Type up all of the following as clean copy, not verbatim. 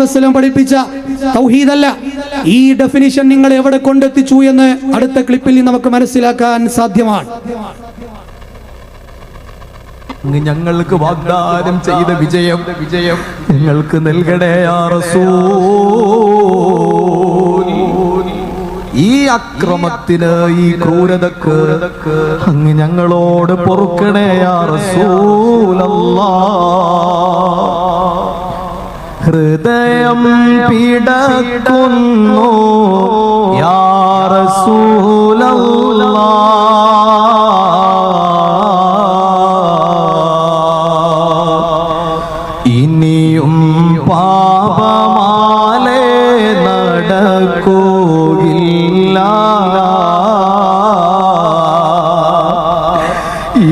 വസല്ലം പഠിപ്പിച്ച തൗഹീദല്ല. ഈ ഡെഫിനിഷൻ നിങ്ങൾ എവിടെ കൊണ്ടെത്തിച്ചു എന്ന് അടുത്ത ക്ലിപ്പിൽ നമുക്ക് മനസ്സിലാക്കാൻ സാധ്യമാണ്. ഞങ്ങൾക്ക് വാഗ്ദാനം ചെയ്ത വിജയം ഞങ്ങൾക്ക് നൽകണേ യാ റസൂൽ. ഈ അക്രമത്തിന്, ഈ ക്രൂരതക്ക് അങ്ങ് ഞങ്ങളോട് പൊറുക്കണേ യാ റസൂലല്ലാഹ്. ഹൃദയം പിടക്കുന്നു യാ റസൂലല്ലാഹ്. ഇനിയും പാപമാലേ നടക്കുകയില്ല.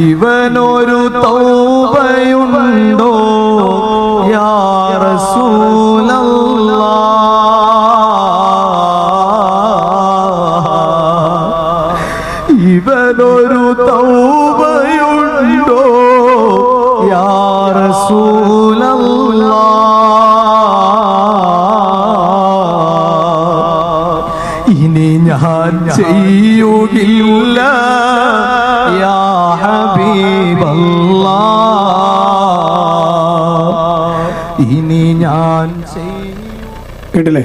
ഇവനൊരു തൗബയുണ്ടോ യാ റസൂലല്ലാഹ്. ഇവനൊരു തൗബയുണ്ടോ യാ റസൂലല്ലാഹ്. ഇനി ഞാൻ ചെയ്യുകയില്ല യാ ഹബീബല്ലാഹ്. ഇനി ഞാൻ കേട്ടില്ലേ?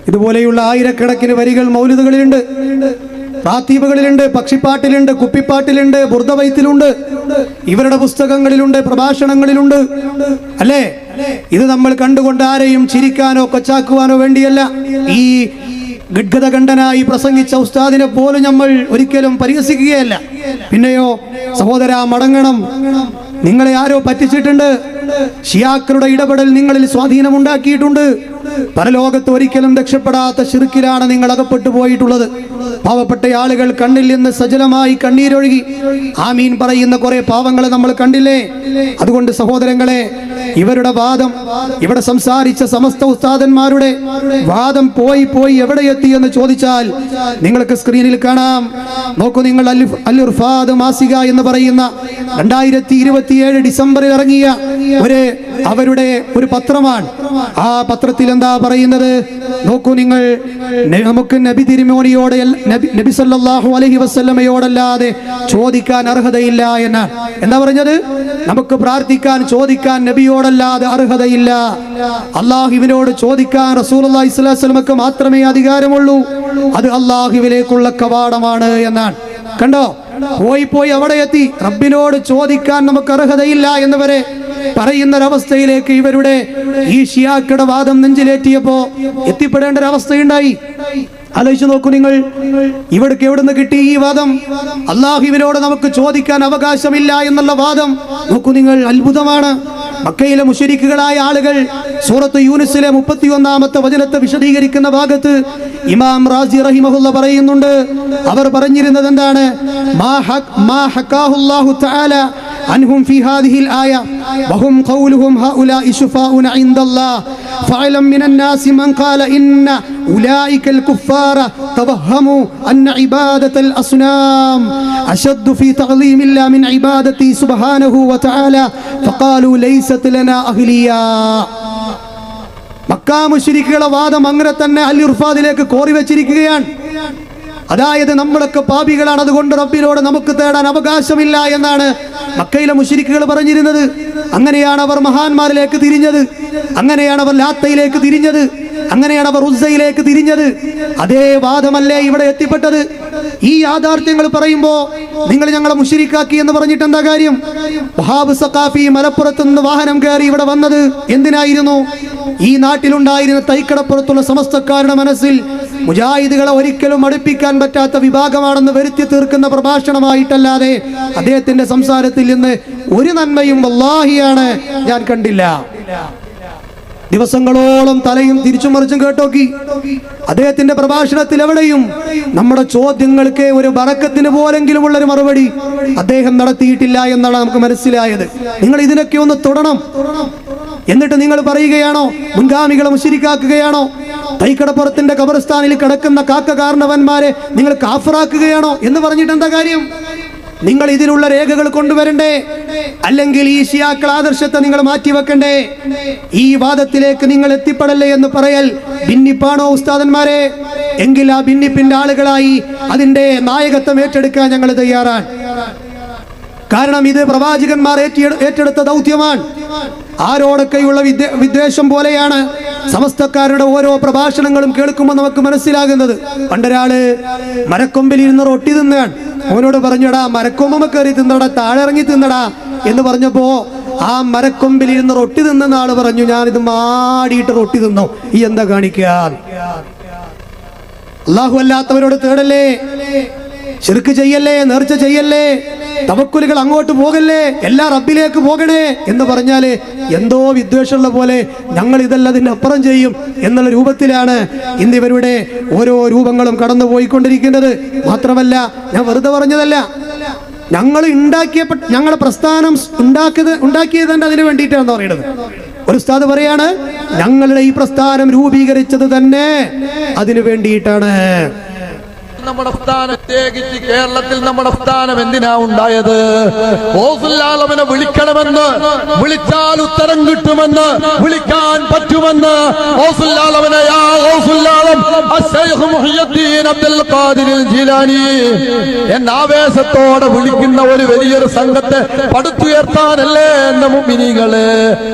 ഇതുപോലെയുള്ള ആയിരക്കണക്കിന് വരികൾ മൗലിദുകളിലുണ്ട്, റാത്തീബുകളിലുണ്ട്, പക്ഷിപ്പാട്ടിലുണ്ട്, കുപ്പിപ്പാട്ടിലുണ്ട്, ബുർദബൈത്തിലുണ്ട്, ഇവരുടെ പുസ്തകങ്ങളിലുണ്ട്, പ്രഭാഷണങ്ങളിലുണ്ട്. അല്ലേ? ഇത് നമ്മൾ കണ്ടുകൊണ്ട് ആരെയും ചിരിക്കാനോ കൊച്ചാക്കുവാനോ വേണ്ടിയല്ല. ഈ ഗദ്ഗതകണ്ഠനായി പ്രസംഗിച്ച ഉസ്താദിനെ പോലും നമ്മൾ ഒരിക്കലും പരിഹസിക്കുകയല്ല. പിന്നെയോ സഹോദര, മടങ്ങണം. നിങ്ങളെ ആരോ പറ്റിച്ചിട്ടുണ്ട്. ഷിയാക്കളുടെ ഇടപെടൽ നിങ്ങളിൽ സ്വാധീനമുണ്ടാക്കിയിട്ടുണ്ട്. പരലോകത്ത് ഒരിക്കലും രക്ഷപ്പെടാത്ത ശിർക്കിലാണ് നിങ്ങൾ അകപ്പെട്ടു പോയിട്ടുള്ളത്. പാവപ്പെട്ട ആളുകൾ കണ്ണിൽ നിന്ന് സജലമായി കണ്ണീരൊഴുകി ആമീൻ പറയുന്ന കുറെ പാവങ്ങളെ നമ്മൾ കണ്ടില്ലേ? അതുകൊണ്ട് സഹോദരങ്ങളെ, ഇവരുടെ വാദം, ഇവിടെ സംസാരിച്ച സമസ്ത ഉസ്താദന്മാരുടെ വാദം പോയി എവിടെ എത്തി എന്ന് ചോദിച്ചാൽ നിങ്ങൾക്ക് സ്ക്രീനിൽ കാണാം. നോക്കൂ നിങ്ങൾ, അൽ ഇർഫാദ് മാസിക എന്ന് പറയുന്ന 2027 ഡിസംബറിൽ ഇറങ്ങിയ അവരുടെ ഒരു പത്രമാണ്. ആ പത്രത്തിൽ എന്താ പറയുന്നത് നോക്കൂ നിങ്ങൾ. നമുക്ക് നബി തിരുമേനിയോട്, നബി സല്ലല്ലാഹു അലൈഹി വസല്ലമയോടല്ലാതെ ചോദിക്കാൻ അർഹതയില്ല എന്നാണ്. എന്താ പറഞ്ഞത്? നമുക്ക് പ്രാർത്ഥിക്കാൻ, ചോദിക്കാൻ നബിയോടല്ലാതെ അർഹതയില്ല. അള്ളാഹുവിനോട് ചോദിക്കാൻ റസൂലുള്ളാഹി സ്വല്ലല്ലാഹു അലൈഹി വസല്ലമക്ക് മാത്രമേ അധികാരമുള്ളൂ. അത് അള്ളാഹുവിലേക്കുള്ള കവാടമാണ് എന്നാണ്. കണ്ടോ? പോയി അവിടെ എത്തി. റബ്ബിനോട് ചോദിക്കാൻ നമുക്ക് അർഹതയില്ല എന്നവരെ പറയുന്നൊരവസ്ഥയിലേക്ക് ഇവരുടെ ഈ ഷിയാക്കളുടെ വാദം നെഞ്ചിലേറ്റിയപ്പോ എത്തിപ്പെടേണ്ട ഒരു അവസ്ഥയുണ്ടായി. ആലോചിച്ച് നോക്കൂ നിങ്ങൾ, ഇവിടേക്ക് എവിടുന്ന് കിട്ടി ഈ വാദം? അള്ളാഹുവിനോട് നമുക്ക് ചോദിക്കാൻ അവകാശമില്ല എന്നുള്ള വാദം നോക്കൂ നിങ്ങൾ, അത്ഭുതമാണ്. മക്കയിലെ മുശ്രിക്കുകളായ ആളുകൾ സൂറത്ത് യൂനുസിലെ 31-ാമത്തെ വചനത്തെ വിശദീകരിക്കുന്ന ഭാഗത്ത് ഇമാം റാസി റഹിമഹുല്ല പറയുന്നുണ്ട്. അവർ പറഞ്ഞിരുന്നത് എന്താണ്? മാ ഹക്കാഹുല്ലാഹു തആല عنهم في هذه الآية وهم قولهم هؤلاء شفاؤنا عند الله فعلم من الناس من قال إن أولئك الكفار توهموا أن عبادة الأصنام أشد في تعظيم الله من عبادته سبحانه وتعالى فقالوا ليست لنا أهلياء. മക്കാ മുശ്രിക്കുകളുടെ വാദം അങ്ങനെ തന്നെ അൽ ഇർഫാദിലേക്ക് കോറി വെച്ചിരിക്കുകയാണ്. അതായത് നമ്മളൊക്കെ പാപികളാണ്, അതുകൊണ്ട് റബ്ബിനോട് നമുക്ക് തേടാൻ അവകാശമില്ല എന്നാണ് മക്കയിലെ മുശ്രിക്കുകൾ പറഞ്ഞിരുന്നത്. അങ്ങനെയാണ് അവർ മഹാന്മാരിലേക്ക് തിരിഞ്ഞത്, അങ്ങനെയാണ് അവർ ലാത്തയിലേക്ക് തിരിഞ്ഞത്, അങ്ങനെയാണ് അവർ ഉസ്സയിലേക്ക് തിരിഞ്ഞത്. അതേ വാദമല്ലേ ഇവിടെ എത്തിപ്പെട്ടത്? ഈ യാഥാർത്ഥ്യങ്ങൾ പറയുമ്പോ നിങ്ങൾ ഞങ്ങളെ മുശ്രിക്കാക്കി എന്ന് പറഞ്ഞിട്ട് എന്താ കാര്യം? വഹാബ് സഖാഫി മലപ്പുറത്ത് നിന്ന് വാഹനം കയറി ഇവിടെ വന്നത് എന്തിനായിരുന്നു? ഈ നാട്ടിലുണ്ടായിരുന്ന തൈക്കടപ്പുറത്തുള്ള സമസ്തക്കാരുടെ മനസ്സിൽ മുജാഹിദുകളെ ഒരിക്കലും അടുപ്പിക്കാൻ പറ്റാത്ത വിഭാഗമാണെന്ന് വരുത്തി തീർക്കുന്ന പ്രഭാഷണമായിട്ടല്ലാതെ അദ്ദേഹത്തിന്റെ സംസാരത്തിൽ നിന്ന് ഒരു നന്മയും വല്ലാഹിയാണ് ഞാൻ കണ്ടില്ല. ദിവസങ്ങളോളം തലയും തിരിച്ചും മറിച്ചും കേട്ടോക്കി. അദ്ദേഹത്തിന്റെ പ്രഭാഷണത്തിൽ എവിടെയും നമ്മുടെ ചോദ്യങ്ങൾക്ക് ഒരു ബറക്കത്തിന് പോലെങ്കിലും ഉള്ളൊരു മറുപടി അദ്ദേഹം നടത്തിയിട്ടില്ല എന്നാണ് നമുക്ക് മനസ്സിലായത്. നിങ്ങൾ ഇതിനൊക്കെ ഒന്ന് തൊടണം. എന്നിട്ട് നിങ്ങൾ പറയുകയാണോ മുൻഗാമികളെ മുശ്രിക്കാക്കുകയാണോ? തൈക്കടപ്പുറത്തിന്റെ ഖബർസ്ഥാനിൽ കിടക്കുന്ന കാക്ക കാരണവന്മാരെ നിങ്ങൾ കാഫറാക്കുകയാണോ എന്ന് പറഞ്ഞിട്ട് എന്താ കാര്യം? നിങ്ങൾ ഇതിനുള്ള രേഖകൾ കൊണ്ടുവരണ്ടേ? അല്ലെങ്കിൽ ഈ ഷിയാക്കൾ ആദർശത്തെ നിങ്ങൾ മാറ്റിവെക്കണ്ടേ, ഈ വാദത്തിലേക്ക് നിങ്ങൾ എത്തിപ്പെടല്ലേ എന്ന് പറയൽ ഭിന്നിപ്പാണോ ഉസ്താദന്മാരെ? എങ്കിൽ ആ ഭിന്നിപ്പിന്റെ ആളുകളായി അതിന്റെ നായകത്വം ഏറ്റെടുക്കാൻ ഞങ്ങൾ തയ്യാറാണ്. കാരണം ഇത് പ്രവാചകന്മാർ ഏറ്റെടുത്ത ദൗത്യമാണ്. ആരോടൊക്കെയുള്ള വിദ്വേഷം പോലെയാണ് സമസ്തക്കാരുടെ ഓരോ പ്രഭാഷണങ്ങളും കേൾക്കുമ്പോൾ നമുക്ക് മനസ്സിലാകുന്നത്. പണ്ടൊരാള് മരക്കൊമ്പിൽ ഇരുന്ന് റൊട്ടി തിന്നാണ്. അവനോട് പറഞ്ഞടാ മരക്കൊമ്പ കയറി തിന്നടാ, താഴെ ഇറങ്ങി തിന്നടാ എന്ന് പറഞ്ഞപ്പോ ആ മരക്കൊമ്പിൽ ഇരുന്ന് റൊട്ടി തിന്നുന്ന ആള് പറഞ്ഞു, ഞാനിത് മാടിയിട്ട് റൊട്ടി തിന്നോ, ഈ എന്താ കാണിക്കാൻ? അല്ലാഹു അല്ലാത്തവരോട് തേടല്ലേ, ശിർക്ക് ചെയ്യല്ലേ, നേർച്ച ചെയ്യല്ലേ, തവക്കുലുകൾ അങ്ങോട്ട് പോകല്ലേ, എല്ലാ റബ്ബിലേക്ക് പോകണേ എന്ന് പറഞ്ഞാല് എന്തോ വിദ്വേഷമുള്ള പോലെ ഞങ്ങൾ ഇതെല്ലാം അതിന്റെ അപ്പുറം ചെയ്യും എന്നുള്ള രൂപത്തിലാണ് ഇന്ന് ഇവരുടെ ഓരോ രൂപങ്ങളും കടന്നു പോയിക്കൊണ്ടിരിക്കുന്നത്. മാത്രമല്ല, ഞാൻ വെറുതെ പറഞ്ഞതല്ല, ഞങ്ങൾ ഞങ്ങളുടെ പ്രസ്ഥാനം ഉണ്ടാക്കിയത് തന്നെ അതിനു വേണ്ടിയിട്ടാണെന്ന് പറയുന്നത്. ഒരു ഉസ്താദ് പറയാണ്, ഞങ്ങളുടെ ഈ പ്രസ്ഥാനം രൂപീകരിച്ചത് തന്നെ അതിനു വേണ്ടിയിട്ടാണ്. നമ്മുടെ സ്ഥാനം, പ്രത്യേകിച്ച് കേരളത്തിൽ നമ്മുടെ സ്ഥാനം എന്തിനാ ഉണ്ടായത്? ഓസുല്ലാലവനെ വിളിക്കണമെന്ന്, വിളിച്ചാൽ ഉത്തരം കിട്ടുമെന്ന്, വിളിക്കാൻ പറ്റുമെന്ന് ഓസുല്ലാലവനെ അബ്ദുൽ ഖാദിർ ജീലാനി എന്ന ആവേശത്തോടെ വിളിക്കുന്ന ഒരു വലിയൊരു സംഘത്തെ പടുത്തുയർത്താനല്ലേ എന്ന മുഅ്മിനീങ്ങളെ.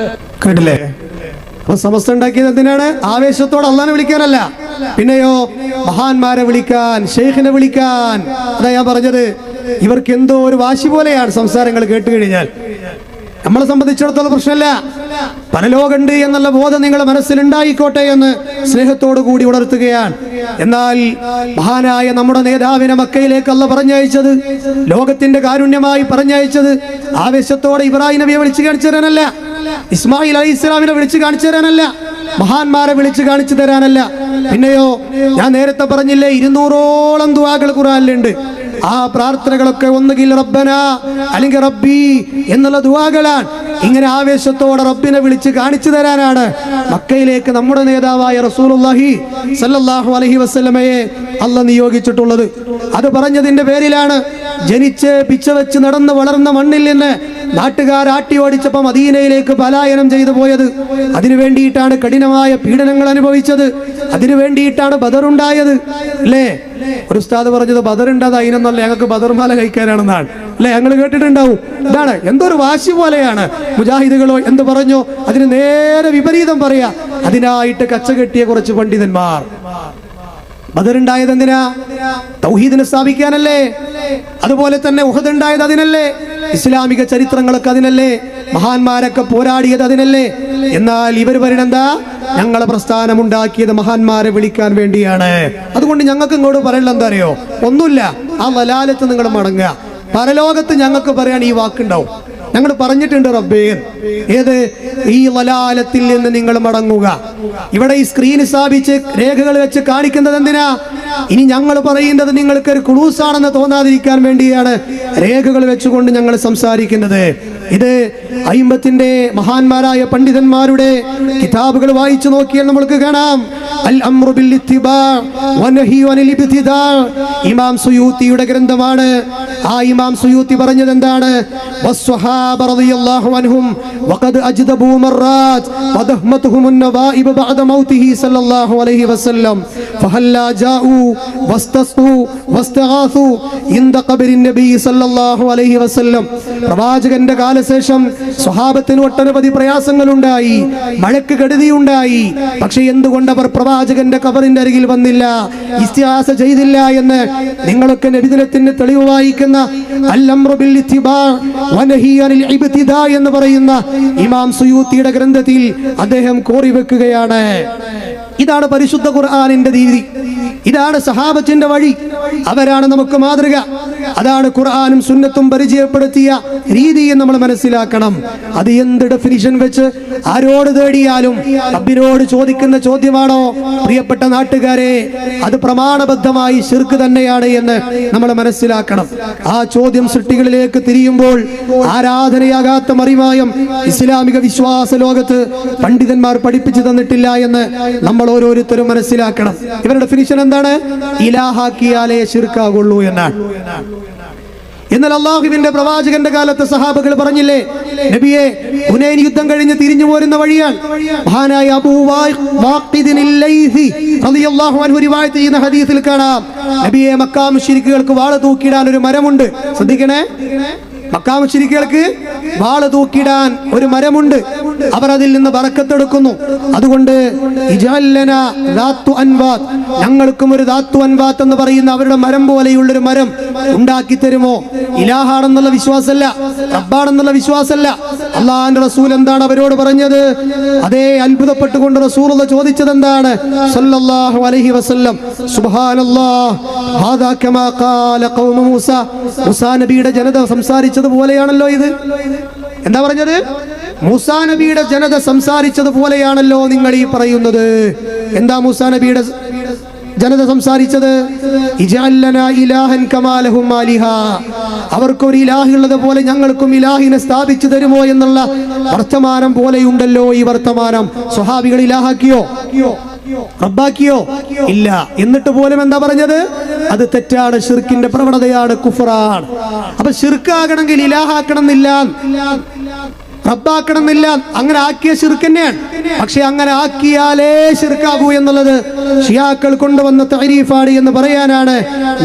കണ്ടില്ലേ? അപ്പൊ സമസ്ത ഉണ്ടാക്കിയത് എന്തിനാണ്? ആവേശത്തോടെ അള്ളാനെ വിളിക്കാനല്ല, പിന്നെയോ മഹാന്മാരെ വിളിക്കാൻ, ഷെയ്ഖിനെ വിളിക്കാൻ. അതാ ഞാൻ പറഞ്ഞത്, ഇവർക്ക് എന്തോ ഒരു വാശി പോലെയാണ് സംസാരങ്ങൾ കേട്ട് കഴിഞ്ഞാൽ. നമ്മളെ സംബന്ധിച്ചിടത്തോളം പ്രശ്നമല്ല, പരലോകമുണ്ട് എന്നുള്ള ബോധം നിങ്ങളുടെ മനസ്സിലുണ്ടായിക്കോട്ടെ എന്ന് സ്നേഹത്തോടു കൂടി ഉണർത്തുകയാണ്. എന്നാൽ മഹാനായ നമ്മുടെ നേതാവിനെ മക്കയിലേക്ക് അല്ലാഹു പറഞ്ഞയച്ചത്, ലോകത്തിന്റെ കാരുണ്യമായി പറഞ്ഞയച്ചത് ആവേശത്തോടെ ഇബ്രാഹിം നബിയെ വിളിച്ചു കാണിച്ചു തരാനല്ല, ഇസ്മായിൽ അലൈഹി ഇസ്ലാമിനെ വിളിച്ചു കാണിച്ചു തരാനല്ല, മഹാന്മാരെ വിളിച്ചു കാണിച്ചു തരാനല്ല. പിന്നെയോ ഞാൻ നേരത്തെ പറഞ്ഞില്ലേ, 200ഓളം ദുആകൾ ഖുർആനിലുണ്ട്. ആ പ്രാർത്ഥനകളൊക്കെ ഒന്നുകിൽ റബ്ബന അല്ലെങ്കിൽ റബ്ബി എന്നുള്ള ദുആകളാണ്. ഇങ്ങനെ ആവേശത്തോടെ റബ്ബിനെ വിളിച്ച് കാണിച്ചു തരാനാണ് മക്കയിലേക്ക് നമ്മുടെ നേതാവായ റസൂലുള്ളാഹി സല്ലല്ലാഹു അലൈഹി വസല്ലമയെ അല്ലാഹു നിയോഗിച്ചിട്ടുള്ളത്. അത് പറഞ്ഞതിന്റെ പേരിലാണ് ജനിച്ച് പിച്ച വെച്ച് നടന്ന് വളർന്ന മണ്ണിൽ നിന്ന് നാട്ടുകാർ ആട്ടി ഓടിച്ചപ്പോൾ മദീനയിലേക്ക് പലായനം ചെയ്തു പോയത്. അതിനു വേണ്ടിയിട്ടാണ് കഠിനമായ പീഡനങ്ങൾ അനുഭവിച്ചത്. അതിനു വേണ്ടിയിട്ടാണ് ബദർ ഉണ്ടായത്. അല്ലേ? ഒരു ഉസ്താദ് പറഞ്ഞത് ബദർ ഉണ്ടായത് അതിനൊന്നല്ല, ഞങ്ങൾക്ക് ബദർമാല കഴിക്കാനാണെന്നാണ്. അല്ലെ? ഞങ്ങൾ കേട്ടിട്ടുണ്ടാവും. ഇതാണ് എന്തൊരു വാശി പോലെയാണ്. മുജാഹിദുകളോ എന്ത് പറഞ്ഞോ അതിന് നേരെ വിപരീതം പറയാ. അതിനായിട്ട് കച്ചകെട്ടിയ കുറച്ച് പണ്ഡിതന്മാർ. ബദറുണ്ടായത് എന്തിനാ? തൗഹീദിനെ സ്ഥാപിക്കാനല്ലേ? അതുപോലെ തന്നെ ഉഹദ് ഉണ്ടായത് അതിനല്ലേ? ഇസ്ലാമിക ചരിത്രങ്ങളൊക്കെ അതിനല്ലേ? മഹാന്മാരൊക്കെ പോരാടിയത് അതിനല്ലേ? എന്നാൽ ഇവർ പറയണെന്താ? ഞങ്ങളെ പ്രസ്ഥാനം ഉണ്ടാക്കിയത് മഹാന്മാരെ വിളിക്കാൻ വേണ്ടിയാണ്. അതുകൊണ്ട് ഞങ്ങൾക്ക് ഇങ്ങോട്ട് പറയണത് എന്താ അറിയോ? ഒന്നുമില്ല, ആ വലാലത്ത് നിങ്ങൾ മടങ്ങുക. പരലോകത്ത് ഞങ്ങൾക്ക് പറയാൻ ഈ വാക്കുണ്ടാവും. ഞങ്ങൾ പറഞ്ഞിട്ടുണ്ട് റബ്ബേ, ഏത്? ഈ വലാലത്തിൽ നിന്ന് നിങ്ങൾ മടങ്ങുക. ഇവിടെ ഈ സ്ക്രീൻ സ്ഥാപിച്ച് രേഖകൾ വെച്ച് കാണിക്കുന്നത് എന്തിനാ? ഇനി ഞങ്ങൾ പറയുന്നത് നിങ്ങൾക്ക് ഒരു കുളൂസാണെന്ന് തോന്നാതിരിക്കാൻ വേണ്ടിയാണ് രേഖകൾ വെച്ചുകൊണ്ട് ഞങ്ങൾ സംസാരിക്കുന്നത്. ഇത് അയിമ്പത്തിന്റെ മഹാന്മാരായ പണ്ഡിതന്മാരുടെ കിതാബുകൾ വായിച്ചു നോക്കിയാൽ നമ്മൾക്ക് കാണാം. അൽ അംറു ബിൽ ഇത്തിബാ വനഹി അനിൽ ഇബ്തിദാ ഇമാം സുയൂത്തിയുടെ ഗ്രന്ഥമാണ്. ആ ഇമാം സുയൂത്തി പറഞ്ഞത് എന്താണ്? വസ്സഹാബ റളിയല്ലാഹു അൻഹും വഖദ് അജ്ദബു മറാത്ത് വദഹ്മതുഹും النوائب بعد موته صلى الله عليه وسلم فهلا جاءوا واستسقوا واستغاثوا عند قبر النبي صلى الله عليه وسلم. പ്രവാചകന്റെ കാലശേഷം സ്വഹാബത്തിന് ഒട്ടനവധി പ്രയാസങ്ങൾ ഉണ്ടായി, മഴയ്ക്ക് കെടുതി ഉണ്ടായി. പക്ഷെ എന്തുകൊണ്ട് അവർ പ്രവാചകന്റെ ഖബറിന്റെ അരികിൽ വന്നില്ല, ഇസ്തിഹാസ ചെയ്തില്ല എന്ന് നിങ്ങളൊക്കെ നബിദിനത്തിന് തെളിവ് വായിക്കുന്ന അൽ അംറു ബിൽ ഇത്തിബാ വനഹി അനിൽ ഇബ്തിദാ എന്ന് പറയുന്ന ഇമാം സുയൂത്തിയുടെ ഗ്രന്ഥത്തിൽ അദ്ദേഹം കോറിവെക്കുകയാണ്. ഇതാണ് പരിശുദ്ധ ഖുർആനിന്റെ രീതി, ഇതാണ് സഹാബത്തിന്റെ വഴി, അവരാണ് നമുക്ക് മാതൃക. അതാണ് ഖുർആനും സുന്നത്തും പരിചയപ്പെടുത്തിയ രീതി എന്ന് നമ്മൾ മനസ്സിലാക്കണം. അത് എന്ത് ഡെഫിനിഷൻ വെച്ച് ആരോട് തേടിയാലും റബ്ബിനോട് ചോദിക്കുന്ന ചോദ്യമാണോ? പ്രിയപ്പെട്ട നാട്ടുകാരെ, അത് പ്രമാണബദ്ധമായി ശിർക്ക് തന്നെയാണ് എന്ന് നമ്മൾ മനസ്സിലാക്കണം. ആ ചോദ്യം സൃഷ്ടികളിലേക്ക് തിരിയുമ്പോൾ ആരാധനയാകാത്ത മറിമായം ഇസ്ലാമിക വിശ്വാസ ലോകത്ത് പണ്ഡിതന്മാർ പഠിപ്പിച്ചു തന്നിട്ടില്ല എന്ന് നമ്മൾ ഓരോരുത്തരും മനസ്സിലാക്കണം. ഇവരുടെ ഡെഫിനിഷൻ എന്താണ്? ഇലാഹാക്കിയാലേ ശിർക്കാകുള്ളൂ എന്നാണ്. എന്നാൽ അള്ളാഹുവിന്റെ പ്രവാചകന്റെ കാലത്ത് സഹാബകൾ പറഞ്ഞില്ലേ, നബിയെ ഹുനൈൻ യുദ്ധം കഴിഞ്ഞ് തിരിഞ്ഞു പോരുന്ന വഴിയാണ്. മഹാനായ അബൂ വാഖിദിൻ അൽ-ലൈഥി റളിയല്ലാഹു അൻഹു റിവായത്ത് ചെയ്യുന്ന ഹദീസിൽ കാണാം, നബിയെ മക്കാ മുശ്രിക്കുകൾക്ക് വാള് തൂക്കിയിടാൻ ഒരു മരമുണ്ട്. ശ്രദ്ധിക്കണേ, മക്കാ മുശ്രിക്കുകൾക്ക് വാള് തൂക്കിയിടാൻ ഒരു മരമുണ്ട്. അവർ അതിൽ നിന്ന് ബറക്കത്തെടുക്കുന്നു. അതുകൊണ്ട് ഞങ്ങൾക്കും ഒരു ദാത്തു അൻവാത്ത് എന്ന് പറയുന്ന അവരുടെ മരം പോലെയുള്ളൊരു മരം ഉണ്ടാക്കി തരുമോ? ഇലാഹാണെന്നുള്ള വിശ്വാസമല്ല, റബ്ബാണെന്നുള്ള വിശ്വാസമല്ല. അള്ളാഹുവിന്റെ റസൂൽ എന്താണ് അവരോട് പറഞ്ഞത്? അതേ അത്ഭുതപ്പെട്ടുകൊണ്ട് റസൂലുള്ള ചോദിച്ചത് എന്താണ്? സല്ലല്ലാഹു അലൈഹി വസല്ലം, സുബ്ഹാനല്ലാഹ് ഹാദാ കമാ ഖാല ഖൗമു മൂസ. മൂസാ നബിയുടെ ജനത സംസാരിച്ചതുപോലെയാണല്ലോ ഇത്. എന്താ പറഞ്ഞത്? മൂസാ നബിയുടെ ജനത സംസാരിച്ചതുപോലെയാണല്ലോ നിങ്ങൾ ഈ പറയുന്നത്. എന്താ മൂസാ നബിയുടെ ജനത സംസാരിച്ചത്? ഇജ്അൽ ലനാ ഇലാഹൻ കമാ ലഹും ആലിഹ. അവർക്കൊരു ഇലാഹുള്ളത് പോലെ ഞങ്ങൾക്കും ഇലാഹിനെ സ്ഥാപിച്ചു തരുമോ എന്നുള്ള വർത്തമാനം പോലെയുണ്ടല്ലോ ഈ വർത്തമാനം. സ്വഹാബികൾ ഇലാഹാക്കിയോ? റബ്ബാക്കിയോ? ഇല്ല. എന്നിട്ട് പോലും എന്താ പറഞ്ഞത്? അത് തെറ്റാണ്, ശിർക്കിന്റെ പ്രവണതയാണ്, കുഫറാണ്. അപ്പൊ ശിർക്കാകണമെങ്കിൽ ഇലാഹാക്കണം എന്നില്ല, റബ്ബാക്കണം എന്നില്ല. അങ്ങനെ ആക്കിയ ശിർക്ക് തന്നെയാണ്. പക്ഷെ അങ്ങനെ ആക്കിയാലേ ശിർക്കാകൂ എന്നുള്ളത് ഷിയാക്കൾ കൊണ്ടുവന്ന തഅരീഫാണ് എന്ന് പറയാനാണ്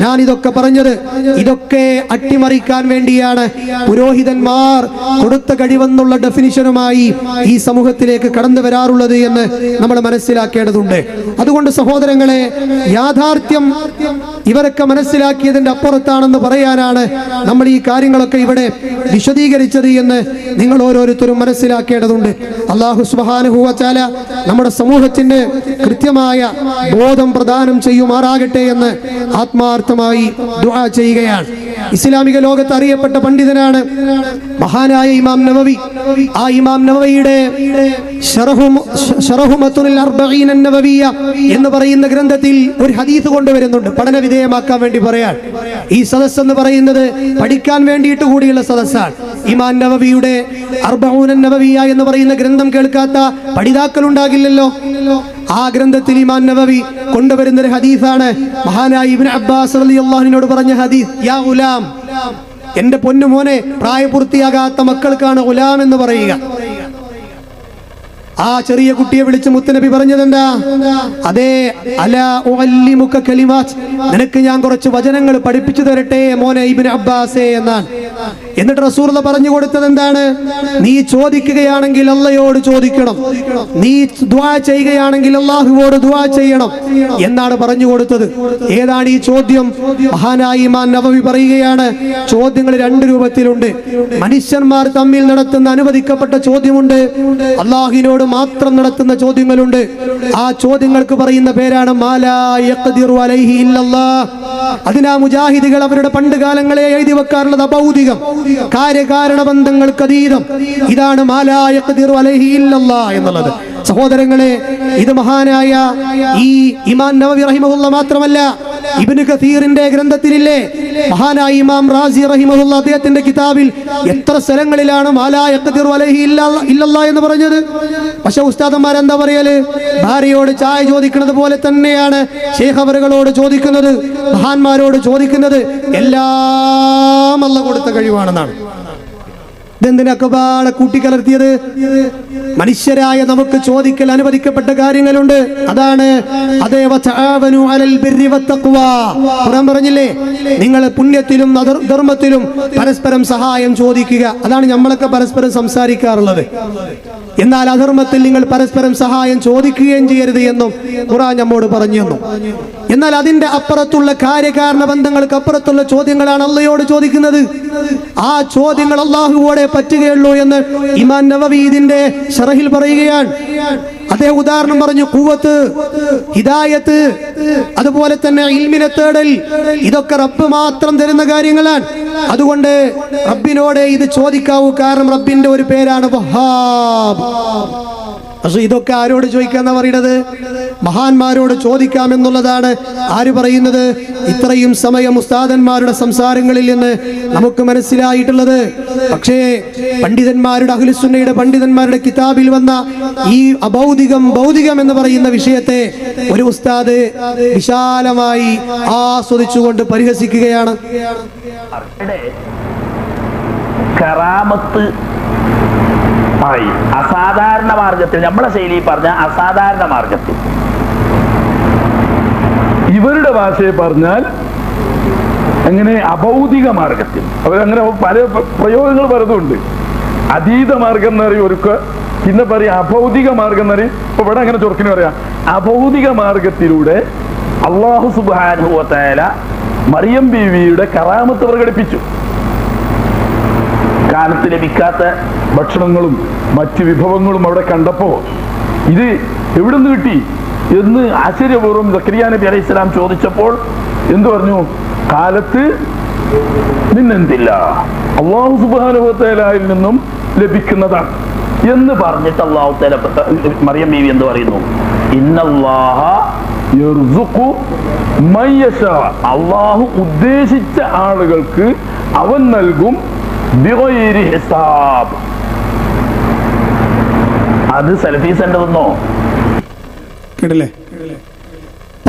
ഞാൻ ഇതൊക്കെ പറഞ്ഞത്. ഇതൊക്കെ അട്ടിമറിക്കാൻ വേണ്ടിയാണ് പുരോഹിതന്മാർ കൊടുത്ത കഴിവെന്നുള്ള ഡെഫിനിഷനുമായി ഈ സമൂഹത്തിലേക്ക് കടന്നു വരാറുള്ളത് എന്ന് നമ്മൾ മനസ്സിലാക്കേണ്ടതുണ്ട്. അതുകൊണ്ട് സഹോദരങ്ങളെ, യാഥാർത്ഥ്യം ഇവരൊക്കെ മനസ്സിലാക്കിയതിന്റെ അപ്പുറത്താണെന്ന് പറയാനാണ് നമ്മൾ ഈ കാര്യങ്ങളൊക്കെ ഇവിടെ വിശദീകരിച്ചത് എന്ന് നിങ്ങൾ ഓരോരുത്തരും മനസ്സിലാക്കേണ്ടതുണ്ട്. അല്ലാഹു സുബ്ഹാനഹു വ തആല നമ്മുടെ സമൂഹത്തിന് കൃത്യമായ ബോധം പ്രദാനം ചെയ്യുമാറാകട്ടെ എന്ന് ആത്മാർത്ഥമായി ദുആ ചെയ്യുകയാണ്. ഇസ്ലാമിക ലോകത്ത് അറിയപ്പെട്ട പണ്ഡിതനാണ് മഹാനായ ഇമാം നവവി. ആ ഇമാം നവവിയുടെ ശറഹു മത്നുൽ അർബഈൻ അൻ-നവവിയ്യ എന്ന് പറയുന്ന ഗ്രന്ഥത്തിൽ ഒരു ഹദീസ് കൊണ്ടുവരുന്നുണ്ട്, പഠന വിധേയമാക്കാൻ വേണ്ടി പറയാൻ. ഈ സദസ്സ് എന്ന് പറയുന്നത് പഠിക്കാൻ വേണ്ടിയിട്ട് കൂടിയുള്ള സദസ്സാണ്. ഇമാം നവവിയുടെ അർബഊൻ അൻ-നവവിയ്യ എന്ന് പറയുന്ന ഗ്രന്ഥം കേൾക്കാത്ത പഠിതാക്കൾ ഉണ്ടാകില്ലല്ലോ. ആ ഗ്രന്ഥത്തിൽ ഇമാം നവവി കൊണ്ടുവരുന്ന ഒരു ഹദീസാണ് മഹാനായ ഇബ്നു അബ്ബാസ് റളിയല്ലാഹു അൻഹുവിനോട് പറഞ്ഞ ഹദീസ്. യാ ഗുലാം, എന്റെ പൊന്നുമോനെ, പ്രായപൂർത്തിയാകാത്ത മക്കൾക്കാണ് ഗുലാം എന്ന് പറയുക. ആ ചെറിയ കുട്ടിയെ വിളിച്ച് മുത്തുനബി പറഞ്ഞതെന്താ? അതേ, അലാ ഉഅല്ലിമുക കലിമാത്ത്, നിനക്ക് ഞാൻ കുറച്ച് വചനങ്ങൾ പഠിപ്പിച്ചു തരട്ടെ മോനെ ഇബ്നു അബ്ബാസേ എന്നാണ്. എന്നിട്ട് റസൂലുള്ളാഹി പറഞ്ഞു കൊടുത്തത് എന്താണ്? നീ ചോദിക്കുകയാണെങ്കിൽ അള്ളയോട് ചോദിക്കണം, നീ ദുആ ചെയ്യുകയാണെങ്കിൽ അല്ലാഹുവോട് ദുആ ചെയ്യണം എന്നാണ് പറഞ്ഞു കൊടുത്തത്. ഏതാണ് ഈ ചോദ്യം? മഹാനായ ഇമാം നവവി പറയുകയാണ്, ചോദ്യങ്ങൾ രണ്ട് രൂപത്തിലുണ്ട്. മനുഷ്യന്മാർ തമ്മിൽ നടത്തുന്ന അനുവദിക്കപ്പെട്ട ചോദ്യമുണ്ട്, അല്ലാഹുവിനോട് മാത്രം നടത്തുന്ന ചോദ്യങ്ങളുണ്ട്. ആ ചോദ്യങ്ങൾക്ക് പറയുന്ന പേരാണ് മാലാ യഖ്ദിറു അലൈഹി ഇല്ലല്ലാഹ്. അതിനാ മുജാഹിദുകൾ അവരുടെ പണ്ട് കാലങ്ങളെ എഴുതി വെക്കാറുള്ളത് അഭൗതികം, കാര്യകാരണ ബന്ധങ്ങൾക്ക് അതീതം. ഇതാണ് മാലാ യഖ്ദിറു അലൈഹി ഇല്ലല്ലാഹ് എന്നുള്ളത്. സഹോദരങ്ങളെ, ഇത് മഹാനായ ഈ ഇമാം നവവി റഹിമഹുല്ലാഹ് മാത്രമല്ല, ഇബ്നു കസീറിന്റെ ഗ്രന്ഥത്തിലില്ലേ മഹാനായ ഇമാം റാസി റഹിമഹുല്ലാഹ് അദ്ദേഹത്തിന്റെ കിതാബിൽ എത്ര സ്ഥലങ്ങളിലാണ് മാലാ യഖ്ദിറു അലൈഹി ഇല്ലല്ലാഹ് എന്ന് പറഞ്ഞത്. പക്ഷെ ഉസ്താദന്മാർ എന്താ പറയല്? ഭാര്യയോട് ചായ ചോദിക്കുന്നത് പോലെ തന്നെയാണ് ശൈഖ് അവറുകളോട് ചോദിക്കുന്നത്, മഹാന്മാരോട് ചോദിക്കുന്നത്. എല്ലാം അല്ലാഹു കൊടുത്ത കഴിവാണെന്നാണ്. ഇതെന്തിനൊക്കെ കൂട്ടിക്കലർത്തിയത്? മനുഷ്യരായ നമുക്ക് ചോദിക്കൽ അനുവദിക്കപ്പെട്ട കാര്യങ്ങളുണ്ട്. അതാണ് അതേ വതആവനു അലൽ ബിർരി വത്തഖ്വ. ഖുർആൻ പറഞ്ഞില്ലേ, നിങ്ങൾ പുണ്യത്തിലും ധർമ്മത്തിലും പരസ്പരം സഹായം ചോദിക്കുക. അതാണ് നമ്മളൊക്കെ പരസ്പരം സംസാരിക്കാറുള്ളത്. എന്നാൽ അധർമ്മത്തിൽ നിങ്ങൾ പരസ്പരം സഹായം ചോദിക്കുകയും ചെയ്യരുത് എന്നും ഖുർആൻ നമ്മോട് പറഞ്ഞു തന്നു. എന്നാൽ അതിന്റെ അപ്പുറത്തുള്ള കാര്യകാരണ ബന്ധങ്ങൾക്ക് അപ്പുറത്തുള്ള ചോദ്യങ്ങളാണ് അള്ളയോട് ചോദിക്കുന്നത്. ആ ചോദ്യങ്ങൾ അല്ലാഹുവോടെ പറ്റുകയുള്ളൂ എന്ന് ഇമാം നവവി ഇതിന്റെ ശറഹിൽ പറയുകയാണ്. അതേ ഉദാഹരണം പറഞ്ഞു, ഖുവത്ത്, ഹിദായത്ത്, അതുപോലെ തന്നെ ഇൽമിനെ തേടൽ, ഇതൊക്കെ റബ്ബ് മാത്രം തരുന്ന കാര്യങ്ങളാണ്. അതുകൊണ്ട് റബ്ബിനോട് ഇത് ചോദിക്കാവൂ, കാരണം റബ്ബിന്റെ ഒരു പേരാണ് വഹാബ്. പക്ഷെ ഇതൊക്കെ ആരോട് ചോദിക്കാന്നാ പറയുന്നത്? മഹാന്മാരോട് ചോദിക്കാമെന്നുള്ളതാണ് ആര് പറയുന്നത്? ഇത്രയും സമയം ഉസ്താദന്മാരുടെ സംസാരങ്ങളിൽ നിന്ന് നമുക്ക് മനസ്സിലായിട്ടുള്ളത്. പക്ഷേ പണ്ഡിതന്മാരുടെ അഹ്ലുസുന്നയുടെ പണ്ഡിതന്മാരുടെ കിതാബിൽ വന്ന ഈ ഭൗതികം എന്ന് പറയുന്ന വിഷയത്തെ ഒരു ഉസ്താദ് വിശാലമായി ആസ്വദിച്ചുകൊണ്ട് പരിഹസിക്കുകയാണ്. കറാമത്ത് ആയി അസാധാരണ മാർഗത്തിൽ, നമ്മളെ ശൈലിയിൽ പറഞ്ഞ അസാധാരണ മാർഗത്തിൽ, ഇവരുടെ ഭാഷയെ പറഞ്ഞാൽ അങ്ങനെ അഭൗതിക മാർഗത്തിൽ. അവരങ്ങനെ പല പ്രയോഗങ്ങൾ പലതുണ്ട്. അതീത മാർഗം എന്ന് പറയും ഒരുക്ക, പിന്നെ പറയാം അഭൗതിക മാർഗം എന്ന് പറയും. ഇപ്പൊ ഇവിടെ അങ്ങനെ ചൊറുക്കിന് പറയാം അഭൗതിക മാർഗത്തിലൂടെ അല്ലാഹു സുബ്ഹാനഹു വ തആല മറിയം ബീവിയുടെ കറാമത്ത് പ്രകടിപ്പിച്ചു. കാലത്ത് ലഭിക്കാത്ത ഭക്ഷണങ്ങളും മറ്റ് വിഭവങ്ങളും അവിടെ കണ്ടപ്പോ ഇത് എവിടുന്ന് കിട്ടി എന്ന് ആശ്ചര്യപൂർവ്വം സക്കരിയ നബി അലൈഹി സ്വലാം ചോദിച്ചപ്പോൾ എന്തു പറഞ്ഞു? കാലത്ത് നിന്നെന്തില്ല, അല്ലാഹു സുബ്ഹാനഹു വ തആലയിൽ നിന്നും ലഭിക്കുന്നതാണ് എന്ന് പറഞ്ഞിട്ട് അല്ലാഹു തആല മറിയം ബീവി എന്ത് പറയുന്നു? ഇന്നല്ലാഹ യർസുഖു മൻ യശാ, അല്ലാഹു ഉദ്ദേശിച്ച ആളുകൾക്ക് അവൻ നൽകും ബിഗൈരി ഹിസാബ്. അത് സലഫി സെന്റർ എന്നോ കേട്ടില്ലേ?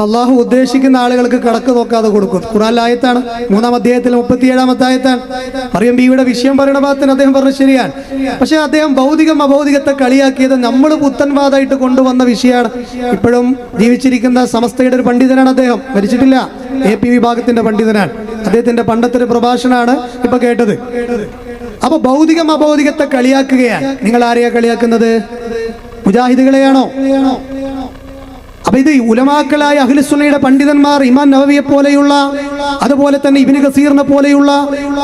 അള്ളാഹു ഉദ്ദേശിക്കുന്ന ആളുകൾക്ക് കണക്ക് നോക്കാതെ കൊടുക്കും. ഖുർആനിലെ ആയത്താണ്, 3-ാം അധ്യായത്തിലെ 37-ാമത്തെ ആയത്താണ്. മറിയം ബീവിയുടെ വിഷയം പറയുന്ന ഭാഗത്തിന് അദ്ദേഹം പറഞ്ഞത് ശരിയാണ്. പക്ഷെ അദ്ദേഹം ഭൗതികം അഭൗതികത്തെ കളിയാക്കിയത് നമ്മൾ പുത്തൻവാദമായിട്ട് കൊണ്ടുവന്ന വിഷയമാണ്. ഇപ്പോഴും ജീവിച്ചിരിക്കുന്ന സമസ്തയുടെ ഒരു പണ്ഡിതനാണ് അദ്ദേഹം, മരിച്ചിട്ടില്ല, AP വിഭാഗത്തിന്റെ പണ്ഡിതനാണ്. അദ്ദേഹത്തിന്റെ പണ്ടത്തെ ഒരു പ്രഭാഷണമാണ് ഇപ്പൊ കേട്ടത്. അപ്പൊ ഭൗതികം അഭൗതികത്തെ കളിയാക്കുകയാണ്. നിങ്ങൾ ആരെയാ കളിയാക്കുന്നത്? മുജാഹിദുകളെയാണോ? അപ്പൊ ഇത് ഉലമാക്കളായ അഹ്ലുസുന്നയുടെ പണ്ഡിതന്മാർ, ഇമാം നവവിയെ പോലെയുള്ള, അതുപോലെ തന്നെ ഇബ്നു കസീറിനെ പോലെയുള്ള,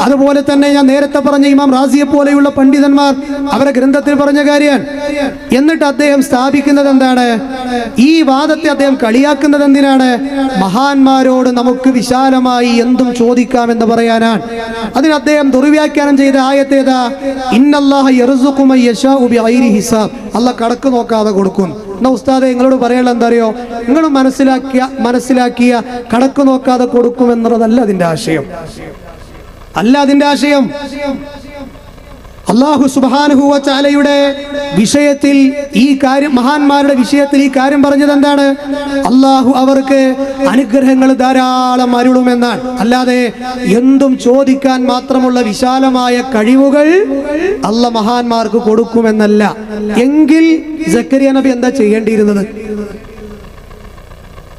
അതുപോലെ തന്നെ ഞാൻ നേരത്തെ പറഞ്ഞ ഇമാം റാസിയെ പോലെയുള്ള പണ്ഡിതന്മാർ അവരെ ഗ്രന്ഥത്തിൽ പറഞ്ഞ കാര്യമാണ്. എന്നിട്ട് അദ്ദേഹം സ്ഥാപിക്കുന്നത് എന്താണ്? ഈ വാദത്തെ അദ്ദേഹം കളിയാക്കുന്നത് എന്തിനാണ്? മഹാന്മാരോട് നമുക്ക് വിശാലമായി എന്തും ചോദിക്കാമെന്ന് പറയാനാണ്. അതിന് അദ്ദേഹം ദുർവ്യാഖ്യാനം ചെയ്ത ആയത്തേതാ? ഇന്നല്ലാഹ യർസുഖു മൻ യശാഉ ബിഗൈരി ഹിസാബ്. അല്ലാഹ് കണക്ക് നോക്കാതെ കൊടുക്കും. എന്നാ ഉസ്താദെ നിങ്ങളോട് പറയാനുള്ള എന്താ അറിയോ? നിങ്ങൾ മനസ്സിലാക്കിയ കണക്ക് നോക്കാതെ കൊടുക്കുമെന്നുള്ളതല്ല അതിന്റെ ആശയം. അല്ല അതിന്റെ ആശയം. അല്ലാഹു സുബ്ഹാനഹു വ തആലയുടെ വിഷയത്തിൽ ഈ കാര്യം, മഹാന്മാരുടെ വിഷയത്തിൽ ഈ കാര്യം പറഞ്ഞത് എന്താണ്? അല്ലാഹു അവർക്ക് അനുഗ്രഹങ്ങൾ ധാരാളം അരുളുമെന്നാണ്. അല്ലാതെ എന്തും ചോദിക്കാൻ മാത്രമുള്ള വിശാലമായ കഴിവുകൾ അല്ലാഹ് മഹാന്മാർക്ക് കൊടുക്കുമെന്നല്ല. എങ്കിൽ സക്കരിയ നബി എന്താ ചെയ്യേണ്ടിയിരുന്നത്?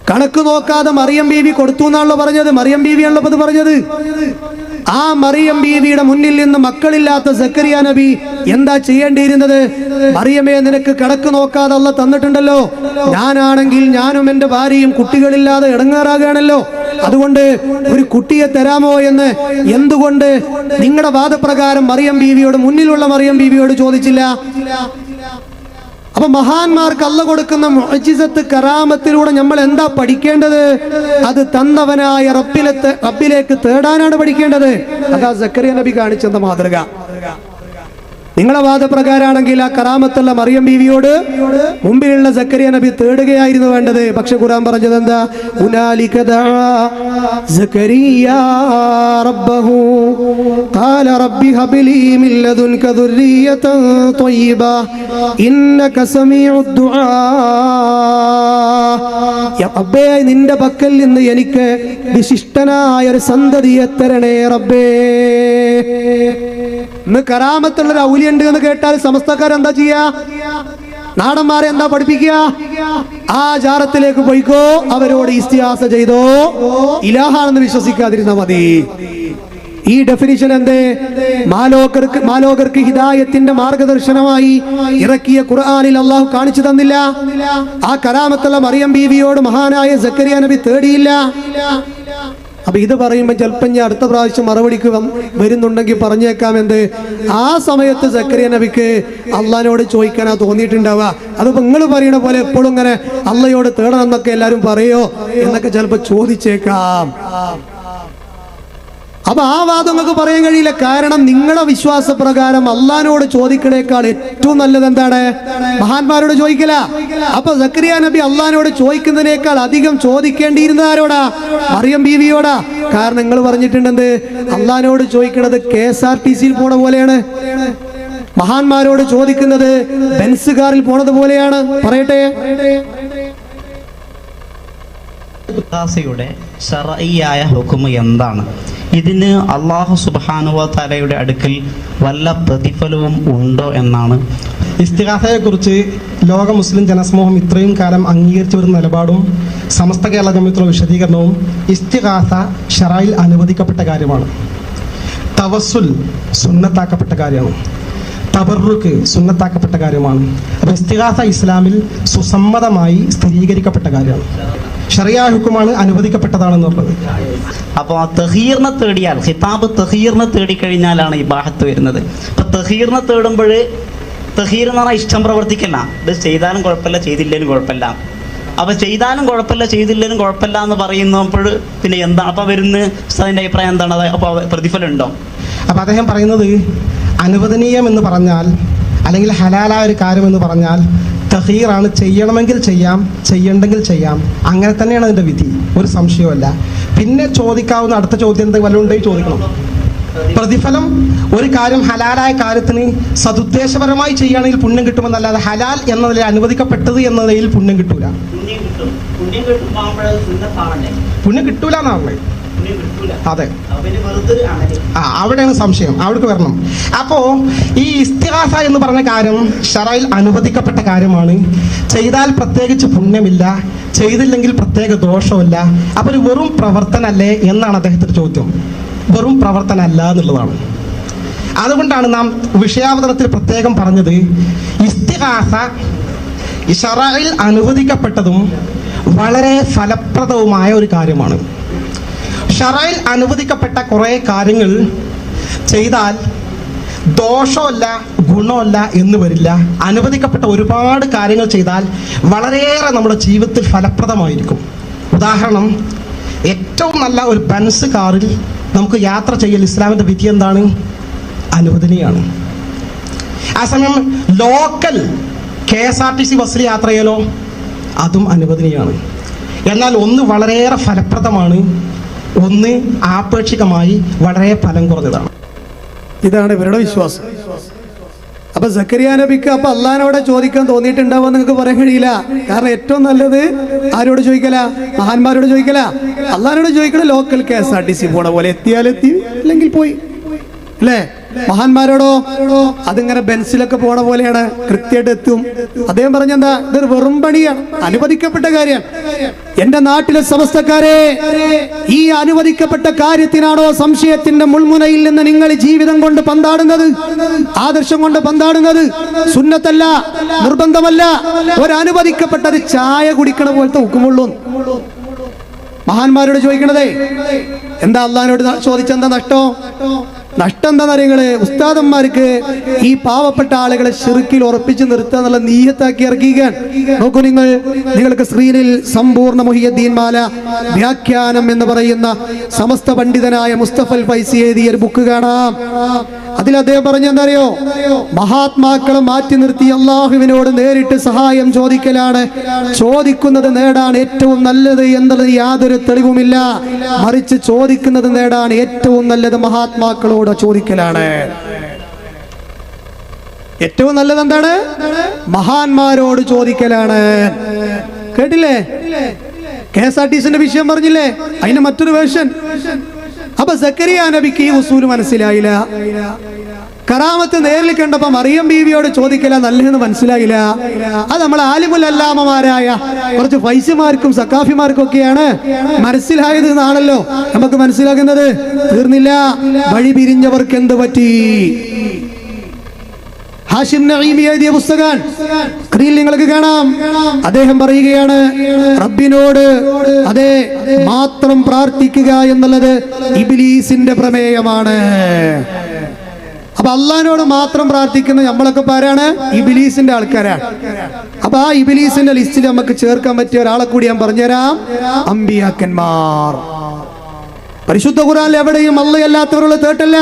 കണക്ക് നോക്കാതെ മറിയം ബീവി കൊടുത്തു എന്നാണല്ലോ പറഞ്ഞത്. മറിയം ബീവിയാണല്ലോ അത് പറഞ്ഞത്. ആ മറിയം ബീവിയുടെ മുന്നിൽ നിന്ന് മക്കളില്ലാത്ത സക്കരിയ നബി എന്താ ചെയ്യേണ്ടിയിരുന്നത്? മറിയമേ, നിനക്ക് കണക്ക് നോക്കാതെ അല്ലാഹ് തന്നിട്ടുണ്ടല്ലോ. ഞാനാണെങ്കിൽ ഞാനും എൻ്റെ ഭാര്യയും കുട്ടികളില്ലാതെ ഇടങ്ങേറാകുകയാണല്ലോ. അതുകൊണ്ട് ഒരു കുട്ടിയെ തരാമോ എന്ന് എന്തുകൊണ്ട് നിങ്ങളുടെ വാദപ്രകാരം മറിയം ബീവിയോട്, മുന്നിലുള്ള മറിയം ബീവിയോട് ചോദിച്ചില്ല? അപ്പൊ മഹാന്മാർക്ക് അല്ലാഹ് കൊടുക്കുന്ന മുഅ്ജിസത്ത്, കറാമത്തിലൂടെ നമ്മൾ എന്താ പഠിക്കേണ്ടത്? അത് തന്നവനായ റബ്ബിലേക്ക് തേടാനാണ് പഠിക്കേണ്ടത്. അതാ സക്കരിയ നബി കാണിച്ചെന്ന മാതൃക. നിങ്ങളെ വാദപ്രകാരാണെങ്കിൽ ആ കറാമത്തുള്ള മറിയം ബീവിയോട് മുമ്പിലുള്ള സക്കരിയ നബി തേടുകയായിരുന്നു വേണ്ടത്. പക്ഷെ ഖുർആൻ പറഞ്ഞത് എന്താ? ഹുനാലിക ദഅ സക്കരിയ റബ്ബഹു ഖാല റബ്ബി ഹബ്ലി മിൻ ലദുൻക ദുർരിയതൻ ത്വയ്യിബ ഇന്നക സമീഉദ് ദുആ. യാ റബ്ബേ, നിന്റെ പക്കൽ നിന്ന് എനിക്ക് വിശിഷ്ടനായ ഒരു സന്തതിയെ തരണേ റബ്ബേ. ഇന്ന് കറാമത്തുള്ളൊരു ഔലിയുണ്ട് എന്ന് കേട്ടാൽ സമസ്തക്കാരെന്താ ചെയ്യാ? നാടന്മാരെ എന്താ പഠിപ്പിക്കുക? ആ ജാറത്തിലേക്ക് പോയിക്കോ, അവരോട് ഇസ്തിഹാസ ചെയ്തോ, ഇലാഹാണെന്ന് വിശ്വസിക്കാതിരുന്ന മതി. ഈ ഡെഫിനിഷൻ എന്തേ? മാലോകർക്ക് ഹിദായത്തിന്റെ മാർഗദർശനമായി ഇറക്കിയ ഖുർആനിൽ അള്ളാഹു കാണിച്ചു തന്നില്ല. ആ കറാമത്തുള്ള മറിയം ബീവിയോട് മഹാനായ സക്കരിയ നബി തേടിയില്ല. അപ്പൊ ഇത് പറയുമ്പോൾ ചിലപ്പോൾ ഞാൻ അടുത്ത പ്രാവശ്യം മറുപടിക്ക് വരുന്നുണ്ടെങ്കിൽ പറഞ്ഞേക്കാം എന്ത്? ആ സമയത്ത് സക്കരിയ നബിക്ക് അള്ളാഹിനോട് ചോദിക്കാനാ തോന്നിയിട്ടുണ്ടാവുക. അതിപ്പോ നിങ്ങൾ പറയണ പോലെ എപ്പോഴും ഇങ്ങനെ അള്ളയോട് തേടണം എന്നൊക്കെ എല്ലാവരും പറയോ എന്നൊക്കെ ചിലപ്പോൾ ചോദിച്ചേക്കാം. അപ്പൊ ആ വാദം നിങ്ങൾക്ക് പറയാൻ കഴിയില്ല. കാരണം നിങ്ങളുടെ വിശ്വാസപ്രകാരം അള്ളാഹിനോട് ചോദിക്കണേക്കാൾ ഏറ്റവും നല്ലത് എന്താണ്? മഹാന്മാരോട് ചോദിക്കല. അപ്പൊ സക്കരിയ നബി അള്ളാഹിനോട് ചോദിക്കുന്നതിനേക്കാൾ അധികം ചോദിക്കേണ്ടിയിരുന്നത് ആരോടാ? മറിയം ബീവിയോടാ. കാരണം നിങ്ങൾ പറഞ്ഞിട്ടുണ്ടെന്ത്? അള്ളാഹിനോട് ചോദിക്കുന്നത് KSRTC പോണ പോലെയാണ്, മഹാന്മാരോട് ചോദിക്കുന്നത് ബെൻസ് കാറിൽ പോണത് പോലെയാണ്. പറയട്ടെ, യുടെ ശർഈയായ ഹുക്മ് എന്താണ്? ഇതിന് അള്ളാഹു സുബ്ഹാനഹു വ തആലയുടെ അടുക്കൽ വല്ല പ്രതിഫലവും ഉണ്ടോ എന്നാണ്. ഇസ്തിഗാസയെക്കുറിച്ച് ലോക മുസ്ലിം ജനസമൂഹം ഇത്രയും കാലം അംഗീകരിച്ചു വരുന്ന നിലപാടും സമസ്ത കേരള ജമിയത്തുള്ള വിശദീകരണവും ഇസ്തിഗാസ ശറയിൽ അനുവദിക്കപ്പെട്ട കാര്യമാണ്. തവസ്സുൽ സുന്നത്താക്കപ്പെട്ട കാര്യമാണ്. തബറുക്ക് സുന്നത്താക്കപ്പെട്ട കാര്യമാണ്. അപ്പോൾ ഇസ്തിഗാസ ഇസ്ലാമിൽ സുസമ്മതമായി സ്ഥിരീകരിക്കപ്പെട്ട കാര്യമാണ്. ശറിയ ഹുക്കുമാണ്, അനുവദിക്കപ്പെട്ടതാണെന്ന് പറഞ്ഞത്. അപ്പോൾ തഹീറിനെ തേടിയാൽ, ഖിതാബ് തഹീറിനെ തേടിക്കഴിഞ്ഞാലാണ് ഇബാഹത്ത് വരുന്നത്. അപ്പോൾ തഹീറിനെ തേടുമ്പോൾ തഹീർ എന്ന് പറഞ്ഞാൽ ഇഷ്ടം പ്രവർത്തിക്കല്ല. ഇത് ചെയ്താലും കുഴപ്പമില്ല, ചെയ്തില്ലേലും കുഴപ്പമില്ല. അപ്പോൾ ചെയ്താലും കുഴപ്പമില്ല, ചെയ്തില്ലേലും കുഴപ്പമില്ല എന്ന് പറയുന്നപ്പോൾ പിന്നെ എന്താണ് അപ്പോൾ വരുന്ന അതിൻ്റെ അഭിപ്രായം എന്താണ്? അപ്പോൾ പ്രതിഫലം ഉണ്ടോ? അപ്പോൾ അദ്ദേഹം പറയുന്നത് അനുവദനീയം എന്ന് പറഞ്ഞാൽ അല്ലെങ്കിൽ ഹലാലായ ഒരു കാര്യം എന്ന് പറഞ്ഞാൽ തഹീറാണ്. ചെയ്യണമെങ്കിൽ ചെയ്യാം, ചെയ്യണ്ടെങ്കിൽ ചെയ്യാം. അങ്ങനെ തന്നെയാണ് അതിൻ്റെ വിധി, ഒരു സംശയവുമല്ല. പിന്നെ ചോദിക്കാവുന്ന അടുത്ത ചോദ്യം എന്ത് വല്ലതുണ്ടെങ്കിൽ ചോദിക്കണം. പ്രതിഫലം ഒരു കാര്യം ഹലാലായ കാര്യത്തിന് സതുദ്ദേശപരമായി ചെയ്യുകയാണെങ്കിൽ പുണ്യം കിട്ടുമെന്നല്ലാതെ ഹലാൽ എന്നതിൽ അനുവദിക്കപ്പെട്ടത് എന്നതിൽ പുണ്യം കിട്ടൂല. പുണ്യം കിട്ടൂല എന്നാണ്. അതെ, അവിടെയാണ് സംശയം, അവിടേക്ക് വരണം. അപ്പോൾ ഈ ഇസ്തിഗാസ എന്ന് പറഞ്ഞ കാര്യം ശറയിൽ അനുവദിക്കപ്പെട്ട കാര്യമാണ്. ചെയ്താൽ പ്രത്യേകിച്ച് പുണ്യമില്ല, ചെയ്തില്ലെങ്കിൽ പ്രത്യേക ദോഷമില്ല. അപ്പോൾ ഒരു വെറും പ്രവർത്തനല്ലേ എന്നാണ് അദ്ദേഹത്തിൻ്റെ ചോദ്യം. വെറും പ്രവർത്തനമല്ല എന്നുള്ളതാണ്. അതുകൊണ്ടാണ് നാം വിഷയാവതരണത്തിൽ പ്രത്യേകം പറഞ്ഞത് ഇസ്തിഗാസ ശറയിൽ അനുവദിക്കപ്പെട്ടതും വളരെ ഫലപ്രദവുമായ ഒരു കാര്യമാണ്. ശറയിൽ അനുവദിക്കപ്പെട്ട കുറേ കാര്യങ്ങൾ ചെയ്താൽ ദോഷമല്ല ഗുണമല്ല എന്ന് വരില്ല. അനുവദിക്കപ്പെട്ട ഒരുപാട് കാര്യങ്ങൾ ചെയ്താൽ വളരെയേറെ നമ്മുടെ ജീവിതത്തിൽ ഫലപ്രദമായിരിക്കും. ഉദാഹരണം, ഏറ്റവും നല്ല ഒരു ബെൻസ് കാറിൽ നമുക്ക് യാത്ര ചെയ്യൽ ഇസ്ലാമിൻ്റെ വിധി എന്താണ്? അനുവദനീയമാണ്. ആ സമയം ലോക്കൽ KSRTC ബസ്സിൽ യാത്ര ചെയ്യലോ അതും അനുവദനീയമാണ്. എന്നാൽ ഒന്ന് വളരെയേറെ ഫലപ്രദമാണ്, ഒന്ന് ആപേക്ഷികമായി വളരെ ഫലം കുറഞ്ഞതാണ്. ഇതാണ് ഇവരുടെ വിശ്വാസം. അപ്പൊ സക്കരിയ നബിക്ക് അപ്പൊ അള്ളഹാനോടെ ചോദിക്കാൻ തോന്നിയിട്ടുണ്ടാവുക നിങ്ങൾക്ക് പറയാൻ കഴിയില്ല. കാരണം ഏറ്റവും നല്ലത് ആരോട് ചോദിക്കല? മഹാന്മാരോട് ചോദിക്കല. അള്ളഹാനോട് ചോദിക്കണ ലോക്കൽ KSRTC പോണ പോലെ എത്തിയാലെത്തി, അല്ലെങ്കിൽ പോയി, അല്ലേ? മഹാന്മാരോടോ അതിങ്ങനെ ബെൻസിലൊക്കെ പോണ പോലെയാണ്, കൃത്യമായിട്ട് എത്തും. അദ്ദേഹം പറഞ്ഞെന്താ? ഇതൊരു വെറും പണിയാണ്, അനുവദിക്കപ്പെട്ട കാര്യം. എന്റെ നാട്ടിലെ സമസ്തക്കാരെ, ഈ അനുവദിക്കപ്പെട്ട കാര്യത്തിനാണോ സംശയത്തിന്റെ മുൾമുനയിൽ നിന്ന് നിങ്ങൾ ജീവിതം കൊണ്ട് പന്താടുന്നത്, ആദർശം കൊണ്ട് പന്താടുന്നത്? സുന്നത്തല്ല, നിർബന്ധമല്ല, ഒരു അനുവദിക്കപ്പെട്ടത് ചായ കുടിക്കണ പോലത്തെ ഉക്കുമുള്ളൂ. മഹാന്മാരോട് ചോദിക്കണതേ എന്താ? അള്ളഹാനോട് ചോദിച്ചെന്താ നഷ്ടം? നഷ്ടം എന്താ നിങ്ങള്? ഉസ്താദന്മാർക്ക് ഈ പാവപ്പെട്ട ആളുകളെ ശിർക്കിൽ ഉറപ്പിച്ച് നിർത്തുക എന്നുള്ള നീയത്താക്കി ഇറക്കിക്കാൻ നോക്കൂ. നിങ്ങൾക്ക് സ്ക്രീനിൽ സമ്പൂർണ്ണ മുഹിയുദ്ദീൻ മാല വ്യാഖ്യാനം എന്ന് പറയുന്ന സമസ്ത പണ്ഡിതനായ മുസ്തഫൽ ഫൈസി എഴുതിയ ഒരു ബുക്ക് കാണാം. അതിൽ അദ്ദേഹം പറഞ്ഞെന്താ അറിയോ? മഹാത്മാക്കളെ മാറ്റി നിർത്തി അള്ളാഹുവിനോട് നേരിട്ട് സഹായം ചോദിക്കലാണ് ചോദിക്കുന്നത് നേടാൻ ഏറ്റവും നല്ലത് എന്നുള്ളത് യാതൊരു തെളിവുമില്ല. മറിച്ച് ചോദിക്കുന്നത് നേടാൻ ഏറ്റവും നല്ലത് മഹാത്മാക്കളോട് ചോദിക്കലാണ്. ഏറ്റവും നല്ലത് എന്താണ്? മഹാന്മാരോട് ചോദിക്കലാണ്. കേട്ടില്ലേ? KSRTCന്റെ വിഷയം പറഞ്ഞില്ലേ? അതിന് മറ്റൊരു വേർഷൻ. അപ്പൊ സക്കരിയ നബിക്ക് ഈ ഉസൂല് മനസ്സിലായില്ല. കറാമത്ത് നേരിൽ കണ്ടപ്പോ മറിയം ബീവിയോട് ചോദിക്കല നല്ലതെന്ന് മനസ്സിലായില്ല. അത് നമ്മൾ ആലിമുൽ അല്ലാമമാരായ കുറച്ച് ഫൈസിമാർക്കും സക്കാഫിമാർക്കും ഒക്കെയാണ് മനസ്സിലായത് എന്നാണല്ലോ നമുക്ക് മനസ്സിലാകുന്നത്. തീർന്നില്ല, വഴി പിരിഞ്ഞവർക്ക് എന്ത് പറ്റി? ഹാഷിം നഈമി എഴുതിയ പുസ്തകം സ്ക്രീനിൽ നിങ്ങൾക്ക് കാണാം. അദ്ദേഹം പറയുകയാണ്, റബ്ബിനോട് അതെ മാത്രം പ്രാർത്ഥിക്കുക എന്നുള്ളത് ഇബ്ലീസിന്റെ പ്രമേയമാണ്. അപ്പൊ അള്ളഹാനോട് മാത്രം പ്രാർത്ഥിക്കുന്ന നമ്മളൊക്കെ ആരാണ്? ഇബ്ലീസിന്റെ ആൾക്കാരാണ്. അപ്പൊ ആ ഇബ്ലീസിന്റെ ലിസ്റ്റിൽ നമുക്ക് ചേർക്കാൻ പറ്റിയ ഒരാളെ കൂടി ഞാൻ പറഞ്ഞുതരാം. അമ്പിയാക്കന്മാർ. പരിശുദ്ധ ഖുർആനിൽ എവിടെയും അല്ലാത്തവരുള്ള തേട്ടല്ല.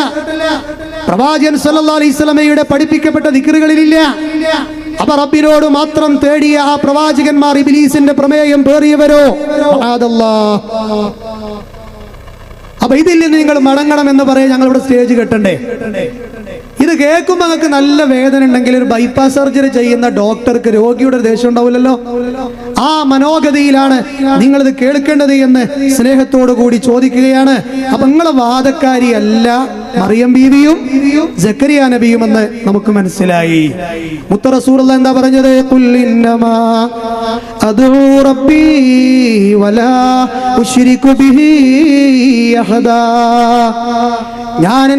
പ്രവാചകൻ സല്ലല്ലാഹു അലൈഹി വസല്ലമയുടെ പഠിപ്പിക്കപ്പെട്ട ദിക്റുകളിലില്ല. അപ്പൊ റബ്ബിനോട് മാത്രം തേടിയ ആ പ്രവാചകന്മാർ ഇബ്ലീസിന്റെ പ്രമേയം പേറിയവരോ? അപ്പൊ ഇതിൽ നിന്ന് നിങ്ങൾ മടങ്ങണം എന്ന് പറയാൻ ഞങ്ങൾ ഇവിടെ സ്റ്റേജ് കെട്ടണ്ടേ? ഇത് കേൾക്കുമ്പോൾ നിങ്ങൾക്ക് നല്ല വേദന ഉണ്ടെങ്കിൽ ഒരു ബൈപ്പാസ് സർജറി ചെയ്യുന്ന ഡോക്ടർക്ക് രോഗിയുടെ ദേഷ്യം ഉണ്ടാവില്ലല്ലോ. ആ മനോഗതിയിലാണ് നിങ്ങളിത് കേൾക്കേണ്ടത് എന്ന് സ്നേഹത്തോടു കൂടി ചോദിക്കുകയാണ്. അപ്പൊ നിങ്ങളെ വാദക്കാരിയല്ല മറിയം ബീവിയും സക്കരിയ നബിയും എന്ന് നമുക്ക് മനസ്സിലായി. മുത്ത റസൂലുള്ളാഹി എന്താ പറഞ്ഞത്? ഖുൽ ഇന്നമാ അദൂ റബ്ബി വലാ ഉശ്രികു ബിഹി അഹദാ. ഞാൻ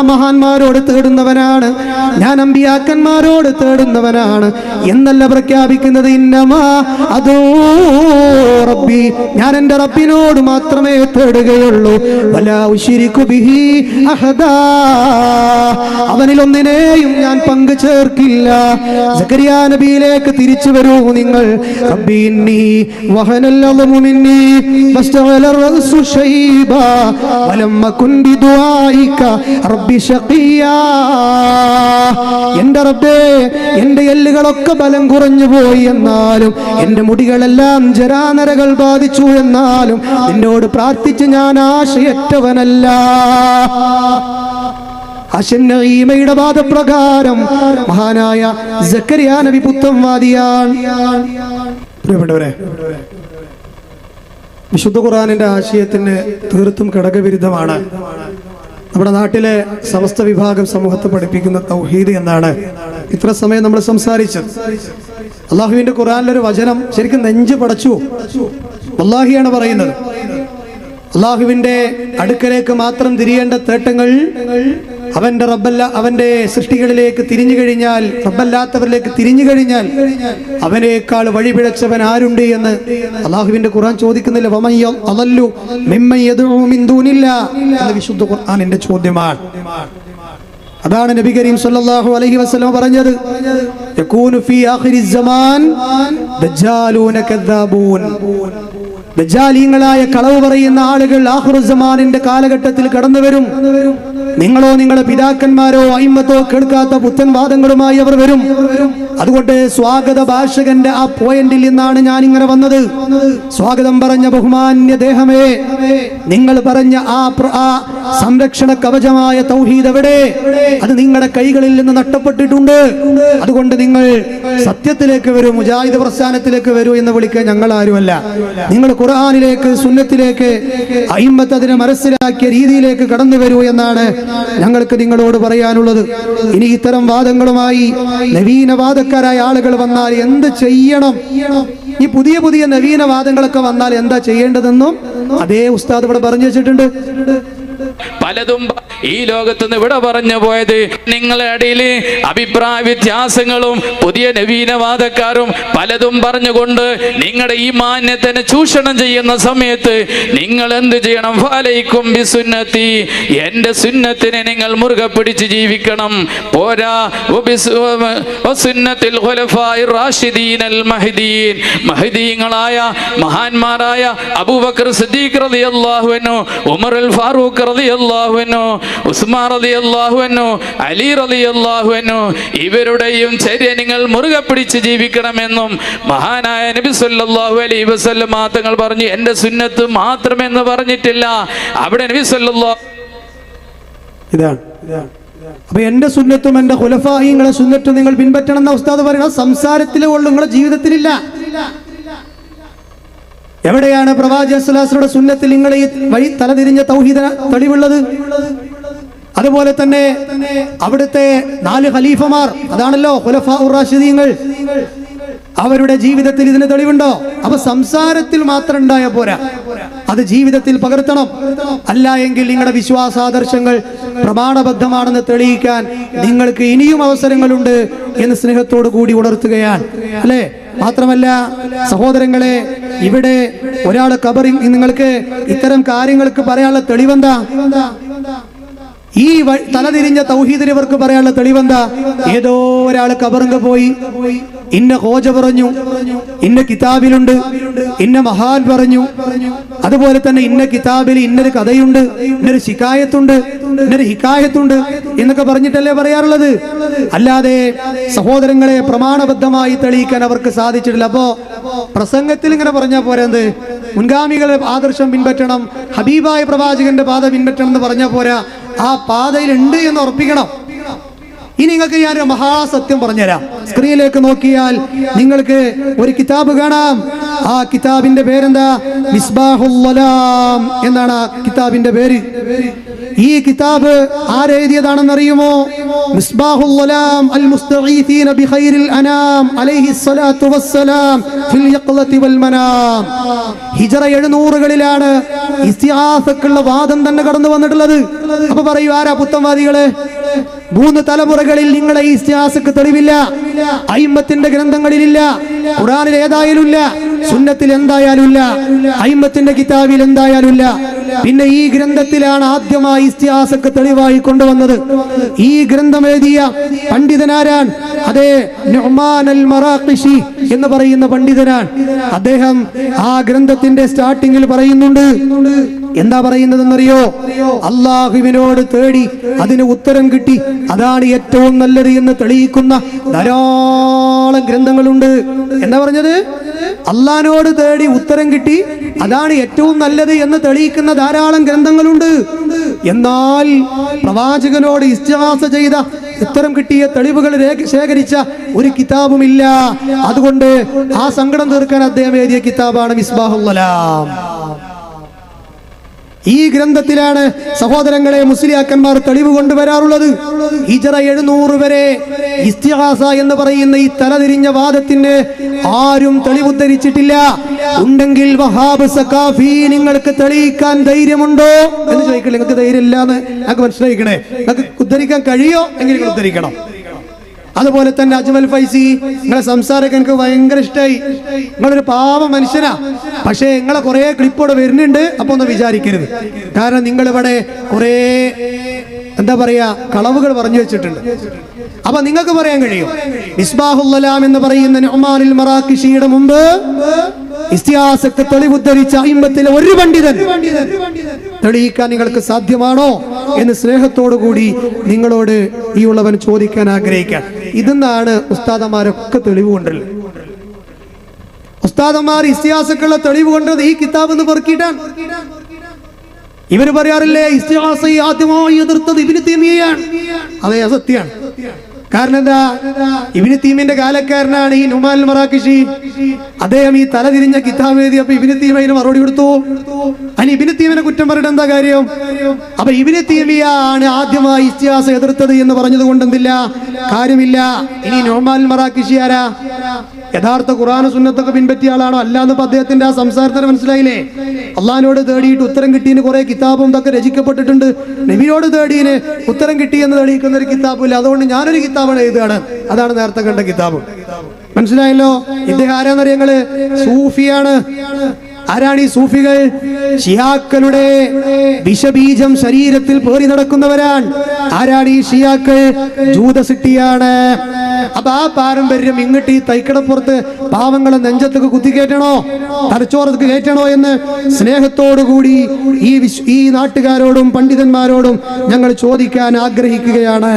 മഹാന്മാരോട് തേടുന്നവനാണ്, ഞാൻ അമ്പിയാക്കന്മാരോട് തേടുന്നവനാണ് എന്നല്ല പ്രഖ്യാപിക്കുന്നത്. ഇന്നമാ അദൂ റബ്ബി, ഞാൻ എൻ്റെ റബ്ബിനോട് മാത്രമേ തേടുകയുള്ളൂ. വലാ ഉശ്രികു ബിഹി അഹദാ, അവനിൽ ഒന്നിനെയും ഞാൻ പങ്കു ചേർക്കില്ല. സക്കരിയ നബിയിലേക്ക് തിരിച്ചു വരൂ നിങ്ങൾ. റബ്ബി ഇന്നി വഹനൽ അദ്മു മിന്നി വസ്തഗല റഅസു ശൈബാ വലം അകുൻ ബിദുആഇക റബ്ബി ശഖിയാ. എൻ്റെ റബ്ബേ, എൻ്റെ എല്ലുകളൊക്കെ ബലം കുറഞ്ഞു പോയി എന്നാലും, എൻ്റെ മുടികളെല്ലാം ജരാനരകൾ ബാധിച്ചു എന്നാലും നിന്നോട് പ്രാർത്ഥിച്ച് ഞാൻ ആശയറ്റവനല്ല. അശന്നഈമയുടെ വാദപ്രകാരം മഹാനായ സക്കരിയ നബി പുത്തംവാദിയാണ്. പ്രിയപ്പെട്ടവരെ, വിശുദ്ധ ഖുർആനിന്റെ ആശയത്തിന് തീർത്തും ഘടകവിരുദ്ധമാണ് നമ്മുടെ നാട്ടിലെ സമസ്ത വിഭാഗം സമൂഹത്തെ പഠിപ്പിക്കുന്ന തൗഹീദ് എന്നാണ് ഇത്ര സമയം നമ്മൾ സംസാരിച്ചത്. അള്ളാഹുവിന്റെ ഖുർആനിലൊരു വചനം ശരിക്കും നെഞ്ചു പടച്ചു. വല്ലാഹിയാണ് പറയുന്നത്. അള്ളാഹുവിന്റെ അടുക്കലേക്ക് മാത്രം തിരിയേണ്ട തേട്ടങ്ങൾ അവന്റെ അവന്റെ സൃഷ്ടികളിലേക്ക് തിരിഞ്ഞു കഴിഞ്ഞാൽ, റബ്ബല്ലാത്തവരിലേക്ക് തിരിഞ്ഞു കഴിഞ്ഞാൽ അവനേക്കാൾ വഴിപിഴച്ചവൻ ആരുണ്ട് എന്ന് അള്ളാഹുവിന്റെ ഖുർആൻ ചോദിക്കുന്നില്ല. വമയ്യ അദല്ലു മിമ്മൻ യദ്ഉ മിൻ ദൂനില്ലാഹ് എന്ന വിശുദ്ധ ഖുർആനിന്റെ ചോദ്യമാണ്. അതാണ് നബി കരീം സല്ലല്ലാഹു അലൈഹി വസല്ലം പറഞ്ഞത്. യകൂനു ഫീ ആഖിരിസ് സമാൻ ദജ്ജാലൂന കദ്ദാബൂൻ. ദജ്ജാലീങ്ങളായ കളവ് പറയുന്ന ആളുകൾ ആഖിറുസ്സമാനിന്റെ കാലഘട്ടത്തിൽ കടന്നു വരും. നിങ്ങളോ നിങ്ങളുടെ പിതാക്കന്മാരോ അയിമ്മത്തോ കേൾക്കാത്ത പുത്തൻ വാദങ്ങളുമായി അവർ വരും. അതുകൊണ്ട് സ്വാഗത ഭാഷകന്റെ ആ പോയിന്റിൽ നിന്നാണ് ഞാൻ ഇങ്ങനെ വന്നത്. സ്വാഗതം പറഞ്ഞ ബഹുമാന്യ ദേഹമേ, നിങ്ങൾ പറഞ്ഞ ആ സംരക്ഷണ കവചമായ തൗഹീദ് എവിടെ? അത് നിങ്ങളുടെ കൈകളിൽ നിന്ന് നഷ്ടപ്പെട്ടിട്ടുണ്ട്. അതുകൊണ്ട് നിങ്ങൾ സത്യത്തിലേക്ക് വരൂ, മുജാഹിദ് പ്രസ്ഥാനത്തിലേക്ക് വരൂ എന്ന് വിളിക്കാൻ ഞങ്ങൾ ആരുമല്ല. നിങ്ങൾ ഖുർആനിലേക്ക്, സുന്നത്തിലേക്ക്, അയിമ്മത്ത് അതിനെ മനസ്സിലാക്കിയ രീതിയിലേക്ക് കടന്നു വരൂ എന്നാണ് ഞങ്ങൾക്ക് നിങ്ങളോട് പറയാനുള്ളത്. ഇനി ഇത്തരം വാദങ്ങളുമായി നവീനവാദക്കാരായ ആളുകൾ വന്നാൽ എന്ത് ചെയ്യണം, ഈ പുതിയ പുതിയ നവീനവാദങ്ങളൊക്കെ വന്നാൽ എന്താ ചെയ്യേണ്ടതെന്നും അതേ ഉസ്താദ് ഇവിടെ പറഞ്ഞു വെച്ചിട്ടുണ്ട്. പലതും ഈ ലോകത്തുനിന്ന് ഇവിടെ പറഞ്ഞു പോയത് നിങ്ങളുടെ ഇടയിൽ അഭിപ്രായ വ്യത്യാസങ്ങളും പുതിയ നവീനവാദക്കാരും പലതും പറഞ്ഞുകൊണ്ട് നിങ്ങളുടെ ഈ മാന്യത്തിനെ ചൂഷണം ചെയ്യുന്ന സമയത്ത് നിങ്ങൾ എന്ത് ചെയ്യണം? ഫലൈക്കും ബിസുന്നത്തി, എൻ്റെ സുന്നത്തിനെ നിങ്ങൾ മുറുകെ പിടിച്ച് ജീവിക്കണം. പോരാ, വസുന്നത്തിൽ ഖുലഫാഇർ റാഷിദീനൽ മഹ്ദിയീൻ, മഹ്ദിയീങ്ങളായ മഹാന്മാരായ അബൂബക്കർ സിദ്ദീഖ് റളിയല്ലാഹു അൻഹു, ഉമറുൽ ഫാറൂഖ് റളിയല്ലാഹു അൻഹു, ഉസ്മാൻ റളിയല്ലാഹു അൻഹു, അലി റളിയല്ലാഹു അൻഹു, ഇവരുടെയും ചര്യ നിങ്ങൾ മുറുകെ പിടിച്ച് ജീവിക്കണമെന്നും മഹാനായ നബി സല്ലല്ലാഹു അലൈഹി വസല്ലം തങ്ങൾ പറഞ്ഞു. എൻ്റെ സുന്നത്ത് മാത്രമെന്ന് പറഞ്ഞിട്ടില്ല. അവിടെ നബി സല്ലല്ലാഹു ഇതാണ്. അപ്പൊ എന്റെ സുന്നത്തും എന്റെ ഖുലഫായിങ്ങളെ സുന്നത്തും നിങ്ങൾ പിൻപറ്റണം എന്ന ഉസ്താദ് പറയുന്നത് സംസാരത്തിലേ ഉള്ളൂ, നിങ്ങളുടെ ജീവിതത്തിലില്ല. എവിടെയാണ് പ്രവാചക സ്വല്ലല്ലാഹു അലൈഹി വസല്ലം സുന്നത്തിൽ നിങ്ങൾ ഈ വഴി തലതിരിഞ്ഞ തൗഹീദ് തെളിവുള്ളത്? അതുപോലെ തന്നെ അവിടുത്തെ 4 ഖലീഫമാർ, അതാണല്ലോ ഖുലഫാഉർ റാഷിദീങ്ങൾ, അവരുടെ ജീവിതത്തിൽ ഇതിന് തെളിവുണ്ടോ? അപ്പൊ സംസാരത്തിൽ മാത്രം ഉണ്ടായ പോരാ, അത് ജീവിതത്തിൽ പകർത്തണം. അല്ല എങ്കിൽ നിങ്ങളുടെ വിശ്വാസാദർശങ്ങൾ പ്രമാണബദ്ധമാണെന്ന് തെളിയിക്കാൻ നിങ്ങൾക്ക് ഇനിയും അവസരങ്ങളുണ്ട് എന്ന് സ്നേഹത്തോടു കൂടി ഉണർത്തുകയാണ്, അല്ലേ? മാത്രമല്ല സഹോദരങ്ങളെ, ഇവിടെ ഒരാൾ ഖബറിൽ നിങ്ങൾക്ക് ഇത്തരം കാര്യങ്ങൾക്ക് പറയാനുള്ള തെളിവെന്താ? ഈ തലതിരിഞ്ഞ തൗഹീദിന് ഇവർക്ക് പറയാനുള്ള തെളിവെന്താ? ഏതോ ഒരാൾ ഖബറിൽ പോയി ഇന്ന ഹോജ പറഞ്ഞു, ഇന്ന കിതാബിലുണ്ട്, ഇന്ന മഹാൻ പറഞ്ഞു, അതുപോലെ തന്നെ ഇന്ന കിതാബിൽ ഇന്നൊരു കഥയുണ്ട്, ഇന്നൊരു ശിക്കായത്തുണ്ട്, ഇന്നൊരു ഹിക്കായത്തുണ്ട് എന്നൊക്കെ പറഞ്ഞിട്ടല്ലേ പറയാറുള്ളത്. അല്ലാതെ സഹോദരങ്ങളെ പ്രമാണബദ്ധമായി തെളിയിക്കാൻ അവർക്ക് സാധിച്ചിട്ടില്ല. അപ്പോ പ്രസംഗത്തിൽ ഇങ്ങനെ പറഞ്ഞാൽ പോരാ, എന്ത് മുൻഗാമികളെ ആദർശം പിൻപറ്റണം, ഹബീബായ പ്രവാചകന്റെ പാത പിൻപറ്റണം എന്ന് പറഞ്ഞാൽ പോരാ, ആ പാതയിൽ ഉണ്ട് എന്ന് ഉറപ്പിക്കണം. ഇനി നിങ്ങൾക്ക് ഞാനൊരു മഹാസത്യം പറഞ്ഞുതരാം. സ്ക്രീനിലേക്ക് നോക്കിയാൽ നിങ്ങൾക്ക് ഒരു കിതാബ് കാണാം. ആ കിതാബിന്റെ പേരെന്താ? മിസ്ബാഹുൽ വലാം എന്നാണ് ആ കിതാബിന്റെ പേര്. ഈ കിതാബ് ആരെഴുതിയതാണെന്ന് അറിയുമോ? മിസ്ബാഹുൽ വലാം അൽ മുസ്തഗീഥീന ബിഖൈറിൽ അനാം അലൈഹി സ്വലാത്തു വസ്സലാം ഫിൽ യഖ്ലതി വൽ മനാം. ഹിജ്റ 700കളിലാണ് ഇസ്തിഹാസക്കുള്ള വാദം തന്നെ കടന്നു വന്നിട്ടുള്ളത്. അപ്പൊ പറയൂ, ആരാ പുത്തൻവാദികള്? 3 തലമുറകളിൽ നിങ്ങളെ ഈ ഇസ്തിഹാസക്ക് തെളിവില്ല. അയിമ്മത്തിന്റെ ഗ്രന്ഥങ്ങളിലില്ല, ഖുർആനിൽ ഏതായാലും ഇല്ല, സുന്നത്തിൽ എന്തായാലും ഇല്ല, അയിമ്മത്തിന്റെ കിതാബിൽ എന്തായാലും ഇല്ല. പിന്നെ ഈ ഗ്രന്ഥത്തിലാണ് ആദ്യമായി ഇസ്തിഹാസക്ക് തെളിവായി കൊണ്ടുവന്നത്. ഈ ഗ്രന്ഥം എഴുതിയ പണ്ഡിതനാരാൻ? അതെ, നുഅ്മാൻ അൽ മറാഖിശി എന്ന് പറയുന്ന പണ്ഡിതനാൻ. അദ്ദേഹം ആ ഗ്രന്ഥത്തിന്റെ സ്റ്റാർട്ടിങ്ങിൽ പറയുന്നുണ്ട്. എന്താ പറയുന്നതെന്നറിയോ? അള്ളാഹുവിനോട് തേടി അതിന് ഉത്തരം കിട്ടി, അതാണ് ഏറ്റവും നല്ലത് എന്ന് തെളിയിക്കുന്ന ധാരാളം ഗ്രന്ഥങ്ങളുണ്ട്. എന്താ പറഞ്ഞത്? അള്ളാഹിനോട് തേടി ഉത്തരം കിട്ടി, അതാണ് ഏറ്റവും നല്ലത് എന്ന് തെളിയിക്കുന്ന ധാരാളം ഗ്രന്ഥങ്ങളുണ്ട്. എന്നാൽ പ്രവാചകനോട് ഇസ്തിഹാസ ചെയ്ത, ഉത്തരം കിട്ടിയ തെളിവുകൾ ശേഖരിച്ച ഒരു കിതാബുമില്ല. അതുകൊണ്ട് ആ സങ്കടം തീർക്കാൻ അദ്ദേഹം എഴുതിയ കിതാബാണ് മിസ്ബാഹുൽ വലാം. ഈ ഗ്രന്ഥത്തിലാണ് സഹോദരങ്ങളെ മുസ്ലിയാക്കന്മാർ തെളിവ് കൊണ്ടുവരാറുള്ളത്. ഹിജ്റ 700 വരെ ഇസ്തിഹാസ എന്ന് പറയുന്ന ഈ തലതിരിഞ്ഞ വാദത്തിന് ആരും തെളിവുദ്ധരിച്ചിട്ടില്ല. ഉണ്ടെങ്കിൽ വഹാബ് സഖാഫി നിങ്ങൾക്ക് തെളിയിക്കാൻ ധൈര്യമുണ്ടോ എന്ന് ചോദിക്കില്ല. നിങ്ങൾക്ക് ധൈര്യം ഇല്ലാന്ന് ഞങ്ങൾക്ക് മനസ്സിലായിക്കണേ. നിങ്ങൾക്ക് ഉദ്ധരിക്കാൻ കഴിയോ എങ്കിൽ നിങ്ങൾ ഉദ്ധരിക്കണം. അതുപോലെ തന്നെ അജ്മൽ ഫൈസി, നിങ്ങളെ സംസാരമൊക്കെ എനിക്ക് ഭയങ്കര ഇഷ്ടമായി. നിങ്ങളൊരു പാവ മനുഷ്യനാ. പക്ഷേ നിങ്ങളെ കുറെ ക്ലിപ്പോടെ വരുന്നുണ്ട്. അപ്പൊ ഒന്ന് വിചാരിക്കരുത്. കാരണം നിങ്ങളിവിടെ കുറെ എന്താ പറയാ കളവുകൾ പറഞ്ഞു വെച്ചിട്ടുണ്ട്. അപ്പൊ നിങ്ങൾക്ക് പറയാൻ കഴിയും, മിസ്ബാഹുൽ വലാം എന്ന് പറയുന്ന നുഅ്മാൻ അൽ മറാഖിശിയുടെ മുമ്പ് ഇസ്തിഹാസക്ക് തെളിവുദ്ധരിച്ച അയിമ്മത്തിലെ ഒരു പണ്ഡിതൻ തെളിയിക്കാൻ നിങ്ങൾക്ക് സാധ്യമാണോ എന്ന് സ്നേഹത്തോടു കൂടി നിങ്ങളോട് ഈ ഉള്ളവൻ ചോദിക്കാൻ ആഗ്രഹിക്കാൻ. ഇതെന്നാണ് ഉസ്താദന്മാരൊക്കെ തെളിവ് കൊണ്ടത്. ഉസ്താദന്മാർ ഇസ്തിഹാസക്കുള്ള തെളിവ് കൊണ്ടത് ഈ കിതാബ് എന്ന് പെറുക്കിയിട്ടാണ്. ഇവര് പറയാറില്ലേ, ഇസ്തിഹാസയെ ആദ്യമായി എതിർത്തത് ഇബ്നു തൈമിയ്യയാണ്. അതേ, സത്യമാണ്. കാരണം എന്താ? ഇബ്നു തൈമിന്റെ കാലക്കാരനാണ് ഈ നുഅ്മാൻ അൽ മറാഖിശി. അദ്ദേഹം ഈ തലതിരിഞ്ഞ കിതാബ് എഴുതിയപ്പോൾ ഇബ്നു തൈമിയ്യന് മറുപടി കൊടുത്തു. അതിന് ഇബ്നു തൈമിയ്യനെ കുറ്റം പറഞ്ഞിട്ട് എന്താ കാര്യം? അപ്പൊ ഇബ്നു തൈമിയ്യയാണ് ആദ്യമായി ഇസ്തിഹാസ എതിർത്തത് എന്ന് പറഞ്ഞത് കൊണ്ട് എന്തില്ല, കാര്യമില്ല. ഇനി നുഅ്മാൻ അൽ മറാഖിശി ആരാ? യഥാർത്ഥ ഖുർആൻ സുന്നത്തൊക്കെ പിൻപറ്റിയ ആളാണോ? അല്ലാന്ന് അദ്ദേഹത്തിന്റെ ആ സംസാരത്തിന് മനസ്സിലായില്ലേ? അള്ളാഹിനോട് തേടിയിട്ട് ഉത്തരം കിട്ടിയതിന് കുറെ കിതാബും ഇതൊക്കെ രചിക്കപ്പെട്ടിട്ടുണ്ട്. നബിയോട് തേടിയതിന് ഉത്തരം കിട്ടിയെന്ന് തെളിയിക്കുന്ന ഒരു കിതാബില്ല. അതുകൊണ്ട് ഞാനൊരു കിതാബാണ് എഴുതുകയാണ്. അതാണ് നേരത്തെ കണ്ട കിതാബ്. മനസ്സിലായല്ലോ? ഇദ്ദേഹം ആരാന്നറിയങ്ങള്? സൂഫിയാണ്. ആരാണ് ഈ സൂഫികൾ? ഷിയാക്കളുടെ വിഷബീജം ശരീരത്തിൽ പേറി നടക്കുന്നവരാണ്. ആരാണ് ഈ ഷിയാക്കൾ? ജൂതസിട്ടിയാണ്. അപ്പൊ ആ പാരമ്പര്യം ഇങ്ങോട്ട് ഈ തൈക്കടപ്പുറത്ത് പാവങ്ങളെ നെഞ്ചത്തൊക്കെ കുത്തിക്കയറ്റണോ, തലച്ചോറത്ത് കയറ്റണോ എന്ന് സ്നേഹത്തോടുകൂടി ഈ നാട്ടുകാരോടും പണ്ഡിതന്മാരോടും ഞങ്ങൾ ചോദിക്കാൻ ആഗ്രഹിക്കുകയാണ്.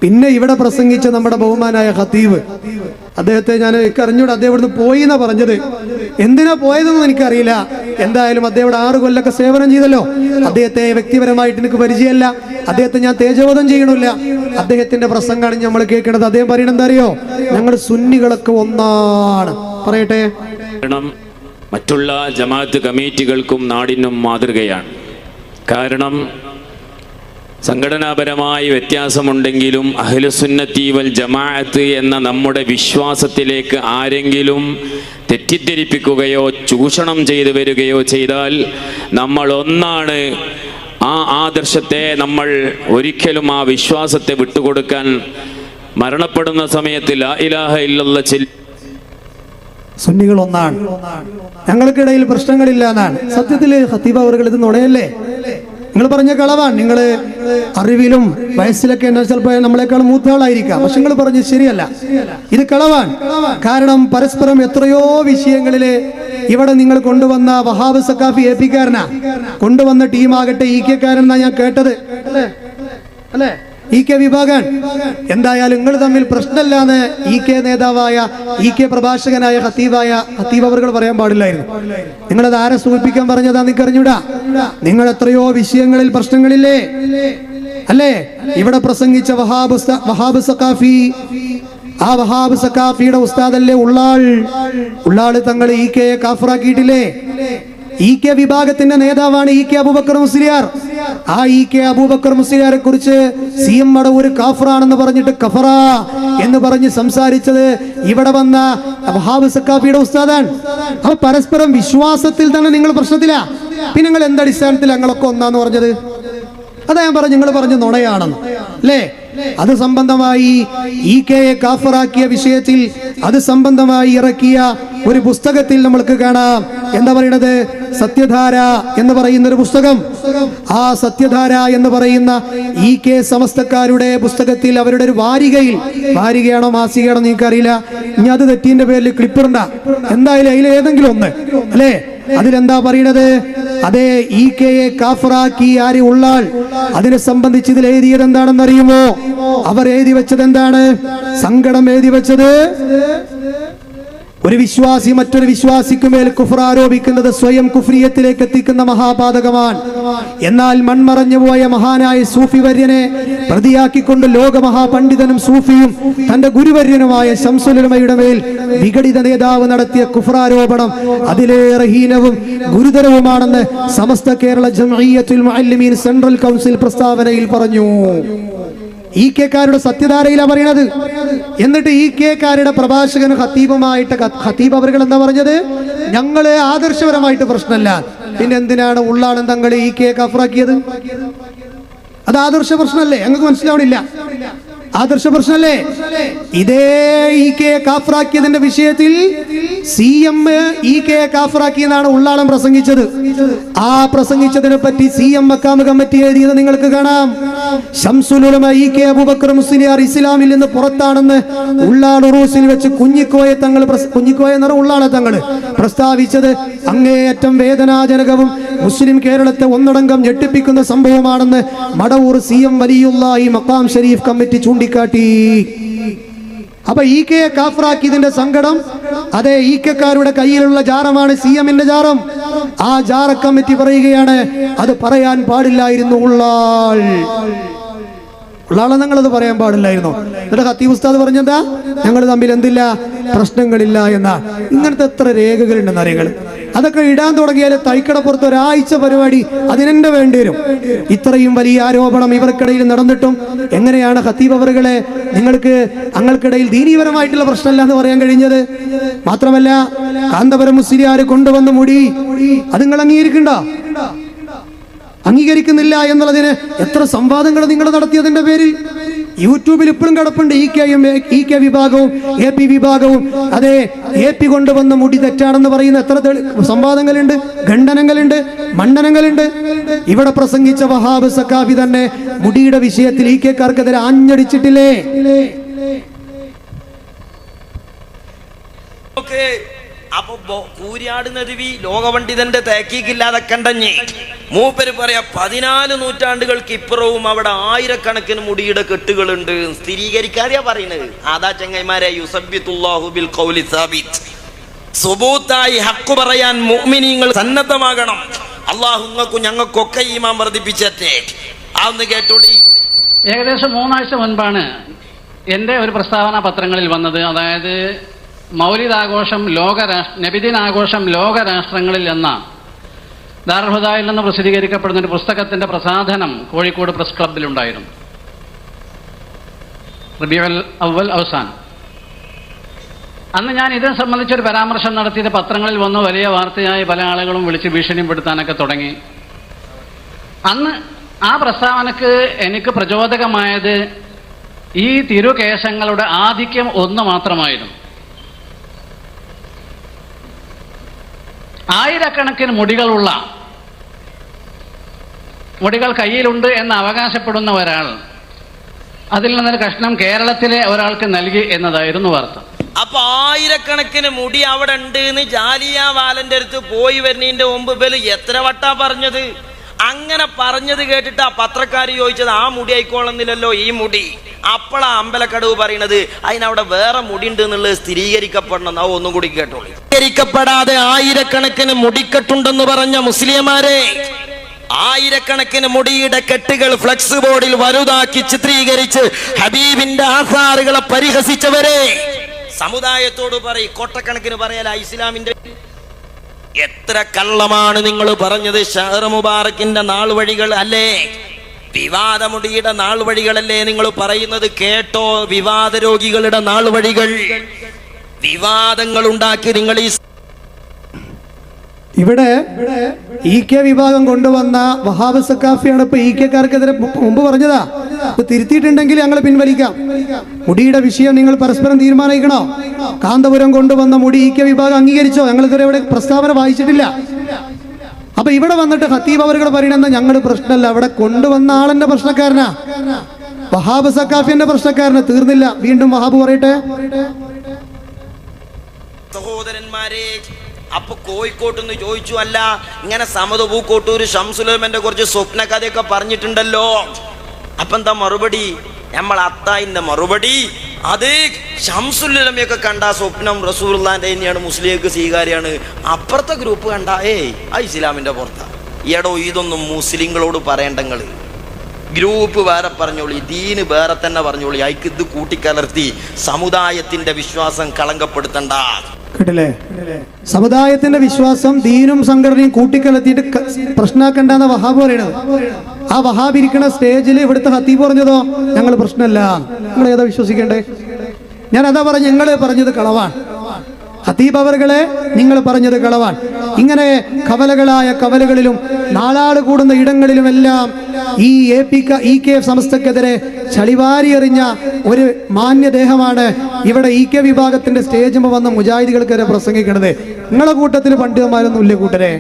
പിന്നെ ഇവിടെ പ്രസംഗിച്ച നമ്മുടെ ബഹുമാനായ ഖതീബ്, അദ്ദേഹത്തെ ഞാൻ അറിഞ്ഞൂടെ, അദ്ദേഹം ഇവിടുന്ന് പോയി എന്നാ പറഞ്ഞത്. എന്തിനാ പോയതെന്ന് എനിക്കറിയില്ല. എന്തായാലും അദ്ദേഹം ഇവിടെ 6 കൊല്ലൊക്കെ സേവനം ചെയ്തല്ലോ. അദ്ദേഹത്തെ വ്യക്തിപരമായിട്ട് എനിക്ക് പരിചയമല്ല. അദ്ദേഹത്തെ ഞാൻ തേജോവധം ചെയ്യണില്ല. അദ്ദേഹത്തിന്റെ പ്രസംഗമാണ് നമ്മൾ കേൾക്കുന്നത്. അദ്ദേഹം പറയണത് എന്താ അറിയോ? ഞങ്ങൾ സുന്നികളൊക്കെ ഒന്നാണ്. പറയട്ടെ, മറ്റുള്ള ജമാഅത്ത് കമ്മിറ്റികൾക്കും നാടിനും മാതൃകയാണ്. കാരണം സംഘടനാപരമായി വ്യത്യാസമുണ്ടെങ്കിലും അഹ്ലുസുന്നത്തി വൽ ജമാഅത്ത് എന്ന നമ്മുടെ വിശ്വാസത്തിലേക്ക് ആരെങ്കിലും തെറ്റിദ്ധരിപ്പിക്കുകയോ ചൂഷണം ചെയ്തു വരികയോ ചെയ്താൽ നമ്മൾ ഒന്നാണ്. ആ ആദർശത്തെ നമ്മൾ ഒരിക്കലും ആ വിശ്വാസത്തെ വിട്ടുകൊടുക്കാൻ മരണപ്പെടുന്ന സമയത്ത് ലാ ഇലാഹ ഇല്ലല്ലാഹ് ചൊല്ലി സുന്നികൾ ഒന്നാണ്, ഞങ്ങൾക്കിടയിൽ പ്രശ്നങ്ങളില്ല എന്നാണ്. സത്യത്തിൽ ഖതീബ് അവர்கள் ഇത് നുണയല്ലേ? നിങ്ങൾ പറഞ്ഞ കളവാണ്. നിങ്ങൾ അറിവിലും വയസ്സിലൊക്കെ എന്നാ ചിലപ്പോൾ നമ്മളെക്കാൾ മൂത്ത ആളായിരിക്കാം. പക്ഷെ നിങ്ങൾ പറഞ്ഞത് ശരിയല്ല, ഇത് കളവാണ്. കാരണം പരസ്പരം എത്രയോ വിഷയങ്ങളില് ഇവിടെ നിങ്ങൾ കൊണ്ടുവന്ന വഹാബ് സഖാഫി എ.പി. കാരനാ കൊണ്ടുവന്ന ടീമാകട്ടെ ഇ.കെ.കാരനാ ഞാൻ കേട്ടത്, അല്ലേ? ഇ.കെ. വിഭാഗൻ. എന്തായാലും നിങ്ങൾ തമ്മിൽ പ്രശ്നമില്ലാന്ന് ഇ.കെ. നേതാവായ ഇ.കെ. പ്രഭാഷകനായ ഖതീബ് അവർ പറയാൻ പാടില്ലായിരുന്നു. നിങ്ങളത് ആരെ സൂചിപ്പിക്കാൻ പറഞ്ഞതാ നിങ്ങൾക്ക് അറിഞ്ഞൂടാ? നിങ്ങൾ എത്രയോ വിഷയങ്ങളിൽ പ്രശ്നങ്ങളില്ലേ? അല്ലേ? ഇവിടെ പ്രസംഗിച്ച വഹാബ് സഖാഫി, ആ വഹാബ് സഖാഫിയുടെ ഉസ്താദല്ലേ ഉള്ളാള് തങ്ങൾ ഇ കെ കാഫറാക്കിയിട്ടില്ലേ? ഇ കെ വിഭാഗത്തിന്റെ നേതാവാണ് ഇ കെ അബൂബക്കർ മുസ്ലിയാർ. ആ ഇ കെ അബൂബക്കർ മുസ്ലിയാരെ കുറിച്ച് CM മടവൂര് കാഫറാണെന്ന് പറഞ്ഞിട്ട് കഫറ എന്ന് പറഞ്ഞ് സംസാരിച്ചത് ഇവിടെ വന്ന വഹാബ് സഖാഫിയുടെ ഉസ്താദാണ്. അപ്പൊ പരസ്പരം വിശ്വാസത്തിൽ തന്നെ നിങ്ങൾ പ്രശ്നത്തില. പിന്നെ നിങ്ങൾ എന്തടിസ്ഥാനത്തിൽ ഞങ്ങളൊക്കെ ഒന്നാന്ന് പറഞ്ഞത്? അതാ ഞാൻ പറഞ്ഞു, നിങ്ങൾ പറഞ്ഞു നുണയാണെന്ന് അല്ലേ? അത് സംബന്ധമായി ഇ കെയെ കാഫറാക്കിയ വിഷയത്തിൽ അത് സംബന്ധമായി ഇറക്കിയ ഒരു പുസ്തകത്തിൽ നമ്മൾക്ക് കാണാം. എന്താ പറയണത്? സത്യധാര എന്ന് പറയുന്ന ഒരു പുസ്തകം. ആ സത്യധാര എന്ന് പറയുന്ന ഇ കെ സമസ്തക്കാരുടെ പുസ്തകത്തിൽ അവരുടെ ഒരു വാരികയാണോ മാസികയാണോ എനിക്കറിയില്ല, ഇനി അത് തെറ്റിന്റെ പേരിൽ ക്ലിപ്പിടണ്ട, എന്തായാലും അതിൽ ഏതെങ്കിലും ഒന്ന് അല്ലേ? അതിലെന്താ പറയണത്? അതേ ഇ കെയെ കാഫറാക്കി ആര് ഉള്ളാൾ, അതിനെ സംബന്ധിച്ച് ഇതിൽ എഴുതിയത് എന്താണെന്ന് അറിയുമോ? അവർ എഴുതി വെച്ചത് എന്താണ്? സങ്കടം എഴുതി വെച്ചത്, ഒരു വിശ്വാസി മറ്റൊരു വിശ്വാസിക്ക് മേൽ കുഫർ ആരോപിക്കുന്നത് സ്വയം കുഫ്രിയത്തിലേക്ക് എത്തിക്കുന്ന മഹാപാതകമാണ്. എന്നാൽ മൺമറഞ്ഞു പോയ മഹാനായ സൂഫി വര്യനെ പ്രതിയാക്കിക്കൊണ്ട് ലോക മഹാപണ്ഡിതനും സൂഫിയും തന്റെ ഗുരുവര്യനുമായ ശംസുൽ ഉലമയുടെ മേൽ വിഘടിത നേതാവ് നടത്തിയ കുഫ്രാരോപണം അതിലേറെ ഹീനവും ഗുരുതരവുമാണെന്ന് സമസ്ത കേരള ജംഇയ്യത്തുൽ മുഅല്ലിമീൻ സെൻട്രൽ കൗൺസിൽ പ്രസ്താവനയിൽ പറഞ്ഞു. ഇ കെക്കാരുടെ സത്യധാരയിലാ പറയണത്. എന്നിട്ട് ഇ കെക്കാരുടെ പ്രഭാഷകൻ ഖത്തീബുമായിട്ട് ഖത്തീബ് അവർ എന്താ പറഞ്ഞത്? ഞങ്ങള് ആദർശപരമായിട്ട് പ്രശ്നമല്ല, പിന്നെ എന്തിനാണ് ഉള്ളാളും തങ്ങൾ ഇ കെ കഫറാക്കിയത്? അത് ആദർശ പ്രശ്നമല്ലേ? ഞങ്ങൾക്ക് മനസ്സിലാവണില്ല. ആദർശ പ്രശ്നമല്ലേ? ഇതേ ഇ കെ കാഫറാക്കിയതിന്റെ വിഷയത്തിൽ CM ഇ കെ കാഫറാക്കിയെന്നാണ് ഉള്ളാളം പ്രസംഗിച്ചത്. ആ പ്രസംഗിച്ചതിനെ പറ്റി CM മക്കാമ് കമ്മിറ്റി എഴുതിയത് നിങ്ങൾക്ക് കാണാം. ശംസുൽ ഉലമ ഇ കെ അബൂബക്കർ മുസ്ലിയാർ ഇസ്ലാമിൽ നിന്ന് പുറത്താണെന്ന് ഉള്ളാൾ ഉറൂസിൽ വെച്ച് കുഞ്ഞിക്കോയ എന്ന് പറഞ്ഞ ഉള്ളാളെ തങ്ങൾ പ്രസ്താവിച്ചത് അങ്ങേയറ്റം വേദനാജനകവും മുസ്ലിം കേരളത്തെ ഒന്നടങ്കം ഞെട്ടിപ്പിക്കുന്ന സംഭവമാണെന്ന് മടവൂർ CM വലിയുള്ളാഹി മഖാം ഷരീഫ് കമ്മിറ്റി ചൂണ്ടിക്കാട്ടി. അപ്പൊ ഇ കെ കാഫറാക്കിയതിന്റെ സങ്കടം അതെ ഇ കെക്കാരുടെ കയ്യിലുള്ള ജാറമാണ് CMന്റെ ജാറം. ആ ജാറ കമ്മിറ്റി പറയുകയാണ് അത് പറയാൻ പാടില്ലായിരുന്നു ഉള്ളാളെ ഞങ്ങളത് പറയാൻ പാടില്ലായിരുന്നു. എന്നിട്ട് ഖത്തീബ് ഉസ്താദ് പറഞ്ഞെന്താ? ഞങ്ങൾ തമ്മിൽ എന്തില്ല, പ്രശ്നങ്ങളില്ല എന്നാ. ഇങ്ങനത്തെ എത്ര രേഖകളുണ്ടെന്ന് അറിയുകൾ. അതൊക്കെ ഇടാൻ തുടങ്ങിയാൽ തൈക്കടപ്പുറത്ത് ഒരാഴ്ച പരിപാടി അതിനെന്നെ വേണ്ടി വരും. ഇത്രയും വലിയ ആരോപണം ഇവർക്കിടയിൽ നടന്നിട്ടും എങ്ങനെയാണ് ഖത്തീബ് അവറുകളെ ഞങ്ങൾക്കിടയിൽ ദീനീപരമായിട്ടുള്ള പ്രശ്നമല്ല എന്ന് പറയാൻ കഴിഞ്ഞത്? മാത്രമല്ല കാന്തപുരം മുസ്ലിയാർ കൊണ്ടുവന്ന മുടി അത് നിങ്ങൾ അംഗീകരിക്കുന്നില്ല എന്നുള്ളതിന് എത്ര സംവാദങ്ങൾ നിങ്ങൾ നടത്തിയതിന്റെ പേരിൽ യൂട്യൂബിൽ ഇപ്പോഴും കിടപ്പുണ്ട്. ഇ കെ വിഭാഗവും AP വിഭാഗവും അതെ AP കൊണ്ടുവന്ന മുടി തെറ്റാണെന്ന് പറയുന്ന എത്ര സംവാദങ്ങളുണ്ട്, ഖണ്ഡനങ്ങളുണ്ട്, മണ്ഡനങ്ങളുണ്ട്. ഇവിടെ പ്രസംഗിച്ച വഹാബ് സഖാഫി തന്നെ മുടിയുടെ വിഷയത്തിൽ ഇ കെക്കാർക്കെതിരെ ആഞ്ഞടിച്ചിട്ടില്ലേ? അപ്പൊ കൂരിയാട് നരുവി ലോകപണ്ഡിതന്റെ തേക്കീക്കില്ലാതെ കണ്ടഞ്ഞ് മൂപ്പര് പറയാ 14 നൂറ്റാണ്ടുകൾക്ക് ഇപ്പുറവും അവിടെ ആയിരക്കണക്കിന് മുടിയുടെ കെട്ടുകളുണ്ട്. സ്ഥിരീകരിക്കാതെയാ പറയുന്നത്. ആദാ ചങ്ങൈമാരെ യുസബ്ബിതുല്ലാഹു ബിൽ ഖൗലി സാബിത്ത്. സുബൂത്തായി ഹഖ് പറയാൻ മുഅ്മിനീങ്ങൾ സന്നദ്ധമാകണം. അല്ലാഹു നിങ്ങൾക്കും ഞങ്ങൾക്കൊക്കെ ഈമാൻ വർദ്ധിപ്പിച്ചേ. അതൊന്ന് കേട്ടോളി. ഏകദേശം 3 ആഴ്ച മുൻപാണ് എൻ്റെ ഒരു പ്രസ്താവന പത്രങ്ങളിൽ വന്നത്. അതായത് മൗലിദാഘോഷം നബിദിനാഘോഷം ലോകരാഷ്ട്രങ്ങളിൽ എന്ന ദാറുൽ ഹുദായിൽ നിന്ന് പ്രസിദ്ധീകരിക്കപ്പെടുന്ന ഒരു പുസ്തകത്തിന്റെ പ്രസാധനം കോഴിക്കോട് പ്രസ് ക്ലബിലുണ്ടായിരുന്നു. റബീഉൽ അവ്വൽ അവസാനം. അന്ന് ഞാൻ ഇതിനെ സംബന്ധിച്ചൊരു പരാമർശം നടത്തിയത് പത്രങ്ങളിൽ വന്നു. വലിയ വാർത്തയായി പല ആളുകളും വിളിച്ച് ഭീഷണിപ്പെടുത്താനൊക്കെ തുടങ്ങി. അന്ന് ആ പ്രസ്താവനക്ക് എനിക്ക് പ്രചോദകമായത് ഈ തിരുകേശങ്ങളുടെ ആധിക്യം ഒന്ന് മാത്രമായിരുന്നു. ആയിരക്കണക്കിന് മുടികൾ കയ്യിലുണ്ട് എന്ന് അവകാശപ്പെടുന്ന ഒരാൾ അതിൽ നിന്നൊരു കഷ്ണം കേരളത്തിലെ ഒരാൾക്ക് നൽകി എന്നതായിരുന്നു വാർത്ത. അപ്പൊ ആയിരക്കണക്കിന് മുടി അവിടെ ഉണ്ട് എന്ന് ജാലിയ വാലന്റെ അടുത്ത് പോയി വരുന്നതിന്റെ മുമ്പ് ബലു എത്ര വട്ടാ പറഞ്ഞത്? അങ്ങനെ പറഞ്ഞത് കേട്ടിട്ട് ആ പത്രക്കാർ ചോദിച്ചത് ആ മുടി ആയിക്കോളുന്നില്ലല്ലോ ഈ മുടി. അപ്പോഴാ അമ്പലക്കടവ് പറയുന്നത് അതിനവിടെ വേറെ മുടി ഉണ്ട് എന്നുള്ളത് സ്ഥിരീകരിക്കപ്പെടണം. ആ ഒന്നും കൂടി കേട്ടോളൂ. സ്ഥിരീകരിക്കപ്പെടാതെ ആയിരക്കണക്കിന് മുടിക്കെട്ടുണ്ടെന്ന് പറഞ്ഞ മുസ്ലിംമാരെ ആയിരക്കണക്കിന് മുടിയുടെ കെട്ടുകൾ ഫ്ലക്സ് ബോർഡിൽ വലുതാക്കി ചിത്രീകരിച്ച് ഹബീബിന്റെ ആസാറുകളെ പരിഹസിച്ചവരെ സമുദായത്തോട് പറയും. കോട്ടക്കണക്കിന് പറയല ഇസ്ലാമിന്റെ. എത്ര കള്ളമാണ് നിങ്ങൾ പറഞ്ഞത്. ഷഹർ മുബാറക്കിന്റെ നാൾ വഴികൾ അല്ലേ, വിവാദമുടിയുടെ നാൾ വഴികളല്ലേ നിങ്ങൾ പറയുന്നത്? കേട്ടോ, വിവാദ രോഗികളുടെ നാൾ വഴികൾ, വിവാദങ്ങൾ ഉണ്ടാക്കി നിങ്ങൾ ഈ ഇവിടെ EK വിഭാഗം കൊണ്ടുവന്ന വഹാബ് സക്കാഫിയാണ് ഇപ്പൊ EKക്കാർക്കെതിരെ മുമ്പ് പറഞ്ഞതാ. ഇത് തിരുത്തിയിട്ടുണ്ടെങ്കിൽ ഞങ്ങൾ പിൻവലിക്കാം. മുടിയുടെ വിഷയം നിങ്ങൾ പരസ്പരം തീരുമാനിക്കണോ? കാന്തപുരം കൊണ്ടുവന്ന മുടി EK വിഭാഗം അംഗീകരിച്ചോ? ഞങ്ങൾ ഇതുവരെ ഇവിടെ പ്രസ്താവന വായിച്ചിട്ടില്ല. അപ്പൊ ഇവിടെ വന്നിട്ട് ഖത്തീബ് അവர்கள் പറയണെന്ന് ഞങ്ങൾ പ്രശ്നമല്ല, അവിടെ കൊണ്ടുവന്ന ആളെന്റെ പ്രശ്നക്കാരനാ, വഹാബ് സക്കാഫിന്റെ പ്രശ്നക്കാരന്. തീർന്നില്ല, വീണ്ടും വഹാബ് പറയട്ടെ. സഹോദരന്മാരെ, അപ്പൊ കോഴിക്കോട്ടെന്ന് ചോദിച്ചു, അല്ല ഇങ്ങനെ സമത് പൂക്കോട്ടൂർ ഷംസുലമന്റെ കുറച്ച് സ്വപ്ന കഥയൊക്കെ പറഞ്ഞിട്ടുണ്ടല്ലോ, അപ്പൊ എന്താ മറുപടി? നമ്മൾ അത്തായിന്റെ മറുപടി, അത് ഷംസുലമയൊക്കെ കണ്ട സ്വപ്നം റസൂലുള്ളാഹിന്റെ തന്നെയാണ്, മുസ്ലിംക്ക് സ്വീകാര്യാണ്. അപ്പുറത്തെ ഗ്രൂപ്പ് കണ്ട ആ ഇസ്ലാമിന്റെ പുറത്താ. എടോ, ഇതൊന്നും മുസ്ലിങ്ങളോട് പറയണ്ടങ്ങൾ. ഗ്രൂപ്പ് വേറെ പറഞ്ഞോളി, ദീന് വേറെ തന്നെ പറഞ്ഞോളി. അയക്ക് ഇത് കൂട്ടിക്കലർത്തി സമുദായത്തിന്റെ വിശ്വാസം കളങ്കപ്പെടുത്തണ്ട. കേട്ടില്ലേ? സമുദായത്തിന്റെ വിശ്വാസം ദീനും സംഘടനയും കൂട്ടിക്കലർത്തിയിട്ട് പ്രശ്നമാക്കണ്ടെന്ന വഹാബ് പറയണത്. ആ വഹാബ് ഇരിക്കുന്ന സ്റ്റേജിൽ ഇവിടുത്തെ ഖത്തീബ് പറഞ്ഞതോ ഞങ്ങൾ പ്രശ്നമല്ല. നിങ്ങൾ ഏതാ വിശ്വസിക്കേണ്ടേ? ഞാൻ അതാ പറഞ്ഞു, നിങ്ങൾ പറഞ്ഞത് കളവാണ്. ഖത്തീബ് അവர்களെ, നിങ്ങൾ പറഞ്ഞത് കളവാണ്. ഇങ്ങനെ കവലകളായ കവലകളിലും നാളാട് കൂടുന്ന ഇടങ്ങളിലുമെല്ലാം ഈ EK സംസ്ഥക്കെതിരെ ചളിവാരി എറിഞ്ഞ ഒരു മാന്യദേഹമാണ് ഇവിടെ EK വിഭാഗത്തിന്റെ സ്റ്റേജുമ്പോൾ വന്ന മുജാഹിദികൾക്കെതിരെ പ്രസംഗിക്കുന്നത്. നിങ്ങളെ കൂട്ടത്തിൽ പണ്ഡിതന്മാരൊന്നും ഇല്ലേ കൂട്ടരെ?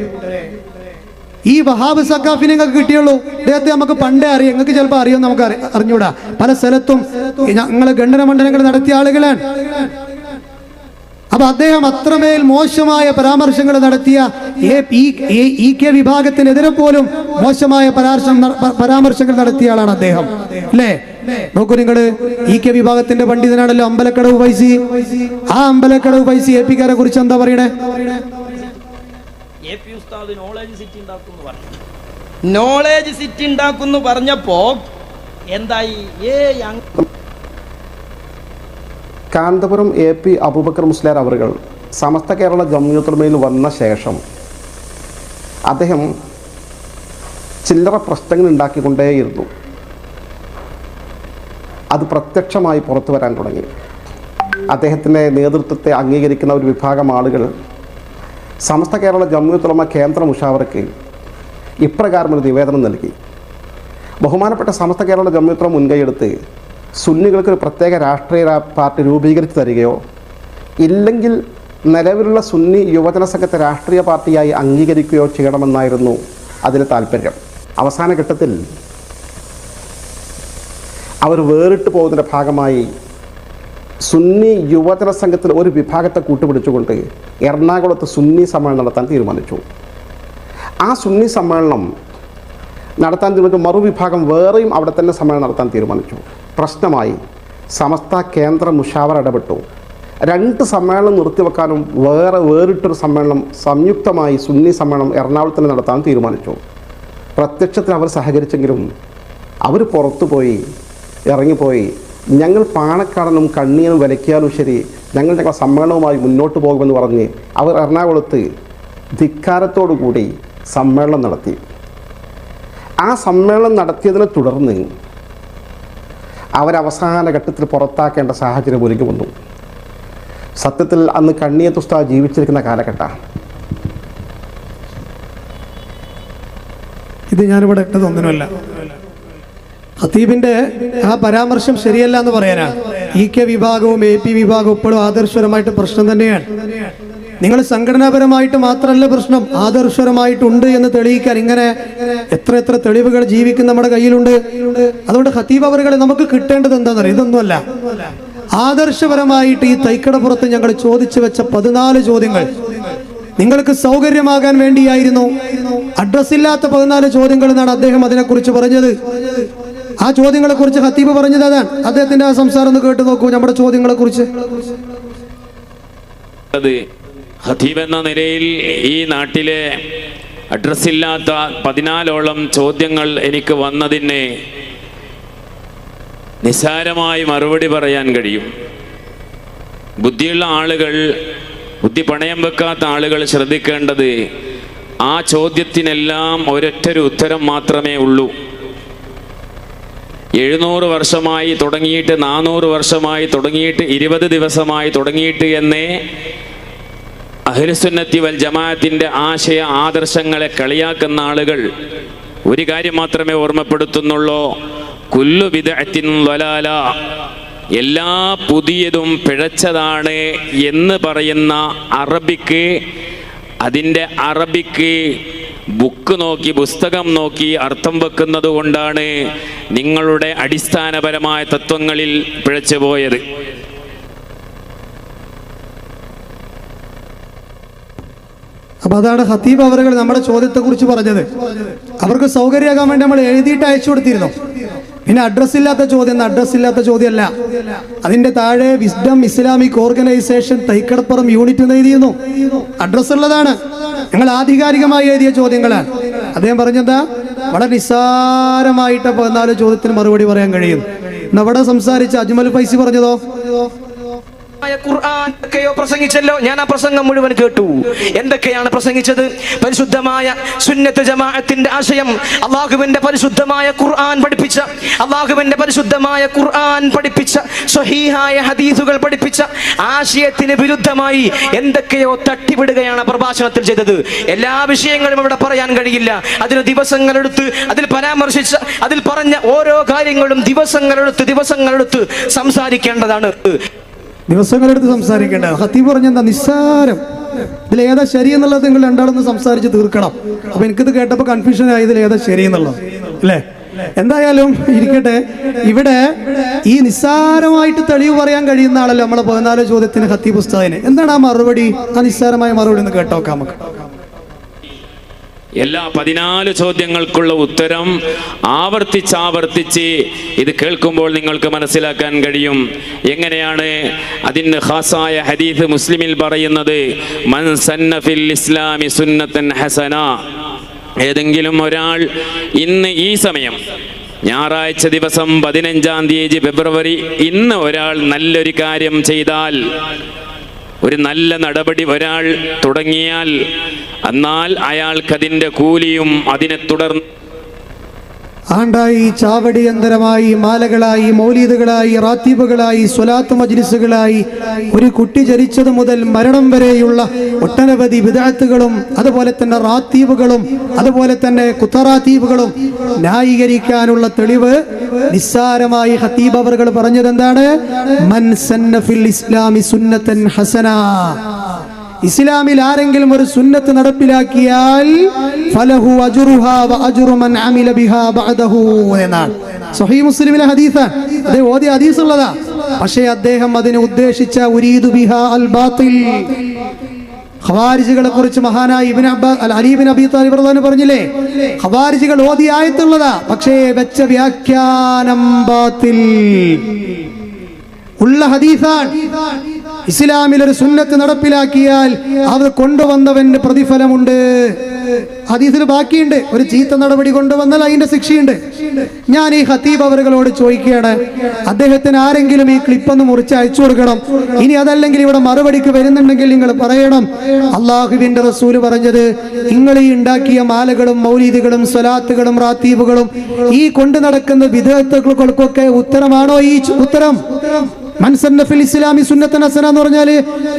ഈ വഹാബ് സക്കാഫിനെ നിങ്ങൾക്ക് കിട്ടിയുള്ളൂ. അദ്ദേഹത്തെ നമുക്ക് പണ്ടേ അറിയാം, നിങ്ങൾക്ക് ചിലപ്പോൾ അറിയാം, നമുക്ക് അറിഞ്ഞൂടാ. പല സ്ഥലത്തും ഞങ്ങൾ ഖണ്ഡന മണ്ഡലങ്ങൾ നടത്തിയ ആളുകളാണ്. അപ്പൊ അദ്ദേഹം അത്രമേൽ മോശമായ പരാമർശങ്ങൾ നടത്തിയ EK വിഭാഗത്തിനെതിരെ പോലും മോശമായ പരാമർശങ്ങൾ നടത്തിയ ആളാണ് അദ്ദേഹം, അല്ലേ? നോക്കൂ നിങ്ങൾ, EK വിഭാഗത്തിന്റെ പണ്ഡിതനാണല്ലോ അമ്പലക്കടവ് ഫൈസി. ആ അമ്പലക്കടവ് ഫൈസി AP-കാരെ കുറിച്ച് എന്താ പറയണേ? നോളേജ് സിറ്റി ഉണ്ടാക്കുന്നു പറഞ്ഞപ്പോ എന്തായി? കാന്തപുരം AP അബൂബക്കർ മുസ്ലിയാർ അവറുകൾ സമസ്ത കേരള ജംഇയ്യത്തുൽ ഉലമയിൽ വന്ന ശേഷം അദ്ദേഹം ചില്ലറ പ്രശ്നങ്ങൾ ഉണ്ടാക്കിക്കൊണ്ടേയിരുന്നു. അത് പ്രത്യക്ഷമായി പുറത്തു വരാൻ തുടങ്ങി. അദ്ദേഹത്തിൻ്റെ നേതൃത്വത്തെ അംഗീകരിക്കുന്ന ഒരു വിഭാഗം ആളുകൾ സമസ്ത കേരള ജംഇയ്യത്തുൽ ഉലമ കേന്ദ്ര മുഷാവറയ്ക്ക് ഇപ്രകാരം ഒരു നിവേദനം നൽകി. ബഹുമാനപ്പെട്ട സമസ്ത കേരള ജംഇയ്യത്തുൽ ഉലമ മുൻകൈയെടുത്ത് സുന്നികൾക്കൊരു പ്രത്യേക രാഷ്ട്രീയ പാർട്ടി രൂപീകരിച്ച് തരികയോ ഇല്ലെങ്കിൽ നിലവിലുള്ള സുന്നി യുവജന സംഘത്തെ രാഷ്ട്രീയ പാർട്ടിയായി അംഗീകരിക്കുകയോ ചെയ്യണമെന്നായിരുന്നു അതിന് താല്പര്യം. അവസാന ഘട്ടത്തിൽ അവർ വേറിട്ട് പോകുന്നതിൻ്റെ ഭാഗമായി സുന്നി യുവജന സംഘത്തിൽ ഒരു വിഭാഗത്തെ കൂട്ടുപിടിച്ചുകൊണ്ട് എറണാകുളത്ത് സുന്നി സമ്മേളനം നടത്താൻ തീരുമാനിച്ചു. ആ സുന്നി സമ്മേളനം നടത്താൻ തീരുമാനിച്ചു. മറുവിഭാഗം വേറെയും അവിടെ തന്നെ സമ്മേളനം നടത്താൻ തീരുമാനിച്ചു. പ്രശ്നമായി. സമസ്ത കേന്ദ്ര മുഷാവറ ഇടപെട്ടു. 2 സമ്മേളനം നിർത്തിവെക്കാനും വേറിട്ടൊരു സമ്മേളനം സംയുക്തമായി സുന്നി സമ്മേളനം എറണാകുളത്ത് തന്നെ നടത്താൻ തീരുമാനിച്ചു. പ്രത്യക്ഷത്തിൽ അവർ സഹകരിച്ചെങ്കിലും അവർ പുറത്തുപോയി ഇറങ്ങിപ്പോയി. ഞങ്ങൾ പാണക്കാടനും കണ്ണിയനും വിലക്കിയാലും ശരി, ഞങ്ങളുടെ സമ്മേളനവുമായി മുന്നോട്ട് പോകുമെന്ന് പറഞ്ഞ് അവർ എറണാകുളത്ത് ധിക്കാരത്തോടു കൂടി സമ്മേളനം നടത്തി. ആ സമ്മേളനം നടത്തിയതിനെ തുടർന്ന് അവരവസാന ഘട്ടത്തിൽ പുറത്താക്കേണ്ട സാഹചര്യം ഒരുങ്ങി വന്നു. സത്യത്തിൽ അന്ന് കണ്ണിയത്ത് ഉസ്താദ് ജീവിച്ചിരിക്കുന്ന കാലഘട്ടം. ഇത് ഞാനിവിടെ ഇട്ടതൊന്നിനുമല്ല. ഖത്തീബിന്റെ ആ പരാമർശം ശരിയല്ല എന്ന് പറയാനാണ്. EK വിഭാഗവും AP വിഭാഗവും ഇപ്പോഴും ആദർശപരമായിട്ട് പ്രശ്നം തന്നെയാണ്. നിങ്ങൾ സംഘടനാപരമായിട്ട് മാത്രമല്ല പ്രശ്നം, ആദർശപരമായിട്ടുണ്ട് എന്ന് തെളിയിക്കാൻ ഇങ്ങനെ എത്ര തെളിവുകൾ ജീവിക്കുന്ന നമ്മുടെ കയ്യിലുണ്ട്. അതുകൊണ്ട് ഖത്തീബ് അവറുകളെ നമുക്ക് കിട്ടേണ്ടത് എന്താണെന്നറിയാം, ഇതൊന്നുമല്ല. ആദർശപരമായിട്ട് ഈ തൈക്കടപ്പുറത്ത് ഞങ്ങൾ ചോദിച്ചു വെച്ച 14 ചോദ്യങ്ങൾ നിങ്ങൾക്ക് സൗകര്യമാകാൻ വേണ്ടിയായിരുന്നു. അഡ്രസ്സില്ലാത്ത 14 ചോദ്യങ്ങൾ എന്നാണ് അദ്ദേഹം അതിനെക്കുറിച്ച് പറഞ്ഞത്. ആ ചോദ്യങ്ങളെ കുറിച്ച് ഖത്തീബ് പറഞ്ഞത് അതാണ്. അദ്ദേഹത്തിന്റെ ആ സംസാരം ഒന്ന് കേട്ടു നോക്കൂ. നമ്മുടെ ചോദ്യങ്ങളെ കുറിച്ച് ഖത്തീബ് എന്ന നിലയിൽ ഈ നാട്ടിലെ അഡ്രസ്സില്ലാത്ത 14ഓളം ചോദ്യങ്ങൾ എനിക്ക് വന്നതിന് നിസ്സാരമായി മറുപടി പറയാൻ കഴിയും. ബുദ്ധിയുള്ള ആളുകൾ, ബുദ്ധി പണയം വെക്കാത്ത ആളുകൾ ശ്രദ്ധിക്കേണ്ടത്, ആ ചോദ്യത്തിനെല്ലാം ഒരൊറ്റൊരു ഉത്തരം മാത്രമേ ഉള്ളൂ. 700 വർഷമായി തുടങ്ങിയിട്ട്, 400 വർഷമായി തുടങ്ങിയിട്ട്, 20 ദിവസമായി തുടങ്ങിയിട്ട് എന്നേ അഹ്ലുസുന്നത്തി വൽ ജമാഅത്തിന്റെ ആശയ ആദർശങ്ങളെ കളിയാക്കുന്ന ആളുകൾ ഒരു കാര്യം മാത്രമേ ഓർമ്മപ്പെടുത്തുന്നുള്ളൂ: കുല്ലു ബിദ്അത്തിൻ ളലാല, എല്ലാ പുതിയതും പിഴച്ചതാണ് എന്ന് പറയുന്ന അറബിക്ക്, അതിൻ്റെ അറബിക്ക് ബുക്ക് നോക്കി, പുസ്തകം നോക്കി അർത്ഥം വെക്കുന്നത് കൊണ്ടാണ് നിങ്ങളുടെ അടിസ്ഥാനപരമായ തത്വങ്ങളിൽ പിഴച്ചു പോയത്. അപ്പൊ അതാണ് ഖത്തീബ് അവറുകൾ നമ്മുടെ ചോദ്യത്തെക്കുറിച്ച് പറഞ്ഞത്. അവർക്ക് സൗകര്യമാകാൻ വേണ്ടി നമ്മൾ എഴുതിയിട്ട് അയച്ചു കൊടുത്തിരുന്നു. പിന്നെ അഡ്രസ്സില്ലാത്ത ചോദ്യം അഡ്രസ്സില്ലാത്ത ചോദ്യമല്ല, അതിന്റെ താഴെ wisdom Islamic organisation Thaikkadappuram unit എന്ന് എഴുതിയിരുന്നു. അഡ്രസ് ഉള്ളതാണ്, ഞങ്ങൾ ആധികാരികമായി എഴുതിയ ചോദ്യങ്ങളാണ്. അദ്ദേഹം പറഞ്ഞെന്താ, വളരെ നിസ്സാരമായിട്ട് 14 ചോദ്യത്തിന് മറുപടി പറയാൻ കഴിയും. അവിടെ സംസാരിച്ച അജ്മൽ ഫൈസി പറഞ്ഞതോ, ഖുർആൻ എന്തൊക്കെയോ പ്രസംഗിച്ചല്ലോ. ഞാൻ ആ പ്രസംഗം മുഴുവൻ കേട്ടു. എന്തൊക്കെയാണ് പ്രസംഗിച്ചത്? പരിശുദ്ധമായ സുന്നത്ത് ജമാഅത്തിന്റെ ആശയം, അല്ലാഹുവിന്റെ പരിശുദ്ധമായ ഖുർആൻ പഠിപ്പിച്ച, അല്ലാഹുവിന്റെ പരിശുദ്ധമായ ഖുർആൻ പഠിപ്പിച്ച, സ്വഹീഹായ ഹദീസുകൾ പഠിപ്പിച്ച ആശയത്തിന് വിരുദ്ധമായി എന്തൊക്കെയോ തട്ടിവിടുകയാണ് പ്രഭാഷണത്തിൽ ചെയ്തത്. എല്ലാ വിഷയങ്ങളും ഇവിടെ പറയാൻ കഴിയില്ല. അതിന് ദിവസങ്ങളെടുത്ത്, അതിൽ പരാമർശിച്ച, അതിൽ പറഞ്ഞ ഓരോ കാര്യങ്ങളും ദിവസങ്ങളെടുത്ത് സംസാരിക്കേണ്ടതാണ്. ദിവസങ്ങളെടുത്ത് സംസാരിക്കേണ്ട. ഖത്തീബ് പറഞ്ഞെന്താ, നിസ്സാരം, ഇതിലേതാ ശരി എന്നുള്ളത് നിങ്ങൾ രണ്ടാളൊന്ന് സംസാരിച്ച് തീർക്കണം. അപ്പൊ എനിക്കിത് കേട്ടപ്പോൾ കൺഫ്യൂഷൻ ആയി, ഇതിലേതാ ശരി എന്നുള്ളത് അല്ലേ. എന്തായാലും ഇരിക്കട്ടെ. ഇവിടെ ഈ നിസ്സാരമായിട്ട് തെളിവ് പറയാൻ കഴിയുന്ന ആളല്ലോ നമ്മളെ 14 ചോദ്യത്തിന് ഖത്തീബ് ഉസ്താദിന്. എന്താണ് ആ മറുപടി? ആ നിസ്സാരമായ മറുപടി ഒന്ന് കേട്ടോക്കാം നമുക്ക്. എല്ലാ 14 ചോദ്യങ്ങൾക്കുള്ള ഉത്തരം ആവർത്തിച്ച് ഇത് കേൾക്കുമ്പോൾ നിങ്ങൾക്ക് മനസ്സിലാക്കാൻ കഴിയും. എങ്ങനെയാണ് അതിന് ഖാസായ ഹദീസ് മുസ്ലിമിൽ പറയുന്നത്, മൻ സന്ന ഫിൽ ഇസ്ലാമി സുന്നത്തൻ ഹസന. ഏതെങ്കിലും ഒരാൾ ഇന്ന് ഈ സമയം ഞായറാഴ്ച ദിവസം 15-ാം തീയതി ഫെബ്രുവരി, ഇന്ന് ഒരാൾ നല്ലൊരു കാര്യം ചെയ്താൽ, ഒരു നല്ല നടപടി ഒരാൾ തുടങ്ങിയാൽ, എന്നാൽ അയാൾക്കതിൻ്റെ കൂലിയും അതിനെ തുടർന്ന് ആണ്ടായി, ചാവടിയന്തരമായി, മാലകളായി, മൗലീദുകളായി, റാത്തീബുകളായി, സ്വലാത്ത് മജ്ലിസുകളായി ഒരു കുട്ടി ജനിച്ചത് മുതൽ മരണം വരെയുള്ള ഒട്ടനവധി ബിദ്അത്തുകളും അതുപോലെ തന്നെ റാത്തീബുകളും അതുപോലെ തന്നെ കുത്തറാത്തീബുകളും ന്യായീകരിക്കാനുള്ള തെളിവ് നിസ്സാരമായി ഖത്തീബ് അവറുകൾ പറഞ്ഞത് എന്താണ്? മൻ സന്ന ഫിൽ ഇസ്ലാമി സുന്നത്തൻ ഹസന. ഇസ്ലാമിൽ ആരെങ്കിലും ഒരു സുന്നത്ത് നടപ്പിലാക്കിയാൽ ഫലഹു അജ്റുഹാ വ അജ്റു മൻ അമില ബിഹാ ബഅദഹു എന്നാണ് സ്വഹീഹ് മുസ്ലിമിലെ ഹദീസാണ്. അത് ഓതിയ ഹദീസ് ഉള്ളതാ. പക്ഷേ അദ്ദേഹം അതിനെ ഉദ്ദേശിച്ച ഉരീദു ബിഹാ അൽ ബാത്തിൽ. ഖവാരിജികളെ കുറിച്ച് മഹാനായ അലി ഇബ്നു അബീ താലിബ് റളിയല്ലാഹു പറഞ്ഞില്ലേ, ഖവാരിജികൾ ഓതിയ ആയത്തുള്ളതാ, പക്ഷേ വെച്ച വ്യാഖ്യാനം ബാത്തിൽ ഉള്ള ഹദീസാണ്. ഇസ്ലാമിൽ ഒരു സുന്നത്ത് നടപ്പിലാക്കിയാൽ അത് കൊണ്ടുവന്നവന് പ്രതിഫലമുണ്ട്. ഹദീസിൽ ബാക്കിയുണ്ട്, ഒരു ചീത്ത നടപടി കൊണ്ടുവന്നാൽ അതിന്റെ ശിക്ഷയുണ്ട്. ഞാൻ ഈ ഖത്തീബ് അവറുകളോട് ചോദിക്കുകയാണ്, അദ്ദേഹത്തിന് ആരെങ്കിലും ഈ ക്ലിപ്പൊന്ന് മുറിച്ച് അയച്ചു കൊടുക്കണം. ഇനി അതല്ലെങ്കിൽ ഇവിടെ മറുപടിക്ക് വരുന്നുണ്ടെങ്കിൽ നിങ്ങൾ പറയണം, അള്ളാഹുവിന്റെ റസൂല് പറഞ്ഞത് നിങ്ങൾ ഈ ഉണ്ടാക്കിയ മാലകളും മൗലീദുകളും സ്വലാത്തുകളും റാത്തീബുകളും ഈ കൊണ്ടു നടക്കുന്ന ബിദ്അത്തുകൾക്കൊക്കെ ഉത്തരമാണോ ഈ ഉത്തരം? മൻ സന്ന ഫിൽ ഇസ്ലാമി സുന്നത്തൻ ഹസന എന്ന് പറഞ്ഞാൽ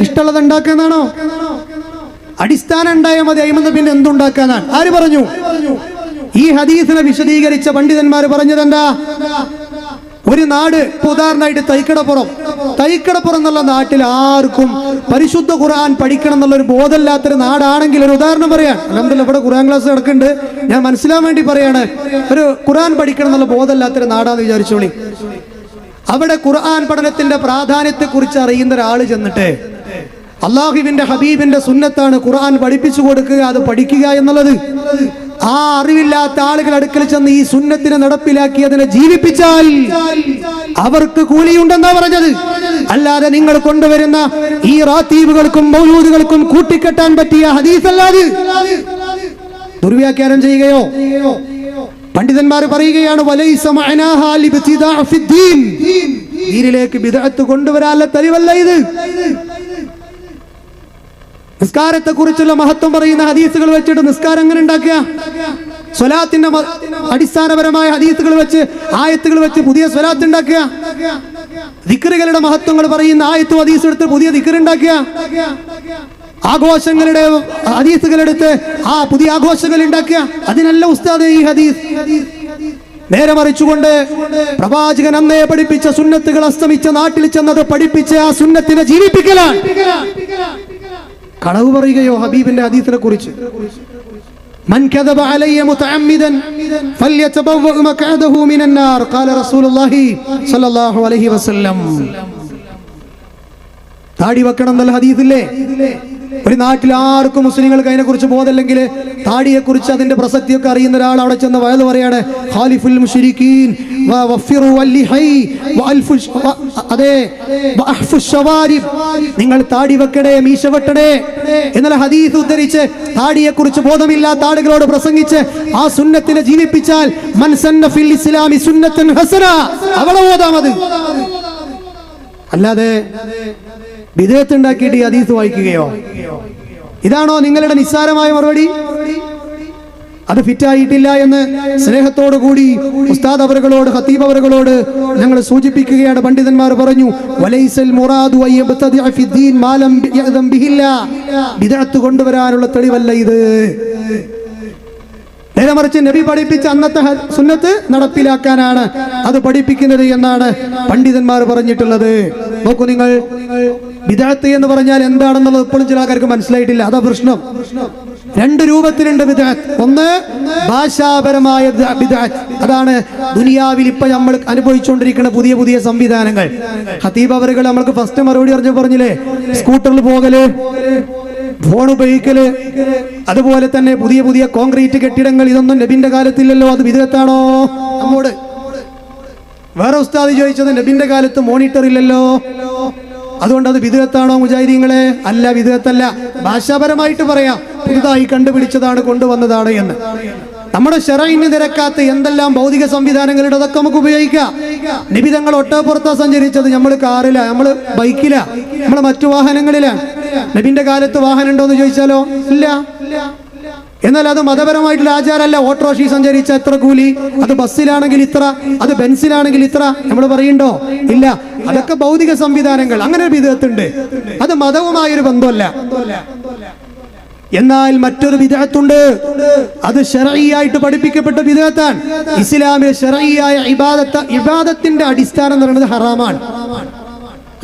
ഇഷ്ടമുള്ളത് ഉണ്ടാക്കാനാണോ? അടിസ്ഥാനം ഉണ്ടായാൽ മതി, അയിമന്ന് പിന്നെ എന്തുണ്ടാക്കാനാണ്? ആര് പറഞ്ഞു? ഈ ഹദീസിനെ വിശദീകരിച്ച പണ്ഡിതന്മാർ പറഞ്ഞതെന്താ? ഒരു നാട്, ഉദാഹരണമായിട്ട് തൈക്കടപ്പുറം എന്നുള്ള നാട്ടിൽ ആർക്കും പരിശുദ്ധ ഖുർആൻ പഠിക്കണം എന്നുള്ളൊരു ബോധമില്ലാത്തൊരു നാടാണെങ്കിൽ, ഒരു ഉദാഹരണം പറയാൻ, അൽഹംദുലില്ലാഹ് ഇവിടെ ഖുർആൻ ക്ലാസ് നടക്കുന്നുണ്ട്, ഞാൻ മനസ്സിലാൻ വേണ്ടി പറയാണ്, ഒരു ഖുർആൻ പഠിക്കണം എന്നുള്ള ബോധമില്ലാത്തൊരു നാടാന്ന് വിചാരിച്ചോളി. അവിടെ ഖുർആൻ പഠനത്തിന്റെ പ്രാധാന്യത്തെ കുറിച്ച് അറിയുന്ന ഒരാൾ ചെന്നിട്ട് അള്ളാഹുവിന്റെ ഹബീബിന്റെ സുന്നത്താണ് ഖുർആൻ പഠിപ്പിച്ചു കൊടുക്കുക, അത് പഠിക്കുക എന്നുള്ളത്, ആ അറിവില്ലാത്ത ആളുകൾ അടുക്കൽ ചെന്ന് ഈ സുന്നത്തിനെ നടപ്പിലാക്കി അതിനെ ജീവിപ്പിച്ചാൽ അവർക്ക് കൂലിയുണ്ടെന്നാ പറഞ്ഞത്. അല്ലാതെ നിങ്ങൾ കൊണ്ടുവരുന്ന ഈ റാത്തീബുകൾക്കും മൗലൂദുകൾക്കും കൂട്ടിക്കെട്ടാൻ പറ്റിയ ഹദീസല്ലാത്. ദുർവ്യാഖ്യാനം ചെയ്യുകയോ. പണ്ഡിതന്മാർ പറയുകയാണ് വലൈസ മഅനാഹാ ലിബ്തിദാഅ ഫിദ്ദീൻ, ദീനിലേക്ക് ബിദ്അത്ത് കൊണ്ടുവരാനുള്ള തെളിവല്ല ഇത്. നിസ്കാരത്തെ കുറിച്ചുള്ള മഹത്വം പറയുന്ന ഹദീസുകൾ വെച്ചിട്ട് നിസ്കാരം എങ്ങനെ ഉണ്ടാക്കുക? സ്വലാത്തിന്റെ അടിസ്ഥാനപരമായ ഹദീസുകൾ വെച്ച്, ആയത്തുകൾ വെച്ച് പുതിയ സ്വലാത്ത് ഉണ്ടാക്കുക. ദിക്റുകളുടെ മഹത്വങ്ങൾ പറയുന്ന ആയത്തും ഹദീസും എടുത്ത് പുതിയ ദിക്ർ ഉണ്ടാക്കുക. ആഘോഷങ്ങളുടെ ഹദീസുകളെടുത്ത് ആ പുതിയ ആഘോഷങ്ങൾ ഉണ്ടാക്കുക. അതിനല്ല ഉസ്താദ് ഈ ഹദീസ്. നേരെ മറിച്ചുകൊണ്ട് പ്രവാചകൻ അന്നേ പഠിപ്പിച്ച സുന്നത്തുകൾ അസ്തമിച്ച നാട്ടിൽ ചെന്നത് പഠിപ്പിച്ച ആ സുന്നത്തിനെ ജീവിപ്പിക്കലാണ്. കളവ് പറയുകയോ ഹബീബിന്റെ ഹദീസിനെ കുറിച്ച്? മൻ കദബ അലയ്യ മുതഅമ്മിദൻ ഫല്യതബവ്വ മഖഅദഹു മിനൻ നാർ ഖാല റസൂലുള്ളാഹി സ്വല്ലല്ലാഹു അലൈഹി വസല്ലം. താടി വെക്കണം എന്നുള്ള ഹദീസില്ലേ? ഒരു നാട്ടിൽ ആർക്കും മുസ്ലിങ്ങൾക്ക് അതിനെക്കുറിച്ച് ബോധമില്ലെങ്കിൽ താടിയെക്കുറിച്ച് അതിന്റെ പ്രസക്തിയൊക്കെ അറിയുന്ന ഒരാൾ അവിടെ ചെന്ന് വയത് പറയാണ്, ഖാലിഫുൽ മുശ്രിക്കീൻ വഫിറു വല്ലിഹൈ വഅൽഫു അതെ വഅഹ്ഫു ശവാരിബ്, നിങ്ങൾ താടി വെക്കണേ, മീശ വെട്ടണേ എന്നുള്ള ഹദീസ് ഉദ്ധരിച്ച് താടിയെക്കുറിച്ച് ബോധമില്ലാത്ത ആളുകളോട് പ്രസംഗിച്ച് ആ സുന്നത്തിനെ ജീവിപ്പിച്ചാൽ മൻ സന്ന ഫിൽ ഇസ്ലാമി സുന്നത്തൻ ഹസന, അവളെ ഓതാം. അത് അല്ലാതെ ബിദ്അത്ത് ഉണ്ടാക്കിയിട്ട് ഈ ഹദീസ് വായിക്കുകയോ? ഇതാണോ നിങ്ങളുടെ നിസ്സാരമായ മറുപടി? അത് ഫിറ്റായിട്ടില്ല എന്ന് സ്നേഹത്തോടു കൂടി ഉസ്താദ് അവറുകളോട്, ഖത്തീബ് അവറുകളോട് ഞങ്ങൾ സൂചിപ്പിക്കുകയാണ്. പണ്ഡിതന്മാർ പറഞ്ഞു, വലൈസൽ മുറാദു അയ്യബ്തദിഅ ഫിദ്ദീൻ മാ ലം യഅ്ദം ബിഹില്ലാ, ബിദ്അത്ത് കൊണ്ടുവരാനുള്ള തെളിവല്ല ഇത്. നേരെ മറിച്ച് നബി പഠിപ്പിച്ച അന്നത്തെ സുന്നത്ത് നടപ്പിലാക്കാനാണ് അത് പഠിപ്പിക്കുന്നത് എന്നാണ് പണ്ഡിതന്മാർ പറഞ്ഞിട്ടുള്ളത്. നോക്കൂ നിങ്ങൾ, ബിദ്അത്ത് എന്ന് പറഞ്ഞാൽ എന്താണെന്നുള്ളത് ഇപ്പോഴും ചില ആൾക്കാർക്ക് മനസ്സിലായിട്ടില്ല. അതാ പ്രശ്നം. രണ്ട് രൂപത്തിലുണ്ട് ബിദ്അത്ത്. ഒന്ന് ഭാഷാപരമായ ബിദ്അത്ത്, അതാണ് ദുനിയാവിൽ ഇപ്പൊ നമ്മൾ അനുഭവിച്ചുകൊണ്ടിരിക്കുന്ന പുതിയ പുതിയ സംവിധാനങ്ങൾ. ഖതീബ് അവറുകൾ നമ്മൾക്ക് ഫസ്റ്റ് മറുപടി പറഞ്ഞില്ലേ, സ്കൂട്ടറിൽ പോകല്, ഫോൺ ഉപയോഗിക്കല്, അതുപോലെ തന്നെ പുതിയ പുതിയ കോൺക്രീറ്റ് കെട്ടിടങ്ങൾ, ഇതൊന്നും നബിന്റെ കാലത്തില്ലല്ലോ, അത് ബിദ്അത്താണോ? നമ്മോട് വേറെ ഉസ്താദ് ചോദിച്ചത്, നബിന്റെ കാലത്ത് മോണിറ്റർ ഇല്ലല്ലോ, അതുകൊണ്ട് അത് ബിദ്അത്താണോ മുജാഹിദീങ്ങളെ? അല്ല, ബിദ്അത്തല്ല. ഭാഷാപരമായിട്ട് പറയാം, പുതുതായി കണ്ടുപിടിച്ചതാണ്, കൊണ്ടുവന്നതാണ് എന്ന്. നമ്മുടെ ശറഇന് നിരക്കാത്ത എന്തെല്ലാം ഭൗതിക സംവിധാനങ്ങളുടെ അതൊക്കെ നമുക്ക് ഉപയോഗിക്കാം. നബി തങ്ങൾ ഒട്ടകപ്പുറത്താ സഞ്ചരിച്ചത്, നമ്മൾ കാറിലാ, നമ്മൾ ബൈക്കിലാ, നമ്മൾ മറ്റു വാഹനങ്ങളിലാണ്. നബിന്റെ കാലത്ത് വാഹനം ഉണ്ടോ എന്ന് ചോദിച്ചാലോ ഇല്ല. എന്നാൽ അത് മതപരമായിട്ടുള്ള ആചാരമല്ല. ഓട്ടോറിക്ഷ സഞ്ചരിച്ച എത്ര കൂലി, അത് ബസ്സിലാണെങ്കിൽ ഇത്ര, അത് ബെൻസിലാണെങ്കിൽ ഇത്ര, നമ്മൾ പറയുന്നുണ്ടോ? ഇല്ല. അതൊക്കെ ഭൗതിക സംവിധാനങ്ങൾ. അങ്ങനെ ഒരു ബിദ്അത്തുണ്ട്, അത് മതവുമായൊരു ബന്ധമല്ല. എന്നാൽ മറ്റൊരു ബിദ്അത്തുണ്ട്, അത് ശർഈയായിട്ട് പഠിപ്പിക്കപ്പെട്ട ബിദ്അത്താണ്. ഇസ്ലാമിലെ ശർഈയായ ഇബാദത്തിന്റെ അടിസ്ഥാനം എന്ന് പറയുന്നത് ഹറാമാണ്.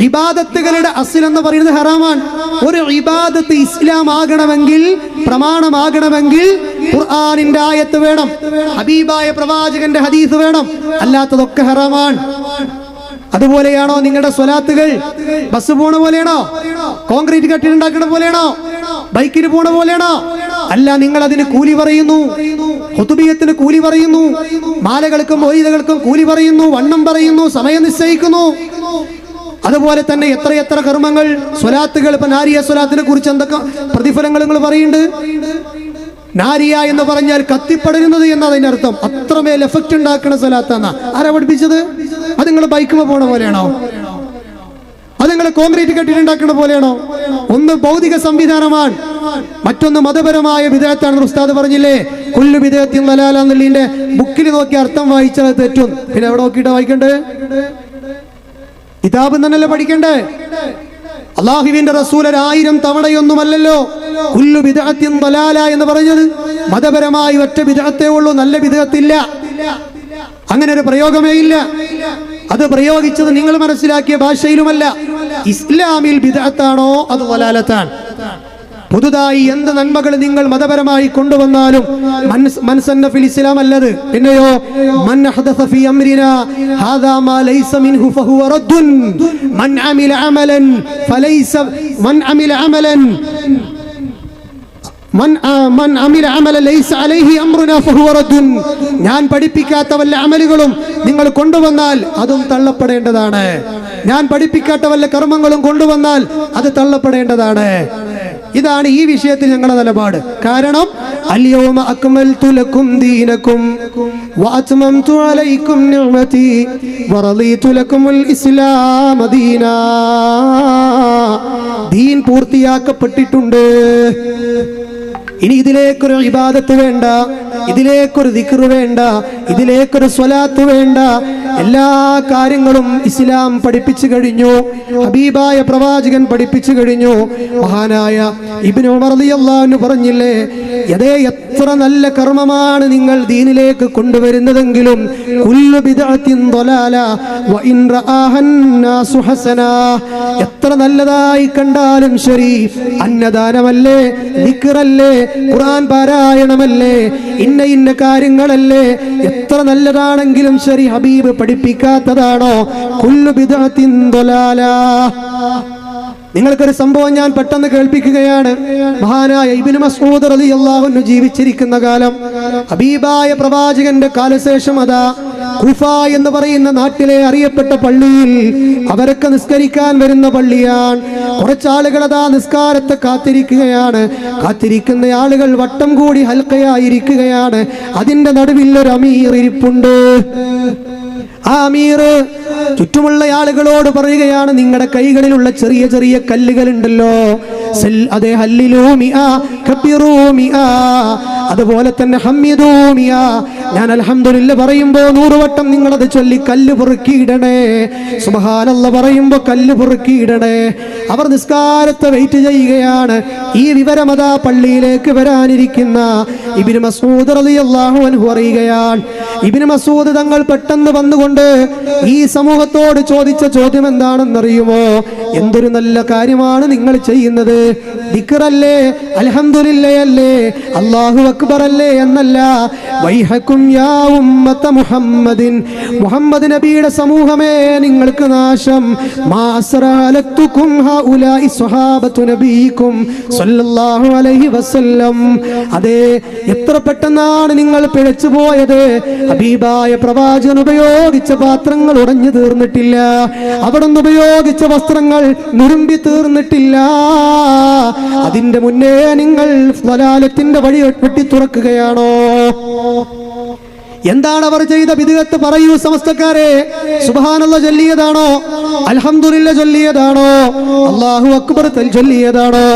ഇബാദത്തുകളുടെ അസ്ൽ എന്ന് പറയുന്നത് ഹറാമാണ്. ഒരു ഇബാദത്ത് ഇസ്ലാം ആകണമെങ്കിൽ, പ്രമാണമാകണമെങ്കിൽ ഖുർആനിന്റെ ആയത്ത് വേണം, ഹബീബായ പ്രവാചകന്റെ ഹദീസ് വേണം, അല്ലാത്തതൊക്കെ ഹറാമാണ്. അതുപോലെയാണോ നിങ്ങളുടെ സ്വലാത്തുകൾ? ബസ് പോണ പോലെയാണോ? കോൺക്രീറ്റ് കെട്ടിടമുണ്ടാക്കുന്ന പോലെയാണോ? ബൈക്കിന് പോണ പോലെയാണോ? അല്ല. നിങ്ങൾ അതിന് കൂലി പറയുന്നു, ഖുതുബിയത്തിന് കൂലി പറയുന്നു, മാലകൾക്കും മൗലിദുകൾക്കും കൂലി പറയുന്നു, വണ്ണം പറയുന്നു, സമയം നിശ്ചയിക്കുന്നു. അതുപോലെ തന്നെ എത്രയെത്ര കർമ്മങ്ങൾ, സ്വലാത്തുകൾ. ഇപ്പൊ നാരിയ സ്വലാത്തിനെ കുറിച്ച് എന്തൊക്കെ പ്രതിഫലങ്ങൾ നിങ്ങൾ പറയുന്നുണ്ട്? നാരിയ എന്ന് പറഞ്ഞാൽ കത്തിപ്പടരുന്നത് എന്നതിന്റെ അർത്ഥം. അത്രമേൽ എഫക്റ്റ് ഉണ്ടാക്കുന്ന സ്വലാത്താന്ന ആരാ പഠിപ്പിച്ചത്? അത് നിങ്ങൾ ബൈക്കുമ്പോ പോണ പോലെയാണോ? അത് നിങ്ങൾ കോൺക്രീറ്റ് കെട്ടിട്ടുണ്ടാക്കുന്ന പോലെയാണോ? ഒന്ന് ഭൗതിക സംവിധാനമാണ്, മറ്റൊന്ന് മതപരമായ ബിദ്അത്താണ്. ഉസ്താദ് പറഞ്ഞില്ലേ, കുല്ലു ബിദ്അത്തിൻ ദലാല എന്നുള്ളതിന്റെ ബുക്കിൽ നോക്കി അർത്ഥം വായിച്ചാൽ തെറ്റും. പിന്നെ എവിടെ നോക്കിയിട്ടാ വായിക്കണ്ടേ? കിതാബ് തന്നെയല്ലേ പഠിക്കണ്ടേ? അല്ലാഹുവിന്റെ റസൂൽ 1000 തവണയൊന്നുമല്ലല്ലോ കുല്ലു ബിദ്അത്തിൻ ദലാല എന്ന് പറഞ്ഞത്. മതപരമായി ഒറ്റ ബിദ്അത്തേ ഉള്ളൂ, നല്ല ബിദ്അത്തില്ല. അങ്ങനെ ഒരു പ്രയോഗമേ ഇല്ല. അത് പ്രയോഗിച്ചത് നിങ്ങൾ മനസ്സിലാക്കിയ ഭാഷയിലുമല്ല. ഇസ്ലാമിൽ ബിദ്അത്താണോ അത് ദലാലത്താണ്. പുതുതായി എന്ത് നന്മകൾ നിങ്ങൾ മതപരമായി കൊണ്ടുവന്നാലും മൻസന്ന ഫിൽ ഇസ്ലാം അല്ലത്. പിന്നെയോ മൻ അഹ്ദസ ഫീ അംരിനാ ഹാദാ മാ ലൈസ മിൻഹു ഫഹുവ റദ്ദുൻ മൻ അമില അമലൻ ഫലൈസ മൻ അമില അമലൻ മൻ അമില അമല ലൈസ അലൈഹി അംറുനാ ഫഹുവ റദ്ദുൻ. ഞാൻ പഠിപ്പിക്കാത്ത വല്ല അമലുകളും നിങ്ങൾ കൊണ്ടുവന്നാൽ അതും തള്ളപ്പെടേണ്ടതാണ്. ഞാൻ പഠിപ്പിക്കാത്ത വല്ല കർമ്മങ്ങളും കൊണ്ടുവന്നാൽ അത് തള്ളപ്പെടേണ്ടതാണ്. ഇതാണ് ഈ വിഷയത്തിൽ ഞങ്ങളുടെ നിലപാട്. കാരണം അൽയൗമ അക്മൽതു ലക്കും ദീനക്കും വഅത്മംതു അലൈക്കും നിഅമതി വറളീതു ലക്കുമുൽ ഇസ്ലാമ ദീനാ. ദീൻ പൂർത്തിയാക്കപ്പെട്ടിട്ടുണ്ട്. ഇനി ഇതിലേക്കൊരു ഇബാദത്ത് വേണ്ട, ഇതിലേക്കൊരു ദിക്ർ വേണ്ട, ഇതിലേക്കൊരു സ്വലാത്ത് വേണ്ട. എല്ലാ കാര്യങ്ങളും ഇസ്ലാം പഠിപ്പിച്ചു കഴിഞ്ഞു, ഹബീബായ പ്രവാചകൻ പഠിപ്പിച്ചു കഴിഞ്ഞു. മഹാനായ ഇബ്നു ഉമർ റളിയല്ലാഹു അൻഹു പറഞ്ഞില്ലേ, അതേ എത്ര നല്ല കർമ്മമാണ് നിങ്ങൾ ദീനിലേക്ക് കൊണ്ടുവരുന്നതെങ്കിലും കുല്ലു ബിദ്അത്തിൻ ളലാല വ ഇൻ റആഹൻ നാസു ഹസനാ. എത്ര നല്ലതായി കണ്ടാലും ശരി, അന്നദാനമല്ലേ, ദിക്റല്ലേ, ഖുർആൻ പാരായണമല്ലേ, ഇന്ന കാര്യങ്ങളല്ലേ, എത്ര നല്ലതാണെങ്കിലും ശരി, ഹബീബ് പഠിപ്പിക്കാത്തതാണോ? കുല്ലു ബിദ്അത്തിൻ ളലാല. നിങ്ങൾക്കൊരു സംഭവം ഞാൻ പെട്ടെന്ന് കേൾപ്പിക്കുകയാണ്. മഹാനായ ഇബ്നു മസ്ഊദ് റളിയല്ലാഹു അൻഹു ജീവിച്ചിരിക്കുന്ന കാലം, ഹബീബായ പ്രവാചകന്റെ കാലശേഷം അതാ കുഫ എന്ന് പറയുന്ന നാട്ടിലെ അറിയപ്പെട്ട പള്ളിയിൽ അവരൊക്കെ നിസ്കരിക്കാൻ വരുന്ന പള്ളിയാണ്. കുറച്ചാളുകൾ അതാ നിസ്കാരത്തെ കാത്തിരിക്കുകയാണ്. കാത്തിരിക്കുന്ന ആളുകൾ വട്ടം കൂടി ഹൽക്കയായിരിക്കുകയാണ്. അതിന്റെ നടുവിൽ ഒരു അമീർ ഇരിപ്പുണ്ട്. ആ അമീർ ചുറ്റുമുള്ള ആളുകളോട് പറയുകയാണ്, നിങ്ങളുടെ കൈകളിലുള്ള ചെറിയ ചെറിയ കല്ലുകൾ ഉണ്ടല്ലോ, അതേ അതുപോലെ തന്നെ ഹമ്മിദൂമിയ, ഞാൻ അൽഹംദുലില്ലാ പറയുമ്പോ 100 വട്ടം നിങ്ങളത് ചൊല്ലി കല്ല് പൊറുക്കിയിടണേ, സുബ്ഹാനല്ലാഹ് പറയുമ്പോ കല്ല് പൊറുക്കിയിടണേ. അവർ നിസ്കാരത്തെ വെയിറ്റ് ചെയ്യുകയാണ്. ഈ വിവരം അതാ പള്ളിയിലേക്ക് വരാനിരിക്കുന്ന ഇബ്നു മസ്ഊദ് റളിയല്ലാഹു അൻഹു അറിയുകയാണ്. ഇബ്നു മസ്ഊദ് തങ്ങൾ പെട്ടെന്ന് വന്നുകൊണ്ട് ഈ സമൂഹത്തോട് ചോദിച്ച ചോദ്യം എന്താണെന്നറിയുമോ? എന്തൊരു നല്ല കാര്യമാണ് നിങ്ങൾ ചെയ്യുന്നത്, ദിക്റല്ലേ, അൽഹംദുലില്ലയല്ലേ, അല്ലാഹു അക്ബർ അല്ലേ എന്നല്ല. വൈഹക്കും യാ ഉമ്മത മുഹമ്മദിൻ, മുഹമ്മദ് നബിയുടെ സമൂഹമേ നിങ്ങൾക്ക് നാശം. മാ അസ്റഅലതുകും ഹൗലാഇ സ്വഹാബത്തു നബിയിക്കും സല്ലല്ലാഹു അലൈഹി വസല്ലം. അതേ, എത്ര പെട്ടെന്നാണ് നിങ്ങൾ പിഴച്ചു പോയത്. ഹബീബായ പ്രവാചകൻ ഉപയോഗിച്ച പാത്രങ്ങൾ ഉടഞ്ഞു തീർന്നിട്ടില്ല, അവിടുന്ന് ഉപയോഗിച്ച വസ്ത്രങ്ങൾ നുറുമ്പി തീർന്നിട്ടില്ല. അതിന്റെ മുന്നേ നിങ്ങൾ ളലാലത്തിന്റെ വഴി വെട്ടി തുറക്കുകയാണോ? എന്താണ് അവർ ചെയ്ത ബിദ്അത്ത്? പറയൂ സമസ്തക്കാരെ. സുബ്ഹാനല്ലാഹ് ചൊല്ലിയതാണോ? അൽഹംദുലില്ലാഹ് ചൊല്ലിയതാണോ? അല്ലാഹു അക്ബർ ചൊല്ലിയതാണോ?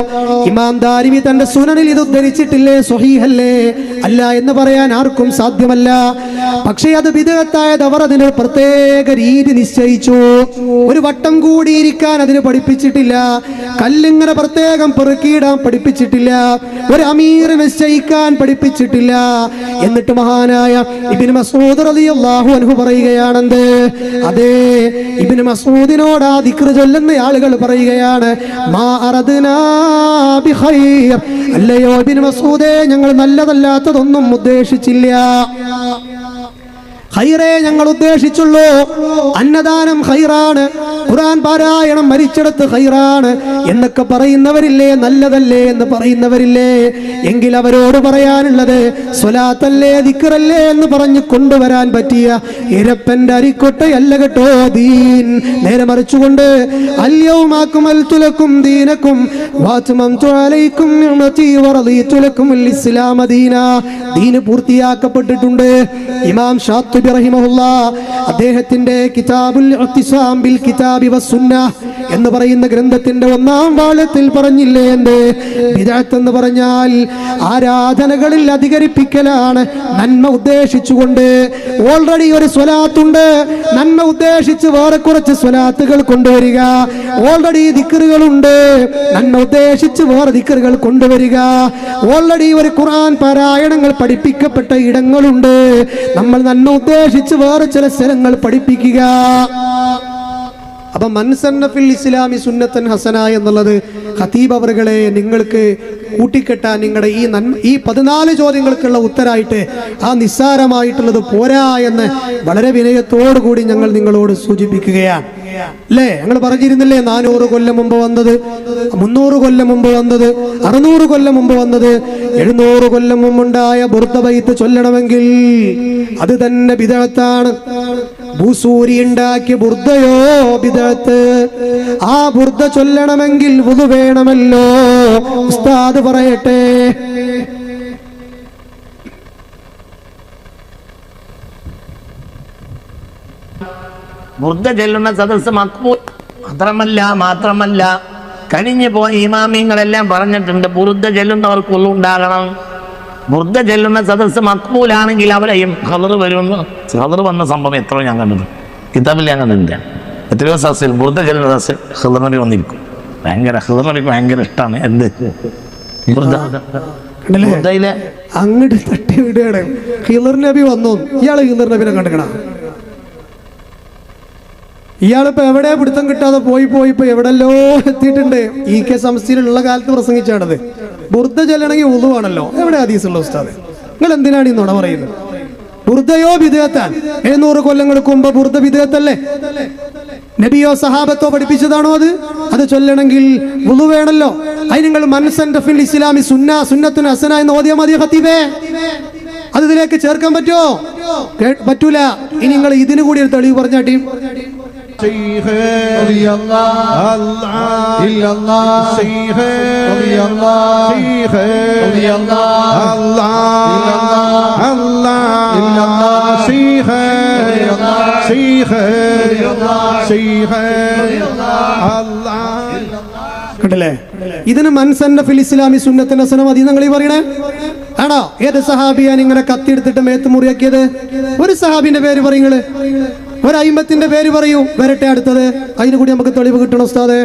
ഇമാം ദാരിമി തന്റെ സുനനിൽ ഇത് ഉദ്ധരിച്ചിട്ടില്ലേ? സ്വഹീഹല്ലേ? അല്ല എന്ന് പറയാൻ ആർക്കും സാധ്യമല്ല. പക്ഷേ അത് ബിദ്അത്തായത് അവർ അതിന് പ്രത്യേക രീതി നിശ്ചയിച്ചു. ഒരു വട്ടം കൂടിയിരിക്കാൻ അതിന് പഠിപ്പിച്ചിട്ടില്ല, കല്ലിങ്ങനെ പ്രത്യേകം പെറുക്കിയിടാൻ പഠിപ്പിച്ചിട്ടില്ല, ഒരു അമീർ നിശ്ചയിക്കാൻ പഠിപ്പിച്ചിട്ടില്ല. എന്നിട്ട് മഹാനായ ഇബ്നു മസ്ഊദ് റളിയല്ലാഹു അൻഹു പറയുകയാണെന്ത്? അതേ, ഇബ്നു മസ്ഊദിനോട് ആ ദിക്ർ ചൊല്ലുന്ന ആളുകൾ പറയുകയാണ്, മാ അറദ്നാ ബിഖൈർ, അല്ലയോ ഇബ്നു മസ്ഊദേ, ഞങ്ങൾ നല്ലതല്ലാത്തതൊന്നും ഉദ്ദേശിച്ചില്ല, ഖൈറേ ഞങ്ങൾ ഉദ്ദേശിച്ചുള്ളൂ. അന്നദാനം ഖൈറാണ്, ഖുർആൻ പാരായണം മരിച്ചെടുത്ത് ഖൈറാണ് എന്നൊക്കെ പറയുന്നവരില്ലേ, നല്ലതല്ലേ എന്ന് പറയുന്നവരില്ലേ? എങ്കിൽ അവരോട് പറയാനുള്ളത് സ്വലാത്തല്ലേ, ദിക്റല്ലേ എന്ന് പറഞ്ഞു കൊണ്ടുവരാൻ പറ്റിയ ഇരപ്പന്റെ അരിക്കൊട്ടയല്ല കേട്ടോ ദീൻ. നേരെ മറിച്ചുകൊണ്ട് അൽയൗമ അക്മൽതു ലക്കും ദീനക്കും വഅത്മംതു അലൈക്കും നിഅമതി വറളീതു ലക്കുമുൽ ഇസ്ലാമ ദീനാ. ദീന് പൂർത്തിയാക്കപ്പെട്ടിട്ടുണ്ട്. ഇമാം ഷാത്തിബി റഹിമഹുല്ലാഹ് അദ്ദേഹത്തിന്റെ കിതാബുൽ ഇഅ്തിസാം ബിൽ കിതാബി വസ്സുന്നഹ് എന്ന് പറയുന്ന ഗ്രന്ഥത്തിന്റെ 1-ാം വാള്യത്തിൽ പറഞ്ഞില്ലേ, എന്ത്? ബിദ്അത്ത് എന്ന് പറഞ്ഞാൽ ആരാധനകളിൽ അധികരിപ്പിക്കലാണ്, നന്മ ഉദ്ദേശിച്ചുകൊണ്ട്. ഓൾറെഡി ഒരു സ്വലാത്തുണ്ട്, നന്മ ഉദ്ദേശിച്ച് വേറെ കുറച്ച് സ്വലാത്തുകൾ കൊണ്ടുവരിക. ഓൾറെഡി ദിക്റുകളുണ്ട്, നന്മ ഉദ്ദേശിച്ച് വേറെ ദിക്റുകൾ കൊണ്ടുവരിക. ഓൾറെഡി ഒരു ഖുർആൻ പാരായണങ്ങൾ പഠിപ്പിക്കപ്പെട്ട ഇടങ്ങളുണ്ട്, നമ്മൾ നന്മ ഉദ്ദേശിച്ച് വേറെ ചില സ്ഥലങ്ങൾ പഠിപ്പിക്കുക. അപ്പൊ മൻസന്ന ഫിൽ ഇസ്ലാമി സുന്നത്തൻ ഹസന എന്നുള്ളത് ഖതീബ് അവറുകളെ നിങ്ങൾക്ക് കൂട്ടിക്കെട്ടാൻ നിങ്ങളുടെ ഈ 14 ചോദ്യങ്ങൾക്കുള്ള ഉത്തരായിട്ട് ആ നിസ്സാരമായിട്ടുള്ളത് പോരാ എന്ന് വളരെ വിനയത്തോടു കൂടി ഞങ്ങൾ നിങ്ങളോട് സൂചിപ്പിക്കുകയാണ്. അല്ലേ? ഞങ്ങൾ പറഞ്ഞിരുന്നില്ലേ 400 കൊല്ലം മുമ്പ് വന്നത്, 300 കൊല്ലം മുമ്പ് വന്നത്, 600 കൊല്ലം മുമ്പ് വന്നത്, 700 കൊല്ലം മുമ്പുണ്ടായ ബുർദ ബൈത്ത് ചൊല്ലണമെങ്കിൽ അത് തന്നെ ബിദഅത്താണ്. ഭൂസൂരി ഉണ്ടാക്കിയ ബുർദയോ ബിദഅത്ത്. ആ ബുർദ ചൊല്ലണമെങ്കിൽ വുളു വേണമല്ലോ. ഉസ്താദ് പറയട്ടെ. ബുർദ ചെല്ലുന്ന സദസ്സ് മാത്രമല്ല കഴിഞ്ഞു പോയ ഇമാമിങ്ങളെല്ലാം പറഞ്ഞിട്ടുണ്ട് ബുർദ ചെല്ലുന്നവർക്ക് ഉണ്ടാകണം. ബുർദ ചെല്ലുന്ന സദസ്സ് മക്ബൂലാണെങ്കിൽ അവിടെയും ഖദർ വരുന്നു. ഖദർ വന്ന സംഭവം എത്രയോ ഞാൻ കണ്ടിട്ടുണ്ട്, കിതാബിൽ ഞാൻ കണ്ടിട്ടില്ല. എത്രയോ സദസ്സിൽ ബുർദ ചെല്ലുന്ന സദസ്സ് ഖദർ നബി വന്നിരിക്കും. ഖദർ നബിക്ക് ഭയങ്കര ഇഷ്ടമാണ്. എന്ത് ബുർദയിലെ അങ്ങോട്ട് തട്ടി വിടുകയാണ്. ഖിളർ നബി വന്നു. ഇയാള് ഖിളർ നബിനെ കണ്ടിക്കണ? ഇയാളിപ്പോ എവിടെ പിടുത്തം കിട്ടാതെ പോയി ഇപ്പൊ എവിടെല്ലോ എത്തിയിട്ടുണ്ട്. EK സംസ്ഥയിലുള്ള കാലത്ത് പ്രസംഗിച്ചാണത്. ബുർദ ചെല്ലണമെങ്കിൽ ഉളുവാണല്ലോ. എവിടെ ഹദീസുള്ള ഉസ്താദ്? നിങ്ങൾ എന്തിനാണ് ഈ നുണ പറയുന്നത്? ബുർദയോ ബിദ്അത്താണ്. 700 കൊല്ലങ്ങൾക്ക് മുമ്പ് ബുർദ ബിദ്അത്തല്ലേ? നബിയോ സഹാബത്തോ പഠിപ്പിച്ചതാണോ അത്? അത് ചൊല്ലണമെങ്കിൽ വുളു വേണല്ലോ. അതിന് നിങ്ങൾ മൻസൻ ഫിൽ ഇസ്ലാമി സുന്നത്തുൻ ഹസന എന്ന് ഓതിയാ മതി ഖതീബേ. അത് ഇതിലേക്ക് ചേർക്കാൻ പറ്റുമോ? പറ്റൂല. ഇനി നിങ്ങൾ ഇതിനു കൂടി ഒരു തെളിവ് പറഞ്ഞാട്ടി. കണ്ടില്ലേ? ഇതിന് മൻസന്ന ഫിൽ ഇസ്ലാമി സുന്നത്തുൻ ഹസന മതി നിങ്ങൾ ഈ പറയണേ ആണോ? ഏത് സഹാബിയാണ് ഇങ്ങനെ കത്തിയെടുത്തിട്ട് മേത്ത് മുറിയാക്കിയത്? ഒരു സഹാബിന്റെ പേര് പറയുങ്ങള്, ഒരു അയിമത്തിന്റെ പേര് പറയൂ. വരട്ടെ അടുത്തത്. അതിന് കൂടി നമുക്ക് തെളിവ് കിട്ടണം ഉസ്താദേ.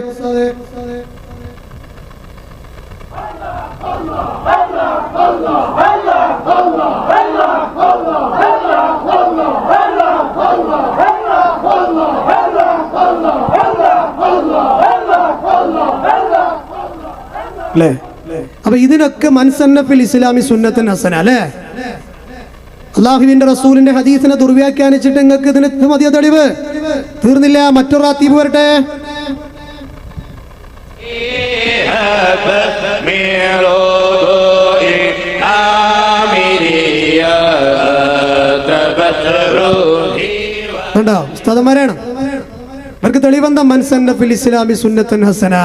അല്ലേ? അപ്പൊ ഇതിനൊക്കെ മൻസന്ന ഫിൽ ഇസ്ലാമി സുന്നത്തുൻ ഹസന അല്ലേ? അള്ളാഹുവിന്റെ റസൂലിന്റെ ഹദീസിനെ ദുർവ്യാഖ്യാനിച്ചിട്ട് നിങ്ങൾക്ക് ഇതിന് മതിയ തെളിവ്? തീർന്നില്ല. മറ്റൊരു റാത്തീബ് വരട്ടെ. കണ്ടോ? ഉസ്താദന്മാരാണ്. ഇവർക്ക് തെളിവെന്താ? മൻസന്ന ഫിൽ ഇസ്ലാമി സുന്നത്തുൻ ഹസന.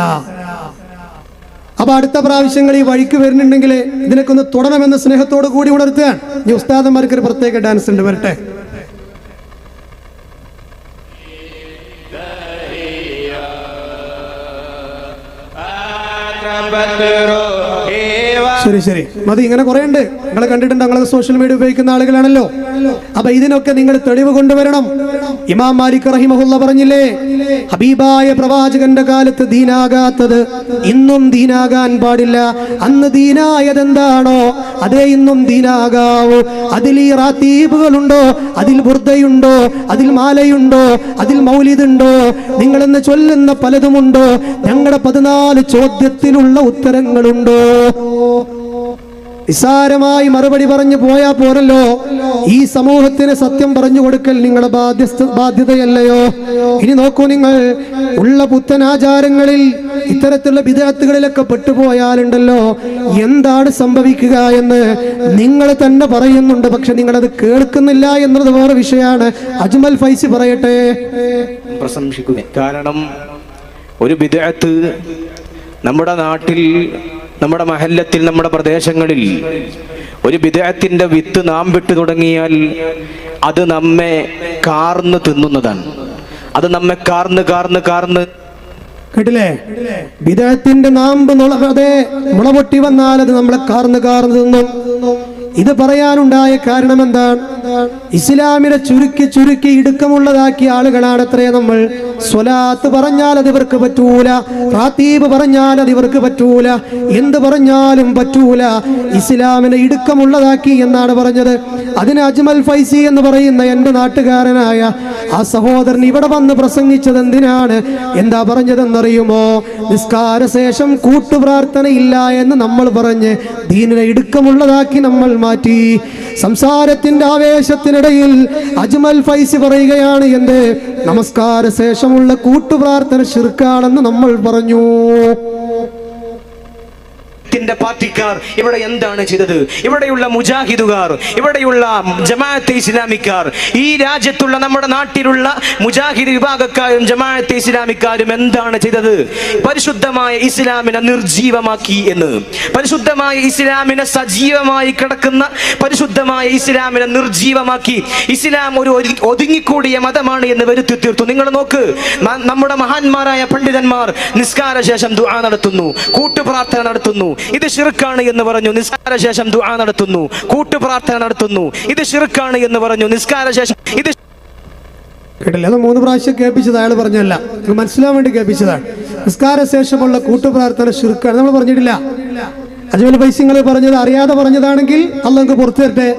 അപ്പൊ അടുത്ത പ്രാവശ്യങ്ങൾ ഈ വഴിക്ക് വരുന്നുണ്ടെങ്കിൽ ഇതിനൊക്കെ ഒന്ന് തുടരണമെന്ന് സ്നേഹത്തോട് കൂടി ഉണർത്തുകയാണ്. ഈ ഉസ്താദന്മാർക്ക് ഒരു പ്രത്യേക ഡാൻസ് ഉണ്ട്. വരട്ടെ. ശരി മതി. ഇങ്ങനെ കുറെ ഉണ്ട്. നിങ്ങൾ കണ്ടിട്ടുണ്ട്. നിങ്ങൾ സോഷ്യൽ മീഡിയ ഉപയോഗിക്കുന്ന ആളുകളാണല്ലോ. അപ്പൊ ഇതിനൊക്കെ നിങ്ങൾ തെളിവ് കൊണ്ടുവരണം. ഇമാം മാലിക് റഹിമഹുല്ല പറഞ്ഞില്ലേ, ഹബീബായ പ്രവാചകന്റെ കാലത്ത് ദീനാകാത്തത് ഇന്നും ദീനാകാൻ പാടില്ല. അന്ന് ദീനായത് എന്താണോ അതേ ഇന്നും ദീനാകാവൂ. അതിൽ ഈ റാത്തീബുകളുണ്ടോ, അതിൽ ബുർദയുണ്ടോ, അതിൽ മാലയുണ്ടോ, അതിൽ മൗലിദുണ്ടോ, നിങ്ങളിന്ന് ചൊല്ലുന്ന പലതുമുണ്ടോ? ഞങ്ങളുടെ 14 ചോദ്യത്തിനുള്ള ഉത്തരങ്ങളുണ്ടോ? നിസാരമായി മറുപടി പറഞ്ഞു പോയാ പോരല്ലോ. ഈ സമൂഹത്തിന് സത്യം പറഞ്ഞു കൊടുക്കൽ നിങ്ങളുടെ ബാധ്യതയല്ലയോ? ഇനി നോക്കൂ, നിങ്ങൾ ഉള്ള പുത്തൻ ആചാരങ്ങളിൽ ഇത്തരത്തിലുള്ള ബിദ്അത്തുകളിലൊക്കെ പെട്ടുപോയാലുണ്ടല്ലോ എന്താണ് സംഭവിക്കുക എന്ന് നിങ്ങൾ തന്നെ പറയുന്നുണ്ട്. പക്ഷെ നിങ്ങളത് കേൾക്കുന്നില്ല എന്നത് വേറെ വിഷയമാണ്. അജ്മൽ ഫൈസി പറയട്ടെ. പ്രശംസിക്കുക. കാരണം ഒരു ബിദ്അത്ത് നമ്മുടെ നാട്ടിൽ, നമ്മുടെ മഹല്ലത്തിൽ, നമ്മുടെ പ്രദേശങ്ങളിൽ ഒരു ബിദ്അത്തിന്റെ വിത്ത് നാം വിട്ടു തുടങ്ങിയാൽ അത് നമ്മെ കാർന്ന് തിന്നുന്നതാണ്. അത് നമ്മെ കാർന്ന് കേട്ടില്ലേ? ബിദ്അത്തിന്റെ നാമ്പ് മുളപൊട്ടി വന്നാൽ അത് നമ്മളെ കാർന്ന് തിന്നും. ഇത് പറയാനുണ്ടായ കാരണം എന്താണ്? ഇസ്ലാമിനെ ചുരുക്കി ഇടുക്കമുള്ളതാക്കിയ ആളുകളാണത്രേ നമ്മൾ. സ്വലാത്ത് പറഞ്ഞാൽ അത് ഇവർക്ക് പറ്റൂല, റാത്തീബ് പറഞ്ഞാൽ അത് ഇവർക്ക് പറ്റൂല, എന്ത് പറഞ്ഞാലും പറ്റൂല. ഇസ്ലാമിനെ ഇടുക്കമുള്ളതാക്കി എന്നാണ് പറഞ്ഞത്. അതിന് അജ്മൽ ഫൈസി എന്ന് പറയുന്ന എൻ്റെ നാട്ടുകാരനായ ആ സഹോദരൻ ഇവിടെ വന്ന് പ്രസംഗിച്ചത് എന്തിനാണ്? എന്താ പറഞ്ഞതെന്നറിയുമോ? നിസ്കാര ശേഷം കൂട്ടുപ്രാർത്ഥന ഇല്ല എന്ന് നമ്മൾ പറഞ്ഞ് ദീനിനെ ഇടുക്കമുള്ളതാക്കി നമ്മൾ മാറ്റി. സംസാരത്തിന്റെ ആവേശത്തിനിടയിൽ അജ്മൽ ഫൈസി പറയുകയാണ്, എന്റെ നമസ്കാര ശേഷമുള്ള കൂട്ടുപ്രാർത്ഥന ശിർക്കാണെന്ന് നമ്മൾ പറഞ്ഞു. പാർട്ടിക്കാർ ഇവിടെ എന്താണ് ചെയ്തത്? ഇവിടെയുള്ള മുജാഹിദുകാർ, ഇവിടെയുള്ള ജമാഅത്തെ ഇസ്ലാമിക്കാർ, ഈ രാജ്യത്തുള്ള നമ്മുടെ നാട്ടിലുള്ള മുജാഹിദ് വിഭാഗക്കാരും ജമാഅത്തെ ഇസ്ലാമിക്കാരും എന്താണ് ചെയ്തത്? പരിശുദ്ധമായ ഇസ്ലാമിനെ നിർജീവമാക്കി എന്ന്. പരിശുദ്ധമായ ഇസ്ലാമിനെ സജീവമായി കിടക്കുന്ന പരിശുദ്ധമായ ഇസ്ലാമിനെ നിർജീവമാക്കി. ഇസ്ലാം ഒരു ഒതുങ്ങിക്കൂടിയ മതമാണ് എന്ന് വരുത്തി തീർത്തു. നിങ്ങൾ നോക്ക്, നമ്മുടെ മഹാന്മാരായ പണ്ഡിതന്മാർ നിസ്കാര ശേഷം ദുആ നടത്തുന്നു, കൂട്ടുപ്രാർത്ഥന നടത്തുന്നു. ഇത് ശിർക്കാണ് എന്ന് പറഞ്ഞു. നിസ്കാര ശേഷം ദുആ നടത്തുന്നു, കൂട്ടുപ്രാർത്ഥന നടത്തുന്നു. ഇത് ശിർക്കാണ് എന്ന് പറഞ്ഞു. നിസ്കാര ശേഷം ഇത് കേട്ടില്ല. അത് 3 പ്രാവശ്യം കേൾപ്പിച്ചത് അയാൾ പറഞ്ഞല്ല, മനസ്സിലാൻ വേണ്ടി കേൾപ്പിച്ചതാണ്. നിസ്കാര ശേഷമുള്ള കൂട്ടുപ്രാർത്ഥന ശിർക്കാണ് നമ്മൾ പറഞ്ഞിട്ടില്ല. അജ്മൽ ഫൈസി നിങ്ങൾ പറഞ്ഞത് അറിയാതെ പറഞ്ഞതാണെങ്കിൽ അള്ളാഹ് പുറത്തു തരട്ടെ.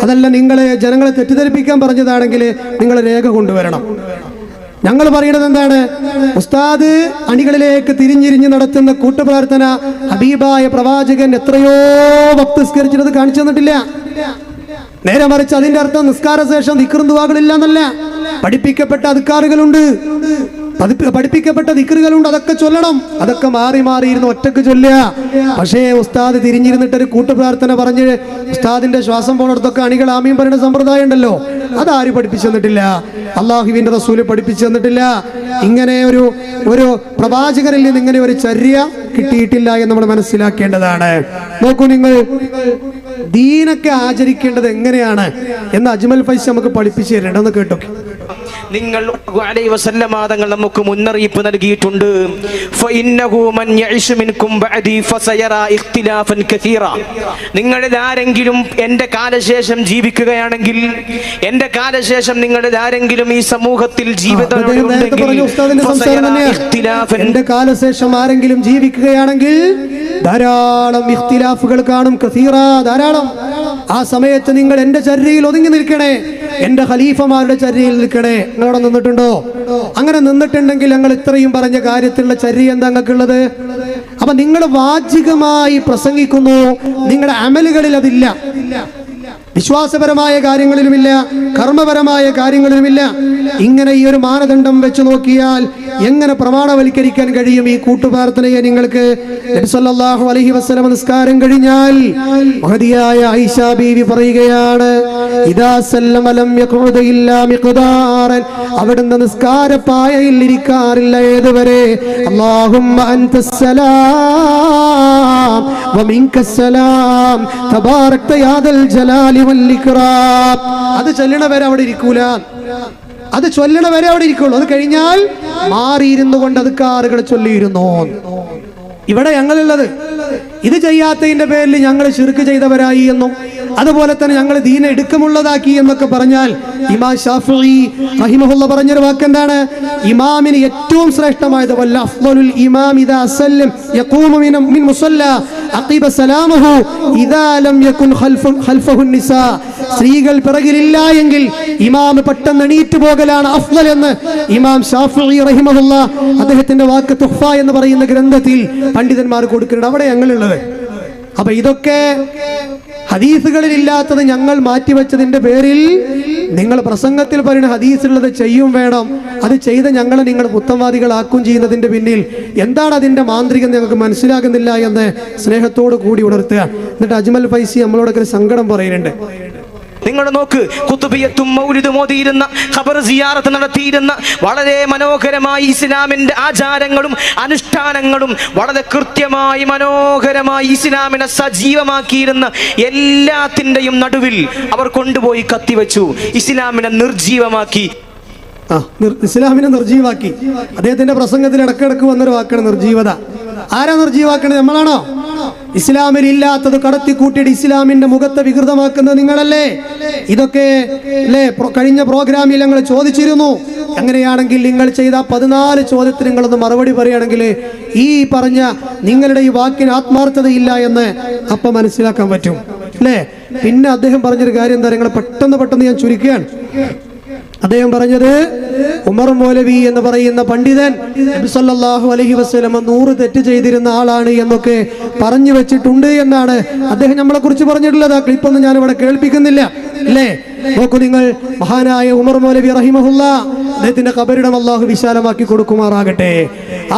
അതല്ല നിങ്ങളെ ജനങ്ങളെ തെറ്റിദ്ധരിപ്പിക്കാൻ പറഞ്ഞതാണെങ്കിൽ നിങ്ങൾ രേഖ കൊണ്ടുവരണം. ഞങ്ങൾ പറയുന്നത് എന്താണ്? ഉസ്താദ് അണികളിലേക്ക് തിരിഞ്ഞിരിഞ്ഞ് നടത്തുന്ന കൂട്ടുപ്രാർത്ഥന ഹബീബായ പ്രവാചകൻ എത്രയോ വക്ത് നിസ്കരിച്ചിട്ട് കാണിച്ചു തന്നിട്ടില്ല. നേരെ മറിച്ച് അതിന്റെ അർത്ഥം നിസ്കാര ശേഷം ദിക്റും ദുആകളില്ല എന്നല്ല. പഠിപ്പിക്കപ്പെട്ട അദ്കാറുകളുണ്ട്, പഠിപ്പിക്കപ്പെട്ട ദിക്റുകളുണ്ട്, അതൊക്കെ ചൊല്ലണം. അതൊക്കെ മാറി മാറിയിരുന്ന് ഒറ്റക്ക് ചൊല്ലുക. പക്ഷേ ഉസ്താദ് തിരിഞ്ഞിരുന്നിട്ട് ഒരു കൂട്ടുപ്രാർത്ഥന പറഞ്ഞ് ഉസ്താദിന്റെ ശ്വാസം പോണടത്തൊക്കെ അണികൾ ആമീൻ പറയുന്ന സമ്പ്രദായം ഉണ്ടല്ലോ, അതാരും പഠിപ്പിച്ചു തന്നിട്ടില്ല. അള്ളാഹുവിന്റെ റസൂല് പഠിപ്പിച്ചു തന്നിട്ടില്ല. ഇങ്ങനെ ഒരു പ്രവാചകരിൽ നിന്ന് ഇങ്ങനെ ഒരു ചര്യ കിട്ടിയിട്ടില്ല എന്ന് നമ്മൾ മനസ്സിലാക്കേണ്ടതാണ്. നോക്കൂ, നിങ്ങൾ ദീനൊക്കെ ആചരിക്കേണ്ടത് എങ്ങനെയാണ് എന്ന് അജ്മൽ ഫൈസി നമുക്ക് പഠിപ്പിച്ചു തരേണ്ടെന്ന് കേട്ടോ. നിങ്ങൾ അലൈഹി വസല്ലമ തങ്ങൾ നമുക്ക് മുന്നറിയിപ്പ് നൽകിയിട്ടുണ്ട്. ഫഇന്നഹു മൻ യഇശു മിൻകും ബഅദി ഫസയറ ഇഖ്തിലാഫൻ കസീറ. നിങ്ങളിൽ ആരെങ്കിലും എൻ്റെ കാലശേഷം ജീവിക്കുകയാണെങ്കിൽ, എൻ്റെ കാലശേഷം നിങ്ങളിൽ ആരെങ്കിലും ഈ സമൂഹത്തിൽ എൻ്റെ കാലശേഷം ആരെങ്കിലും ജീവിക്കുകയാണെങ്കിൽ ധാരാളം ഇഖ്തിലാഫുകൾ കാണും. കസീറ, ധാരാളം. ആ സമയത്ത് നിങ്ങൾ എൻ്റെ ചര്യയിൽ ഒതുങ്ങി നിൽക്കണേ, എൻ്റെ ഖലീഫമാരുടെ ചര്യയിൽ നിൽക്കണേ. നിങ്ങളവിടെ നിന്നിട്ടുണ്ടോ? അങ്ങനെ നിന്നിട്ടുണ്ടെങ്കിൽ ഞങ്ങൾ ഇത്രയും പറഞ്ഞ കാര്യത്തിലുള്ള ചര്യ എന്താ നിങ്ങൾക്കുള്ളത്? അപ്പൊ നിങ്ങൾ വാചികമായി പ്രസംഗിക്കുന്നു, നിങ്ങളുടെ അമലുകളിൽ അതില്ല. വിശ്വാസപരമായ കാര്യങ്ങളിലുമില്ല, കർമ്മപരമായ കാര്യങ്ങളിലുമില്ല. ഇങ്ങനെ ഈ ഒരു മാനദണ്ഡം വെച്ച് നോക്കിയാൽ എങ്ങനെ പ്രമാണവൽക്കരിക്കാൻ കഴിയും ഈ കൂട്ടുപ്രാർത്ഥനയെ? നിങ്ങൾക്ക് നബി സല്ലല്ലാഹു അലൈഹി വസല്ലം നിസ്കാരം കഴിഞ്ഞാൽ മഹദിയായ ആയിഷ ബീവി പറയുകയാണ്, ഇദാ സല്ലമ ലം യഖുദ ഇല്ലാ മിഖ്ദാറൻ. അവിടുന്ന് നിസ്കാരപ്പായയിൽ ഇരിക്കാറില്ല ഏതുവരെ? അല്ലാഹുമ്മ അൻതസ്സലാം വമിൻകസ്സലാം തബാറക്ത യാ ദൽ ജലാലി വൽ ഇക്റാം. അത് ചൊല്ലണവരെ അവിടെ ഇരിക്കൂല, അത് ചൊല്ലണവരെ അവിടെ ഇരിക്കുള്ളൂ. അത് കഴിഞ്ഞാൽ മാറിയിരുന്നു കൊണ്ട് അദ്കാറുകൾ ചൊല്ലിയിരുന്നു. ഇവിടെ ഞങ്ങളുള്ളത് ഇത് ചെയ്യാത്തതിന്റെ പേരിൽ ഞങ്ങൾ ശിർക്ക് ചെയ്തവരായി എന്നും അതുപോലെ തന്നെ ഞങ്ങൾ ദീന ഇടുക്കമുള്ളതാക്കി എന്നൊക്കെ പറഞ്ഞാൽ ഇമാം ശാഫിഈ റഹിമഹുല്ലാഹ് പറഞ്ഞൊരു വാക്ക് എന്താണ്? ഇമാമിന് ഏറ്റവും ശ്രേഷ്ഠമായത് വല്ല അഫ്ളലുൽ ഇമാം ഇദാ സല്ലം യഖൂമു മിൻ മുസല്ല അഖീബ സലാമഹു ഇദാ ലം യകുൻ ഖൽഫഹു നിസാ. സ്ത്രീകൾ പിറകിലില്ല എങ്കിൽ ഇമാം പെട്ടെന്ന് എണീറ്റ് പോകലാണ് അഫ്ളൽ എന്ന് ഇമാം ശാഫിഈ റഹിമഹുല്ലാഹ് അദ്ദേഹത്തിന്റെ വാക്ക് തുഹ്ഫ എന്ന് പറയുന്ന ഗ്രന്ഥത്തിൽ പണ്ഡിതന്മാർ കൊടുക്കുന്നുണ്ട്. അവിടെ ഞങ്ങളുള്ളത്. അപ്പൊ ഇതൊക്കെ ഹദീസുകളിൽ ഇല്ലാത്തത് ഞങ്ങൾ മാറ്റിവെച്ചതിന്റെ പേരിൽ നിങ്ങൾ പ്രസംഗത്തിൽ പറയുന്ന ഹദീസുള്ളത് ചെയ്യും വേണം. അത് ചെയ്ത് ഞങ്ങളെ നിങ്ങൾ പുത്തംവാദികളാക്കും ചെയ്യുന്നതിന്റെ പിന്നിൽ എന്താണ് അതിന്റെ മാന്ത്രികം ഞങ്ങൾക്ക് മനസ്സിലാകുന്നില്ല എന്ന് സ്നേഹത്തോട് കൂടി ഉണർത്തുക. എന്നിട്ട് അജ്മൽ ഫൈസി നമ്മളോടൊക്കെ സങ്കടം പറയുന്നുണ്ട്. നിങ്ങൾ നോക്ക്, ഖുതുബിയത്തും മൗലിദും ഓതിയിരുന്ന, ഖബർ സിയാറത്ത് നടത്തിയിരുന്ന, വളരെ മനോഹരമായി ഇസ്ലാമിന്റെ ആചാരങ്ങളും അനുഷ്ഠാനങ്ങളും വളരെ കൃത്യമായി മനോഹരമായി ഇസ്ലാമിനെ സജീവമാക്കിയിരുന്ന എല്ലാത്തിൻ്റെയും നടുവിൽ അവർ കൊണ്ടുപോയി കത്തിവെച്ചു, ഇസ്ലാമിനെ നിർജീവമാക്കി. ഇസ്ലാമിനെ നിർജീവാക്കി. അദ്ദേഹത്തിന്റെ പ്രസംഗത്തിൽ ഇടക്കിടക്ക് വന്നൊരു വാക്കാണ് നിർജീവത. ആരാ നിർജീവാക്കണത്? നമ്മളാണോ? ഇസ്ലാമിൽ ഇല്ലാത്തത് കടത്തി കൂട്ടിയിട്ട് ഇസ്ലാമിന്റെ മുഖത്തെ വികൃതമാക്കുന്നത് നിങ്ങളല്ലേ? ഇതൊക്കെ അല്ലേ കഴിഞ്ഞ പ്രോഗ്രാമിൽ ഞങ്ങൾ ചോദിച്ചിരുന്നു. അങ്ങനെയാണെങ്കിൽ നിങ്ങൾ ചെയ്ത 14 ചോദ്യത്തിന് നിങ്ങളൊന്ന് മറുപടി പറയുകയാണെങ്കിൽ ഈ പറഞ്ഞ നിങ്ങളുടെ ഈ വാക്കിന് ആത്മാർത്ഥതയില്ല എന്ന് അപ്പൊ മനസ്സിലാക്കാൻ പറ്റും അല്ലേ? പിന്നെ അദ്ദേഹം പറഞ്ഞൊരു കാര്യം എന്താ? നിങ്ങൾ പെട്ടെന്ന് ഞാൻ ചുരുക്കുകയാണ്. അദ്ദേഹം പറഞ്ഞത് ഉമർ മൗലവി എന്ന് പറയുന്ന പണ്ഡിതൻ നബി സല്ലല്ലാഹു അലൈഹി വസല്ലം 100 തെറ്റ് ചെയ്തിരുന്ന ആളാണ് എന്നൊക്കെ പറഞ്ഞു വെച്ചിട്ടുണ്ട് എന്നാണ് അദ്ദേഹം നമ്മളെ കുറിച്ച് പറഞ്ഞിട്ടുള്ളത്. ആ ക്ലിപ്പൊന്നും ഞാൻ ഇവിടെ കേൾപ്പിക്കുന്നില്ല അല്ലേ. നോക്കൂ നിങ്ങൾ, മഹാനായ ഉമർ മൗലവി റഹിമഹുല്ലാ, അദ്ദേഹത്തിന്റെ ഖബറിടം അല്ലാഹു വിശാലമാക്കി കൊടുക്കുമാറാകട്ടെ.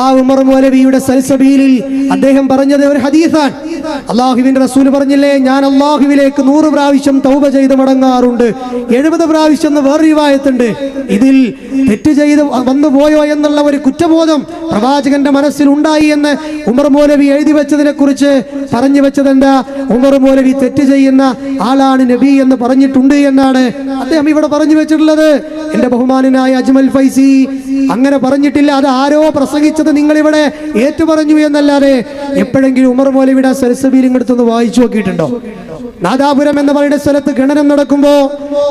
ആ ഉമർ മൗലവിയുടെ സൽസബീലിൽ അദ്ദേഹം പറഞ്ഞത് ഒരു ഹദീസാണ്. അല്ലാഹുവിന്റെ റസൂൽ പറഞ്ഞില്ലേ, ഞാൻ അല്ലാഹുവിലേക്ക് 100 പ്രാവശ്യം തൗബ ചെയ്ത് മടങ്ങാറുണ്ട്, 70 പ്രാവശ്യം എന്ന് വേറെ റിവായത്തുണ്ട്. ഇതിൽ തെറ്റ് ചെയ്ത് വന്നു പോയോ എന്നുള്ള ഒരു കുറ്റബോധം പ്രവാചകന്റെ മനസ്സിൽ ഉണ്ടായി എന്ന് ഉമർ മൗലവി എഴുതി വെച്ചതിനെ കുറിച്ച് പറഞ്ഞു വെച്ചത് എന്താ? ഉമർ മൗലവി തെറ്റ് ചെയ്യുന്ന ആളാണ് നബി എന്ന് പറഞ്ഞിട്ടുണ്ട് എന്നാണ് അദ്ദേഹം ഇവിടെ പറഞ്ഞു വെച്ചിട്ടുള്ളത്. എന്റെ ബഹുമാനായ അജ്മൽ ഫൈസി അങ്ങനെ പറഞ്ഞിട്ടില്ല. അത് ആരോ പ്രസംഗിച്ചത് നിങ്ങൾ ഇവിടെ ഏറ്റുപറഞ്ഞു എന്നല്ലാതെ എപ്പോഴെങ്കിലും ഉമർ മൗലവിയുടെ സൽസബീൽ ഇങ്ങടുത്തൊന്ന് വായിച്ചു നോക്കിയിട്ടുണ്ടോ? നാദാപുരം എന്ന് പറയുന്ന സ്ഥലത്ത് ഖനനം നടക്കുമ്പോ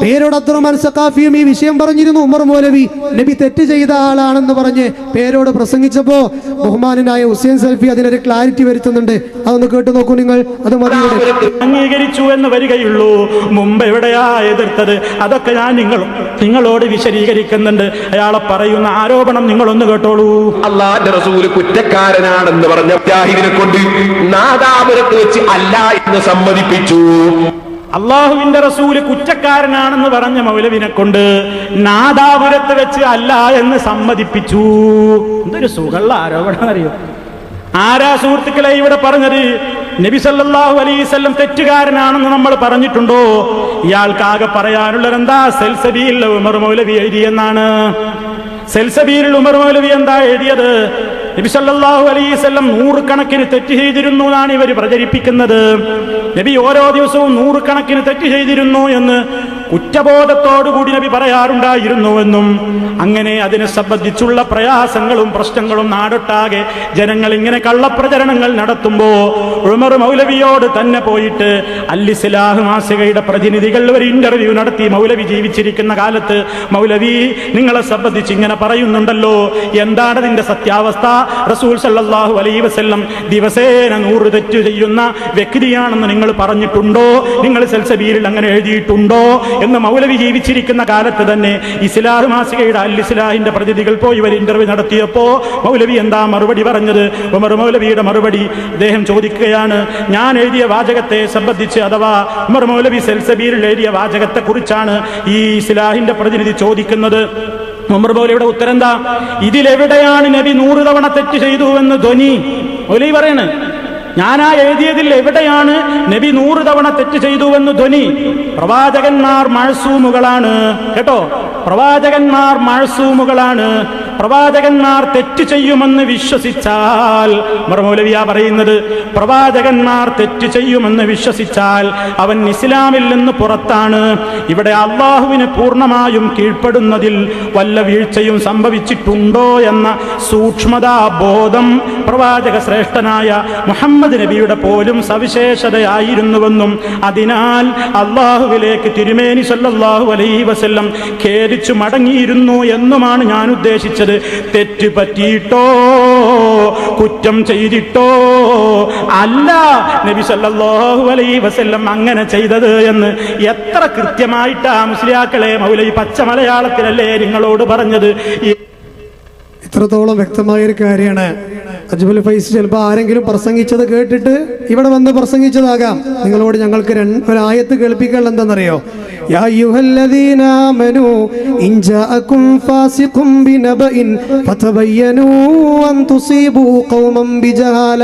പേരോട് അബ്ദുറഹ്മാൻ സഖാഫിയും ഈ വിഷയം പറഞ്ഞിരുന്നു. ഉമർ മൗലവി നബി തെറ്റ് ചെയ്ത ആളാണെന്ന് പറഞ്ഞ് പേരോട് പ്രസംഗിച്ചപ്പോ ബഹുമാനായ ഹുസൈൻ സൽഫി അതിനൊരു ക്ലാരിറ്റി വരുത്തുന്നുണ്ട്. അതൊന്ന് കേട്ടു നോക്കൂ നിങ്ങൾ. അത് മതി. അംഗീകരിച്ചു എന്ന് വരികയുള്ളൂ. മുമ്പ് എവിടെയാ എതിർത്തത്? അതൊക്കെ ഞാൻ നിങ്ങളോട് വിശദീകരിക്കുന്നുണ്ട്. അയാളെ പറയുന്ന ആരോപണം നിങ്ങളൊന്ന് കേട്ടോളൂ. അല്ലാഹുവിന്റെ റസൂൽ കുറ്റക്കാരനാണെന്ന് പറഞ്ഞ മുജാഹിദിനെ കൊണ്ട് നാദാപുരത്ത് വെച്ച് അല്ല എന്ന് സമ്മതിപ്പിച്ചു. അള്ളാഹുവിന്റെ റസൂല് കുറ്റക്കാരനാണെന്ന് പറഞ്ഞ മൗലവിനെ കൊണ്ട് നാദാപുരത്ത് വെച്ച് അല്ല എന്ന് സമ്മതിപ്പിച്ചു. എന്തൊരു സുഖമുള്ള ആരോപണം അറിയോ? ആരാ സുഹൃത്തുക്കളെ ഇവിടെ പറഞ്ഞത്? നബി സല്ലല്ലാഹു അലൈഹി വസല്ലം തെറ്റുകാരനാണെന്ന് നമ്മൾ പറഞ്ഞിട്ടുണ്ടോ? ഇയാൾക്കാകെ പറയാനുള്ളത് എന്താ? സൽസബീൽ ഉമർ മൗലവി എഴുതിയെന്നാണ്. സൽസബീൽ ഉമർ മൗലവി എന്താ എഴുതിയത്? നബി സല്ലല്ലാഹു അലൈഹി വസല്ലം 100 കണക്കിന് തെറ്റ് ചെയ്തിരുന്നു എന്നാണ് ഇവർ പ്രചരിപ്പിക്കുന്നത്. നബി ഓരോ ദിവസവും 100 കണക്കിന് തെറ്റ് ചെയ്തിരുന്നു എന്ന് കുറ്റബോധത്തോടുകൂടി നബി പറയാറുണ്ടായിരുന്നുവെന്നും അങ്ങനെ അതിനെ സംബന്ധിച്ചുള്ള പ്രയാസങ്ങളും പ്രശ്നങ്ങളും നാടൊട്ടാകെ ജനങ്ങൾ ഇങ്ങനെ കള്ളപ്രചരണങ്ങൾ നടത്തുമ്പോ ഉമർ മൗലവിയോട് തന്നെ പോയിട്ട് അൽ-ഇസ്ലാഹ് മാസികയുടെ പ്രതിനിധികൾ ഒരു ഇന്റർവ്യൂ നടത്തി. മൗലവി ജീവിച്ചിരിക്കുന്ന കാലത്ത്, മൗലവി നിങ്ങളെ സംബന്ധിച്ച് ഇങ്ങനെ പറയുന്നുണ്ടല്ലോ, എന്താണ് അതിന്റെ സത്യാവസ്ഥ? റസൂൽ സല്ലല്ലാഹു അലൈഹി വസല്ലം ദിവസേന 100 തെറ്റ് ചെയ്യുന്ന വ്യക്തിയാണെന്ന് നിങ്ങൾ പറഞ്ഞിട്ടുണ്ടോ? നിങ്ങൾ സൽസബീലിൽ അങ്ങനെ എഴുതിയിട്ടുണ്ടോ എന്ന് മൗലവി ജീവിച്ചിരിക്കുന്ന കാലത്ത് തന്നെ ഇസ്ലാഹ് മാസികയുടെ അൽ-ഇസ്ലാഹിന്റെ പ്രതിനിധികൾ പോയി ഇവർ ഇന്റർവ്യൂ നടത്തിയപ്പോ മൗലവി എന്താ മറുപടി പറഞ്ഞത്? ഉമർ മൗലവിയുടെ മറുപടി അദ്ദേഹം ചോദിക്കുകയാണ്, ഞാൻ എഴുതിയ വാചകത്തെ സംബന്ധിച്ച്, അഥവാ ഉമർ മൗലവി സൽസബീലിൽ എഴുതിയ വാചകത്തെ കുറിച്ചാണ് ഈ ഇസ്ലാഹിന്റെ പ്രതിനിധി ചോദിക്കുന്നത്. ഉമർ മൗലവിയുടെ ഉത്തരം എന്താ? ഇതിലെവിടെയാണ് നബി 100 തവണ തെറ്റ് ചെയ്തു എന്ന് ധ്വനി? മൗലവി പറയണ്, ഞാനാ എഴുതിയതിൽ എവിടെയാണ് നബി 100 തവണ തെറ്റ് ചെയ്തുവെന്ന് ധ്വനി? പ്രവാചകന്മാർ മഅ്സൂമുകളാണ് കേട്ടോ, പ്രവാചകന്മാർ മഅ്സൂമുകളാണ്. പ്രവാചകന്മാർ തെറ്റ് ചെയ്യുമെന്ന് വിശ്വസിച്ചാൽ, മൗലവിയാ പറയുന്നത്, പ്രവാചകന്മാർ തെറ്റ് ചെയ്യുമെന്ന് വിശ്വസിച്ചാൽ അവൻ ഇസ്ലാമിൽ നിന്ന് പുറത്താണ്. ഇവിടെ അള്ളാഹുവിന് പൂർണ്ണമായും കീഴ്പ്പെടുന്നതിൽ വല്ല വീഴ്ചയും സംഭവിച്ചിട്ടുണ്ടോ എന്ന സൂക്ഷ്മതാ ബോധം പ്രവാചക ശ്രേഷ്ഠനായ മുഹമ്മദ് നബിയുടെ പോലും സവിശേഷതയായിരുന്നുവെന്നും അതിനാൽ അള്ളാഹുവിലേക്ക് തിരുമേനി സല്ലല്ലാഹു അലൈഹി വസല്ലം ഖേദിച്ചു മടങ്ങിയിരുന്നു എന്നുമാണ് ഞാൻ ഉദ്ദേശിച്ചത്. തെറ്റ് പറ്റിയിട്ടോ കുറ്റം ചെയ്തിട്ടോ അല്ല നബി സല്ലല്ലാഹു അലൈഹി വസല്ലം അങ്ങനെ ചെയ്തത് എന്ന് എത്ര കൃത്യമായിട്ടാ മുസ്ലിയാക്കളെ മൗലവി പച്ച മലയാളത്തിലല്ലേ നിങ്ങളോട് പറഞ്ഞത്? ഇത്രത്തോളം വ്യക്തമായൊരു കാര്യമാണ്. അജ്മൽ ഫൈസ് ചിലപ്പോൾ ആരെങ്കിലും പ്രസംഗിച്ചത് കേട്ടിട്ട് ഇവിടെ വന്ന് പ്രസംഗിച്ചതാകാം. നിങ്ങളോട് ഞങ്ങൾക്ക് ഒരു ആയത്ത് കേൾപ്പിക്കാൻ എന്താണെന്നറിയോ? യാ അയ്യുഹല്ലദീന ആമനൂ ഇൻ ജാഅകും ഫാസിഖും ബിനബഇൻ ഫതബയ്യനൂ അൻ തുസീബൂ ഖൗമൻ ബിജഹാല.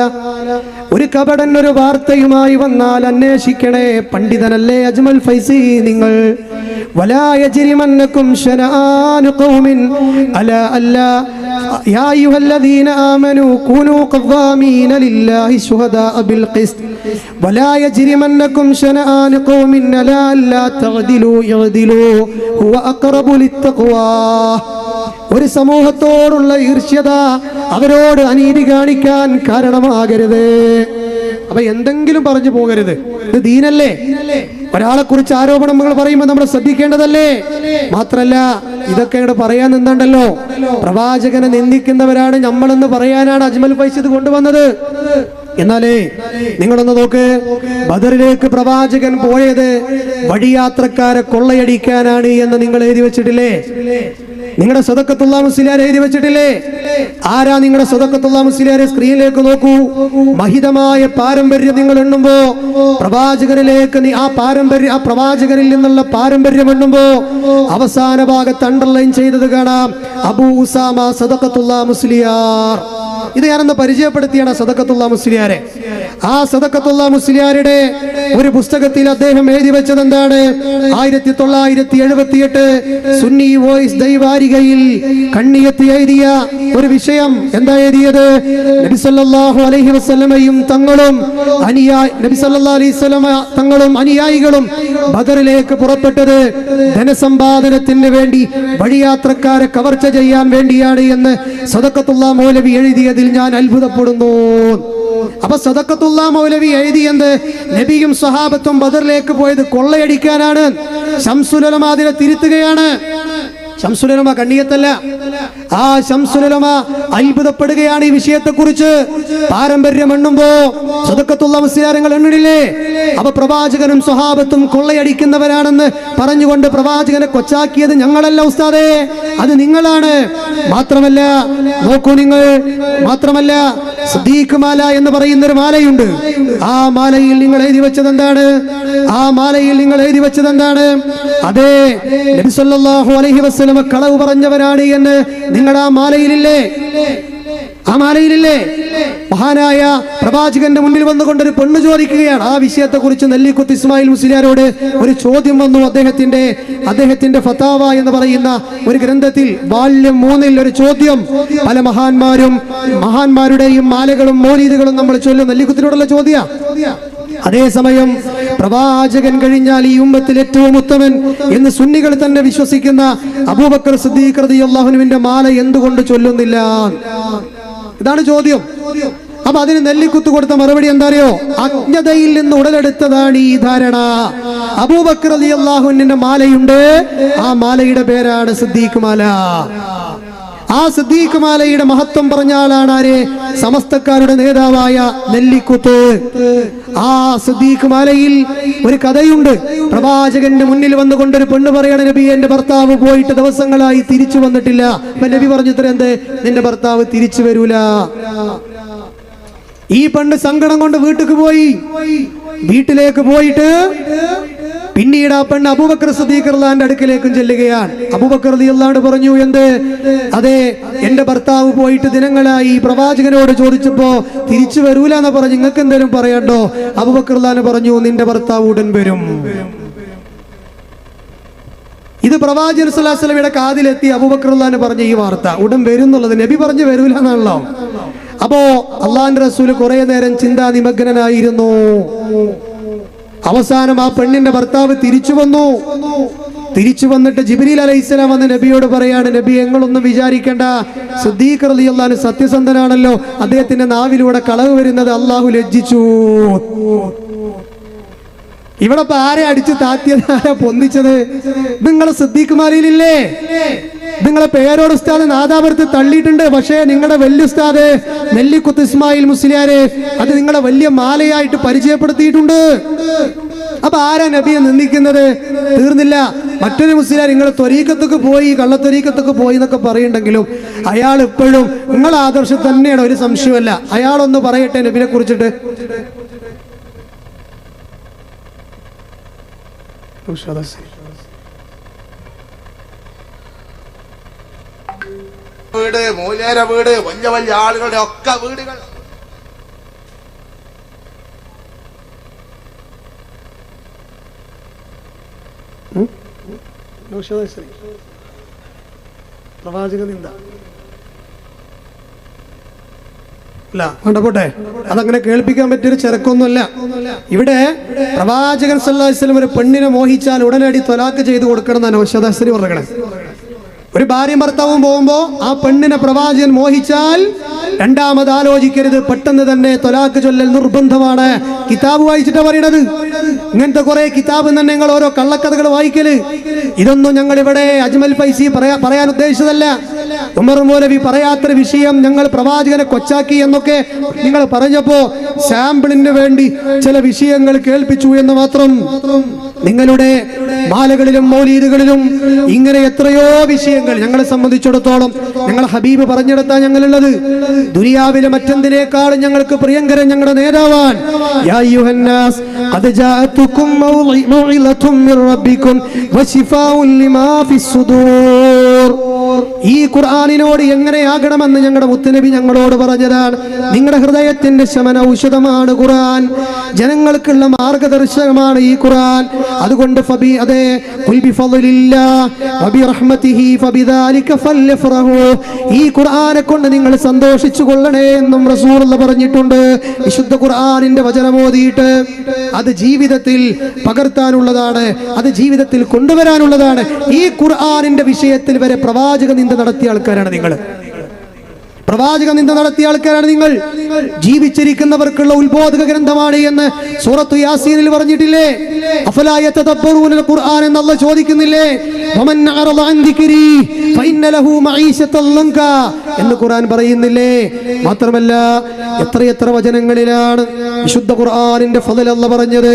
ഒരു കപടൻ ഒരു വാർത്തയുമായി വന്നാൽ അന്വേഷിക്കണേ. പണ്ഡിതനല്ലേ അജ്മൽ ഫൈസി നിങ്ങൾ? വലാ യജ്രിമന്നകും ശനആനു ഖൗമിൻ അലാ അല്ലാ യാ അയ്യുഹല്ലദീന ആമനൂ കൂനൂ ഖവ്വാമീന ലില്ലാഹി ശുഹദാഅ ബിൽ ഖിസ്ത് വലാ യജ്രിമന്നകും ശനആനു ഖൗമിൻ അലാ അല്ലാ തഅദിലൂ യഅദിലൂ ഹുവ അഖറബു ലിത്തഖ്വാ. ഒരു സമൂഹത്തോടുള്ള ഈർഷ്യത, അവരോട് അനീതി കാണിക്കാൻ കാരണമാകരുത്. അപ്പൊ എന്തെങ്കിലും പറഞ്ഞു പോകരുത്. ഇത് ദീനല്ലേ? ഒരാളെ കുറിച്ച് ആരോപണം നമ്മൾ പറയുമ്പോൾ നമ്മൾ ശ്രദ്ധിക്കേണ്ടതല്ലേ? മാത്രല്ല ഇതൊക്കെ ഇവിടെ പറയാൻ നിന്നുണ്ടല്ലോ, പ്രവാചകനെ നിന്ദിക്കുന്നവരാണ് നമ്മളെന്ന് പറയാനാണ് അജ്മൽ ഫൈസ് ഇത് കൊണ്ടുവന്നത്. എന്നാലേ നിങ്ങളൊന്ന് നോക്ക്, ബദറിലേക്ക് പ്രവാചകൻ പോയത് വഴിയാത്രക്കാരെ കൊള്ളയടിക്കാനാണ് എന്ന് നിങ്ങൾ എഴുതി വെച്ചിട്ടില്ലേ? നിങ്ങളുടെ സദഖത്തുള്ള മുസ്ലിയാരെ എഴുതി വെച്ചിട്ടില്ലേ? ആരാ നിങ്ങളുടെ സദഖത്തുള്ള മുസ്ലിയാരെ? സ്ക്രീനിലേക്ക് നോക്കൂ. മഹിതമായ പാരമ്പര്യം നിങ്ങൾ എണ്ണുമ്പോ പ്രവാചകനിലേക്ക് ആ പ്രവാചകനിൽ നിന്നുള്ള പാരമ്പര്യം എണ്ണുമ്പോ അവസാന ഭാഗത്ത് അണ്ടർലൈൻ ചെയ്തത് കാണാം, അബൂ ഉസാമ സദഖത്തുള്ള മുസ്ലിയാർ. ഇത് ഞാനൊന്ന് പരിചയപ്പെടുത്തിയാണ് സദഖത്തുള്ള മുസ്ലിയാരെ. ആ സദഖത്തുള്ള മുസ്ലിയാരുടെ ഒരു പുസ്തകത്തിൽ അദ്ദേഹം എഴുതി വെച്ചത് എന്താണ്? 1978 സുന്നി വോയിസ് ദൈവാരികയിൽ കണ്ണിയത്ത് എഴുതിയ ഒരു വിഷയം. എന്താ എഴുതിയത്? നബി സല്ലല്ലാഹു അലൈഹി വസല്ലമയും തങ്ങളും അനുയായികളും ബദറിലേക്ക് പുറപ്പെട്ടത് ധനസമ്പാദനത്തിന് വേണ്ടി വഴിയാത്രക്കാരെ കവർച്ച ചെയ്യാൻ വേണ്ടിയാണ് എന്ന് സദഖത്തുള്ള മൗലവി എഴുതിയതിൽ ഞാൻ അത്ഭുതപ്പെടുന്നു. അപ്പൊ സദഖത്തുള്ള മൗലവി എഴുതിയത് നബിയും സഹാബത്തും ബദറിലേക്ക് പോയത് കൊള്ളയടിക്കാനാണ്. ശംസുൽ ഉലമ അതിനെ തിരുത്തുകയാണ്. ശംസുൽ ഉലമ കണ്ണിയത്തല്ല. ആ ശംസുൽ ഉലമ അത്ഭുതപ്പെടുകയാണ് ഈ വിഷയത്തെക്കുറിച്ച്. പാരമ്പര്യം എണ്ണുമ്പോ സദഖത്തുള്ള മുസ്ലിയാരങ്ങൾ എണ്ണില്ലേ? അപ്പൊ പ്രവാചകനും സ്വഹാബത്തും കൊള്ളയടിക്കുന്നവരാണെന്ന് പറഞ്ഞുകൊണ്ട് പ്രവാചകനെ കൊച്ചാക്കിയത് ഞങ്ങളല്ല ഉസ്താദേ, അത് നിങ്ങളാണ്. മാത്രമല്ല നോക്കൂ നിങ്ങൾ, മാത്രമല്ല സിദ്ദീഖ് മാല എന്ന് പറയുന്ന ഒരു മാലയുണ്ട്. ആ മാലയിൽ നിങ്ങൾ എഴുതി വെച്ചത് എന്താണ്? അതെ, നബി സല്ലല്ലാഹു അലൈഹി വസല്ലം കളവ് പറഞ്ഞവരാണ് എന്ന് നിങ്ങളുടെ ആ മാലയിലില്ലേ? മഹാനായ പ്രവാചകന്റെ മുന്നിൽ വന്നുകൊണ്ട് ഒരു പെണ്ണ് ചോദിക്കുകയാണ്. ആ വിഷയത്തെക്കുറിച്ച് നെല്ലിക്കുത്ത് ഇസ്മായിൽ മുസ്ലിയാരോട് ഒരു ചോദ്യം വന്നു. അദ്ദേഹത്തിന്റെ ഫതാവ എന്ന് പറയുന്ന ഒരു ഗ്രന്ഥത്തിൽ വാല്യം 3 ഒരു ചോദ്യം. പല മഹാന്മാരുടെയും മാലകളും മൗലീദുകളും നമ്മൾ ചൊല്ലും. നെല്ലിക്കുത്തിനോടുള്ള ചോദ്യ. അതേസമയം പ്രവാചകൻ കഴിഞ്ഞാൽ ഈ ഉമ്മത്തിൽ ഏറ്റവും ഉത്തമൻ എന്ന് സുന്നികൾ തന്നെ വിശ്വസിക്കുന്ന അബൂബക്കർ സിദ്ദീഖ് റളിയല്ലാഹു അൻഹുവിന്റെ മാല എന്തുകൊണ്ട് ചൊല്ലുന്നില്ല? ഇതാണ് ചോദ്യം. അപ്പൊ അതിന് നെല്ലിക്കുത്ത് കൊടുത്ത മറുപടി എന്താ അറിയോ? അജ്ഞതയിൽ നിന്ന് ഉടലെടുത്തതാണ് ഈ ധാരണ. അബൂബക്കർ റളിയല്ലാഹു അൻഹുവിന്റെ മാലയുണ്ട്, ആ മാലയുടെ പേരാണ് സിദ്ദീഖ് മാല. ആ സിദ്ദീഖ് മാലയുടെ മഹത്വം പറഞ്ഞ ആളാണ് ആര്? സമസ്തക്കാരുടെ നേതാവായ നെല്ലിക്കുത്ത്. ആ സിദ്ദീഖ് മാലയിൽ ഒരു കഥയുണ്ട്. പ്രവാചകന്റെ മുന്നിൽ വന്നുകൊണ്ട് ഒരു പെണ്ണ് പറയണ, നബി എന്റെ ഭർത്താവ് പോയിട്ട് ദിവസങ്ങളായി തിരിച്ചു വന്നിട്ടില്ല. നബി പറഞ്ഞു, എന്ത് നിന്റെ ഭർത്താവ് തിരിച്ചു വരൂല. ഈ പെണ്ണ് സങ്കടം കൊണ്ട് വീട്ടിലേക്ക് പോയിട്ട് പിന്നീട് ആ പെണ്ണ് അബൂബക്കർ സിദ്ദീഖ് റളിയല്ലാഹുവിന്റെ അടുക്കലേക്കും ചെല്ലുകയാണ്. അബൂബക്കർ റളിയല്ലാഹു പറഞ്ഞു, എന്ത്? അതെ, എന്റെ ഭർത്താവ് പോയിട്ട് ദിനങ്ങളായി. പ്രവാചകനോട് ചോദിച്ചപ്പോ തിരിച്ചു വരൂല എന്ന് പറഞ്ഞു. നിങ്ങൾക്ക് എന്തെങ്കിലും പറയണ്ടോ? അബൂബക്കർ റളിയല്ലാഹു പറഞ്ഞു, നിന്റെ ഭർത്താവ് ഉടൻ വരും. ഇത് പ്രവാചകൻ സ്വല്ലല്ലാഹു അലൈഹി വസല്ലമയുടെ കാതിലെത്തി. അബൂബക്കർ റളിയല്ലാഹു പറഞ്ഞ ഈ വാർത്ത ഉടൻ വരും എന്നുള്ളത് നബി പറഞ്ഞു വരൂല എന്നാണല്ലോ. അപ്പോ അള്ളാഹുവിന്റെ റസൂൽ കുറെ നേരം ചിന്താ നിമഗ്നനായിരുന്നു. അവസാനം ആ പെണ്ണിന്റെ ഭർത്താവ് തിരിച്ചു വന്നിട്ട് ജിബ്രീൽ അലൈഹിസ്സലാം വന്ന് നബിയോട് പറയാണ്, നബി ഞങ്ങളൊന്നും വിചാരിക്കേണ്ട, സിദ്ദീഖ് റളിയല്ലാഹു അൻഹു സത്യസന്ധനാണല്ലോ, അദ്ദേഹത്തിന്റെ നാവിലൂടെ കളവ് വരുന്നത് അള്ളാഹു ലജ്ജിച്ചു. ഇവിടെ ഇപ്പൊ ആരെ അടിച്ചു താത്തിയത്, ആരെ പൊന്തിച്ചത്? നിങ്ങളെ സിദ്ദീഖ് മാലയിലില്ലേ? നിങ്ങളെ പേരോട് ഉസ്താദ് നാദാപുരത്ത് തള്ളിയിട്ടുണ്ട്. പക്ഷേ നിങ്ങളുടെ വലിയ ഉസ്താദ് നെല്ലിക്കുത്ത് ഇസ്മായിൽ മുസ്ലിയാരെ അത് നിങ്ങളെ വലിയ മാലയായിട്ട് പരിചയപ്പെടുത്തിയിട്ടുണ്ട്. അപ്പൊ ആരാ നബിയെ നിന്ദിക്കുന്നത്? തീർന്നില്ല. മറ്റൊരു മുസ്ലിയാർ നിങ്ങൾ ത്വരീഖത്തൊക്കെ പോയി, കള്ളത്വരീഖത്തൊക്കെ പോയി എന്നൊക്കെ പറയുന്നുണ്ടെങ്കിലും അയാൾ ഇപ്പോഴും നിങ്ങളെ ആദർശം തന്നെയാണ്, ഒരു സംശയമല്ല. അയാളൊന്ന് പറയട്ടെ നബിനെ കുറിച്ചിട്ട്. വീട്, മൂലേര വീട്, വലിയ വലിയ ആളുകളുടെ ഒക്കെ വീടുകൾ. പ്രവാചക നിന്ദ അല്ല, പോട്ടെ, അതങ്ങനെ കേൾപ്പിക്കാൻ പറ്റിയൊരു ചെറുക്കൊന്നുമല്ല. ഇവിടെ പ്രവാചകൻ സല്ലല്ലാഹു അലൈഹി വസല്ലം ഒരു പെണ്ണിനെ മോഹിച്ചാൽ ഉടനടി ത്വലാഖ് ചെയ്ത് കൊടുക്കണം എന്നാണ് നൗഷാദ് പറഞ്ഞത്. ഒരു ഭാര്യയും ഭർത്താവും പോകുമ്പോ ആ പെണ്ണിനെ പ്രവാചകൻ മോഹിച്ചാൽ രണ്ടാമത് ആലോചിക്കരുത്, പെട്ടെന്ന് തന്നെ ത്വലാഖ് ചൊല്ലൽ നിർബന്ധമാണ്. കിതാബ് വായിച്ചിട്ടാ പറയണത്. ഇങ്ങനത്തെ കുറെ കിതാബ് തന്നെ നിങ്ങൾ ഓരോ കള്ളക്കഥകൾ വായിക്കല്. ഇതൊന്നും ഞങ്ങൾ ഇവിടെ അജ്മൽ ഫൈസി പറയാൻ ഉദ്ദേശിച്ചതല്ല. ഉമർ മൗലവി പറയാത്തൊരു വിഷയം ഞങ്ങൾ പ്രവാചകനെ കൊച്ചാക്കി എന്നൊക്കെ നിങ്ങൾ പറഞ്ഞപ്പോ സാമ്പിളിന് വേണ്ടി ചില വിഷയങ്ങൾ കേൾപ്പിച്ചു എന്ന് മാത്രം. നിങ്ങളുടെ മാലകളിലും മൗലീദുകളിലും ഇങ്ങനെ എത്രയോ വിഷയങ്ങൾ. ഞങ്ങളെ സംബന്ധിച്ചിടത്തോളം ഞങ്ങൾ ഹബീബ് പറഞ്ഞെടുത്താൽ ഞങ്ങളുള്ളത് ദുനിയാവിലെ മറ്റെന്തിനേക്കാളും ഞങ്ങൾക്ക് പ്രിയങ്കരൻ ഞങ്ങളുടെ നേതാവാൻ. യാ അയ്യുഹന്നാസ് ഖദ് ജാഅതുകും മൗഇലതും മിർ റബ്ബികും വശിഫാഉൻ ലിമാ ഫിസ് സുദൂർ. ഈ ഖുർആനിനോട് എങ്ങനെയാകണമെന്ന് ഞങ്ങളുടെ മുത്തുനബി ഞങ്ങളോട് പറഞ്ഞതാണ്. നിങ്ങളുടെ ഹൃദയത്തിന്റെ ശമന ഔഷധമാണ് ഖുർആൻ, ജനങ്ങൾക്കുള്ള മാർഗദർശകമാണ് ഈ ഖുർആൻ. അതുകൊണ്ട് ഈ ഖുർആനെ കൊണ്ട് നിങ്ങൾ സന്തോഷിച്ചു കൊള്ളണേ എന്നും റസൂലുള്ളാഹി പറഞ്ഞിട്ടുണ്ട്. വിശുദ്ധ ഖുർആനിന്റെ വചനമോദിയിട്ട് അത് ജീവിതത്തിൽ പകർത്താനുള്ളതാണ്, അത് ജീവിതത്തിൽ കൊണ്ടുവരാനുള്ളതാണ്. ഈ ഖുർആനിന്റെ വിഷയത്തിൽ വരെ പ്രവാചക നിന്ദ നടത്തിയ ആൾക്കാരാണ് നിങ്ങൾ. പ്രവാചക നിന്ദ നടത്തിയ ആൾക്കാരാണ് നിങ്ങൾ. ജീവിച്ചിരിക്കുന്നവർക്കുള്ള ഉത്ബോധക ഗ്രന്ഥമാണ് എന്ന് സൂറത്തു യാസീനിൽ പറഞ്ഞിട്ടില്ലേ? അഫലാ യതദബ്ബറൂനൽ ഖുർആൻ എന്ന് അല്ലാഹു ചോദിക്കുന്നില്ലേ? വമൻ അറദ അൻ ദിക്രി ഫഇന്ന ലഹു മഈശതൻ ലങ്ക എന്ന് ഖുർആൻ പറയുന്നില്ലേ? മാത്രമല്ല എത്രയെത്ര വചനങ്ങളിലാണ് വിശുദ്ധ ഖുർആനിന്റെ ഫളൽ അല്ലാഹു പറഞ്ഞത്.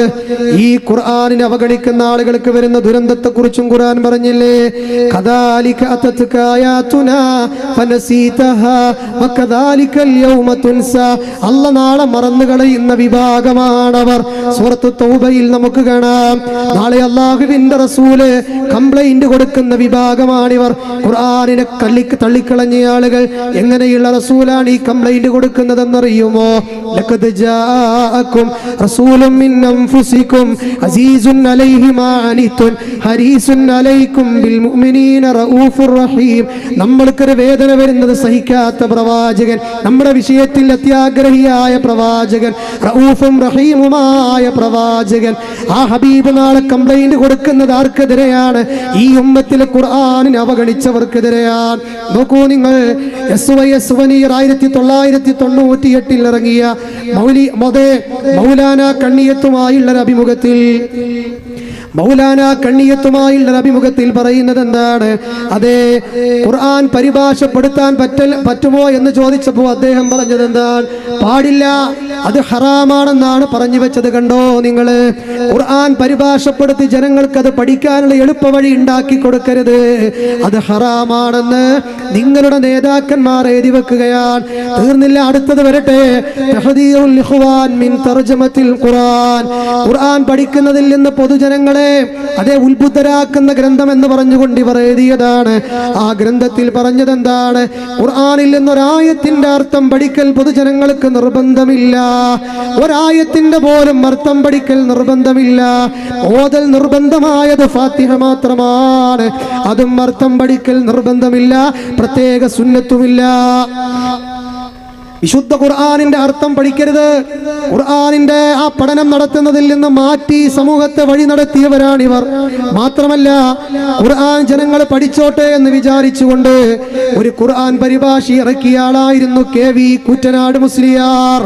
ഈ ഖുർആനിനെ അവഗണിക്കുന്ന ആളുകൾക്ക് വരുന്ന ദുരന്തത്തെക്കുറിച്ചും ഖുർആൻ പറഞ്ഞില്ലേ? കദാലിക അതത്ക ആയാതുനാ ഫനസീതഹാ വകദാലികൽ യൗമ തുൻസാ. അല്ലാഹു നാളെ മറന്നു കളയുന്ന വിഭാഗമാണവർ. സൂറത്തു തൗബയിൽ നമുക്ക് കാണാം. നാളെ അല്ലാഹുവിന്റെ റസൂല് കംപ്ലൈന്റ് കൊടുക്കുന്ന വിഭാഗമാണിവർ. ഖുർആനിനെ തള്ളിക്കളഞ്ഞ ആളുകൾ. എങ്ങനെയുള്ള റസൂലാണ് ഈ കംപ്ലൈന്റ് കൊടുക്കുന്നതെന്നറിയുമോ? ലഖദ് ജാഅകും റസൂലും മിൻ അൻഫുസികും അസീസുൻ അലൈഹി മാ അനിതുൻ ഹരീസുൻ അലൈക്കും ബിൽ മുഅ്മിനീന റഊഫുർ റഹീം. നമ്മൾക്കൊരു വേദന വരുന്നത് സഹിക്കാത്ത പ്രവാചകൻ, നമ്മുടെ വിഷയത്തിൽ അത്യാഗ്രഹിയായ പ്രവാചകൻ, റഊഫും റഹീമുമായ പ്രവാചകൻ. ആ ഹബീബ് നാളെ കംപ്ലൈന്റ് കൊടുക്കുന്നത് ആർക്കെതിരെയാണ്? ഈ ഉമ്മത്തിലെ ഖുർആനിനെ അവഗണിച്ചവർക്കെതിരെയാണ്. നോക്കൂ നിങ്ങൾ, SYS വനീർ 1998 ഇറങ്ങിയ മൗലാന കണ്ണിയത്തുമായുള്ള അഭിമുഖത്തിൽ പറയുന്നത് എന്താണ്? അതെ, ഖുർആൻ പരിഭാഷപ്പെടുത്താൻ പറ്റുമോ എന്ന് ചോദിച്ചപ്പോൾ അദ്ദേഹം പറഞ്ഞത് എന്താണ്? പാടില്ല, അത് ഹറാമാണെന്നാണ് പറഞ്ഞു വെച്ചത്. കണ്ടോ നിങ്ങള്, ഖുർആൻ പരിഭാഷപ്പെടുത്തി ജനങ്ങൾക്ക് അത് പഠിക്കാനുള്ള എളുപ്പ വഴി ഉണ്ടാക്കി കൊടുക്കരുത്, അത് ഹറാമാണെന്ന് നിങ്ങളുടെ നേതാക്കന്മാർ എഴുതി വെക്കുകയാണ്. തീർന്നില്ല, അടുത്തത് വരട്ടെ. തഹ്ദീറുൽ ഇഖ്വാൻ മിൻ തർജമത്തിൽ ഖുർആൻ. ഖുർആൻ പഠിക്കുന്നതിൽ നിന്ന് പൊതുജനങ്ങളെ അതേ ഉത്ബുദ്ധരാക്കുന്ന ഗ്രന്ഥം എന്ന് പറഞ്ഞുകൊണ്ട് ഇവർ എഴുതിയതാണ്. ആ ഗ്രന്ഥത്തിൽ പറഞ്ഞത് എന്താണ്? ഖുർആനിൽ നിന്നൊരായത്തിന്റെ അർത്ഥം പഠിക്കൽ പൊതുജനങ്ങൾക്ക് നിർബന്ധമില്ല. ഒരായത്തിന്റെ പോലും അർത്ഥം പഠിക്കൽ നിർബന്ധമില്ല. ഓതൽ നിർബന്ധമായത് ഫാത്തിഹ മാത്രമാണ്. അതും അർത്ഥം പഠിക്കൽ നിർബന്ധമില്ല, പ്രത്യേക സുന്നത്തുമില്ല. വിശുദ്ധ ഖുർആനിന്റെ അർത്ഥം പഠിക്കരുത്. ഖുർആനിന്റെ ആ പഠനം നടത്തുന്നതിൽ നിന്ന് മാറ്റി സമൂഹത്തെ വഴി നടത്തിയവരാണിവർ. മാത്രമല്ല, ഖുർആൻ ജനങ്ങൾ പഠിച്ചോട്ടെ എന്ന് വിചാരിച്ചുകൊണ്ട് ഒരു ഖുർആൻ പരിഭാഷ ഇറക്കിയ ആളായിരുന്നു KV കൂറ്റനാട് മുസ്ലിയാർ.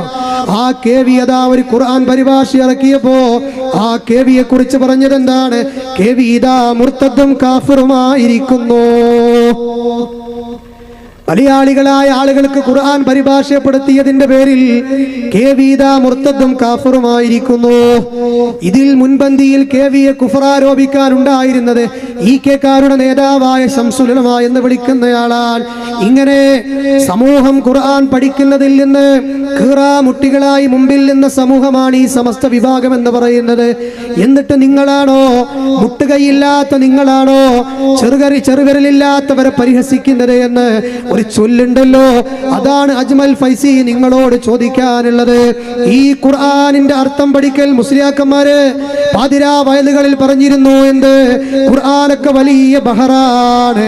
ആ KV അതാ ഒരു ഖുർആൻ പരിഭാഷ ഇറക്കിയപ്പോ ആ KVയെ കുറിച്ച് പറഞ്ഞത് എന്താണ്? KV ഇതാ മുർത്തദ്ദും കാഫിറുമായിരിക്കുന്നു. മലയാളികളായ ആളുകൾക്ക് ഖുർആൻ പരിഭാഷപ്പെടുത്തിയതിന്റെ പേരിൽ KV മുർത്തദ്ദും കാഫിറുമായിരിക്കുന്നു. ഇതിൽ മുൻപന്തിയിൽ KVയെ കുഫറാരോപിക്കാനുണ്ടായിരുന്നത് EK-കാരുടെ നേതാവായ ശംസുൽ ഉലമ എന്ന് വിളിക്കുന്നയാളാണ്. ഇങ്ങനെ സമൂഹം ഖുർആൻ പഠിക്കുന്നതിൽ നിന്ന് മുട്ടികളായി മുമ്പിൽ നിന്ന സമൂഹമാണ് ഈ സമസ്ത വിഭാഗം എന്ന് പറയുന്നത്. എന്നിട്ട് നിങ്ങളാണോ, മുട്ടുകയില്ലാത്ത നിങ്ങളാണോ ചെറുവിരലില്ലാത്തവരെ പരിഹസിക്കുന്നത് എന്ന് ഒരു ചൊല്ലുണ്ടല്ലോ. അതാണ് അജ്മൽ ഫൈസി നിങ്ങളോട് ചോദിക്കാനുള്ളത്. ഈ ഖുർആനിന്റെ അർത്ഥം പഠിക്കൽ മുസ്ലിയാക്കന്മാര് പാതിരാ വയലുകളിൽ പറഞ്ഞിരുന്നു. എന്ത്? ഖുർആനൊക്കെ വലിയ ബഹറാണ്.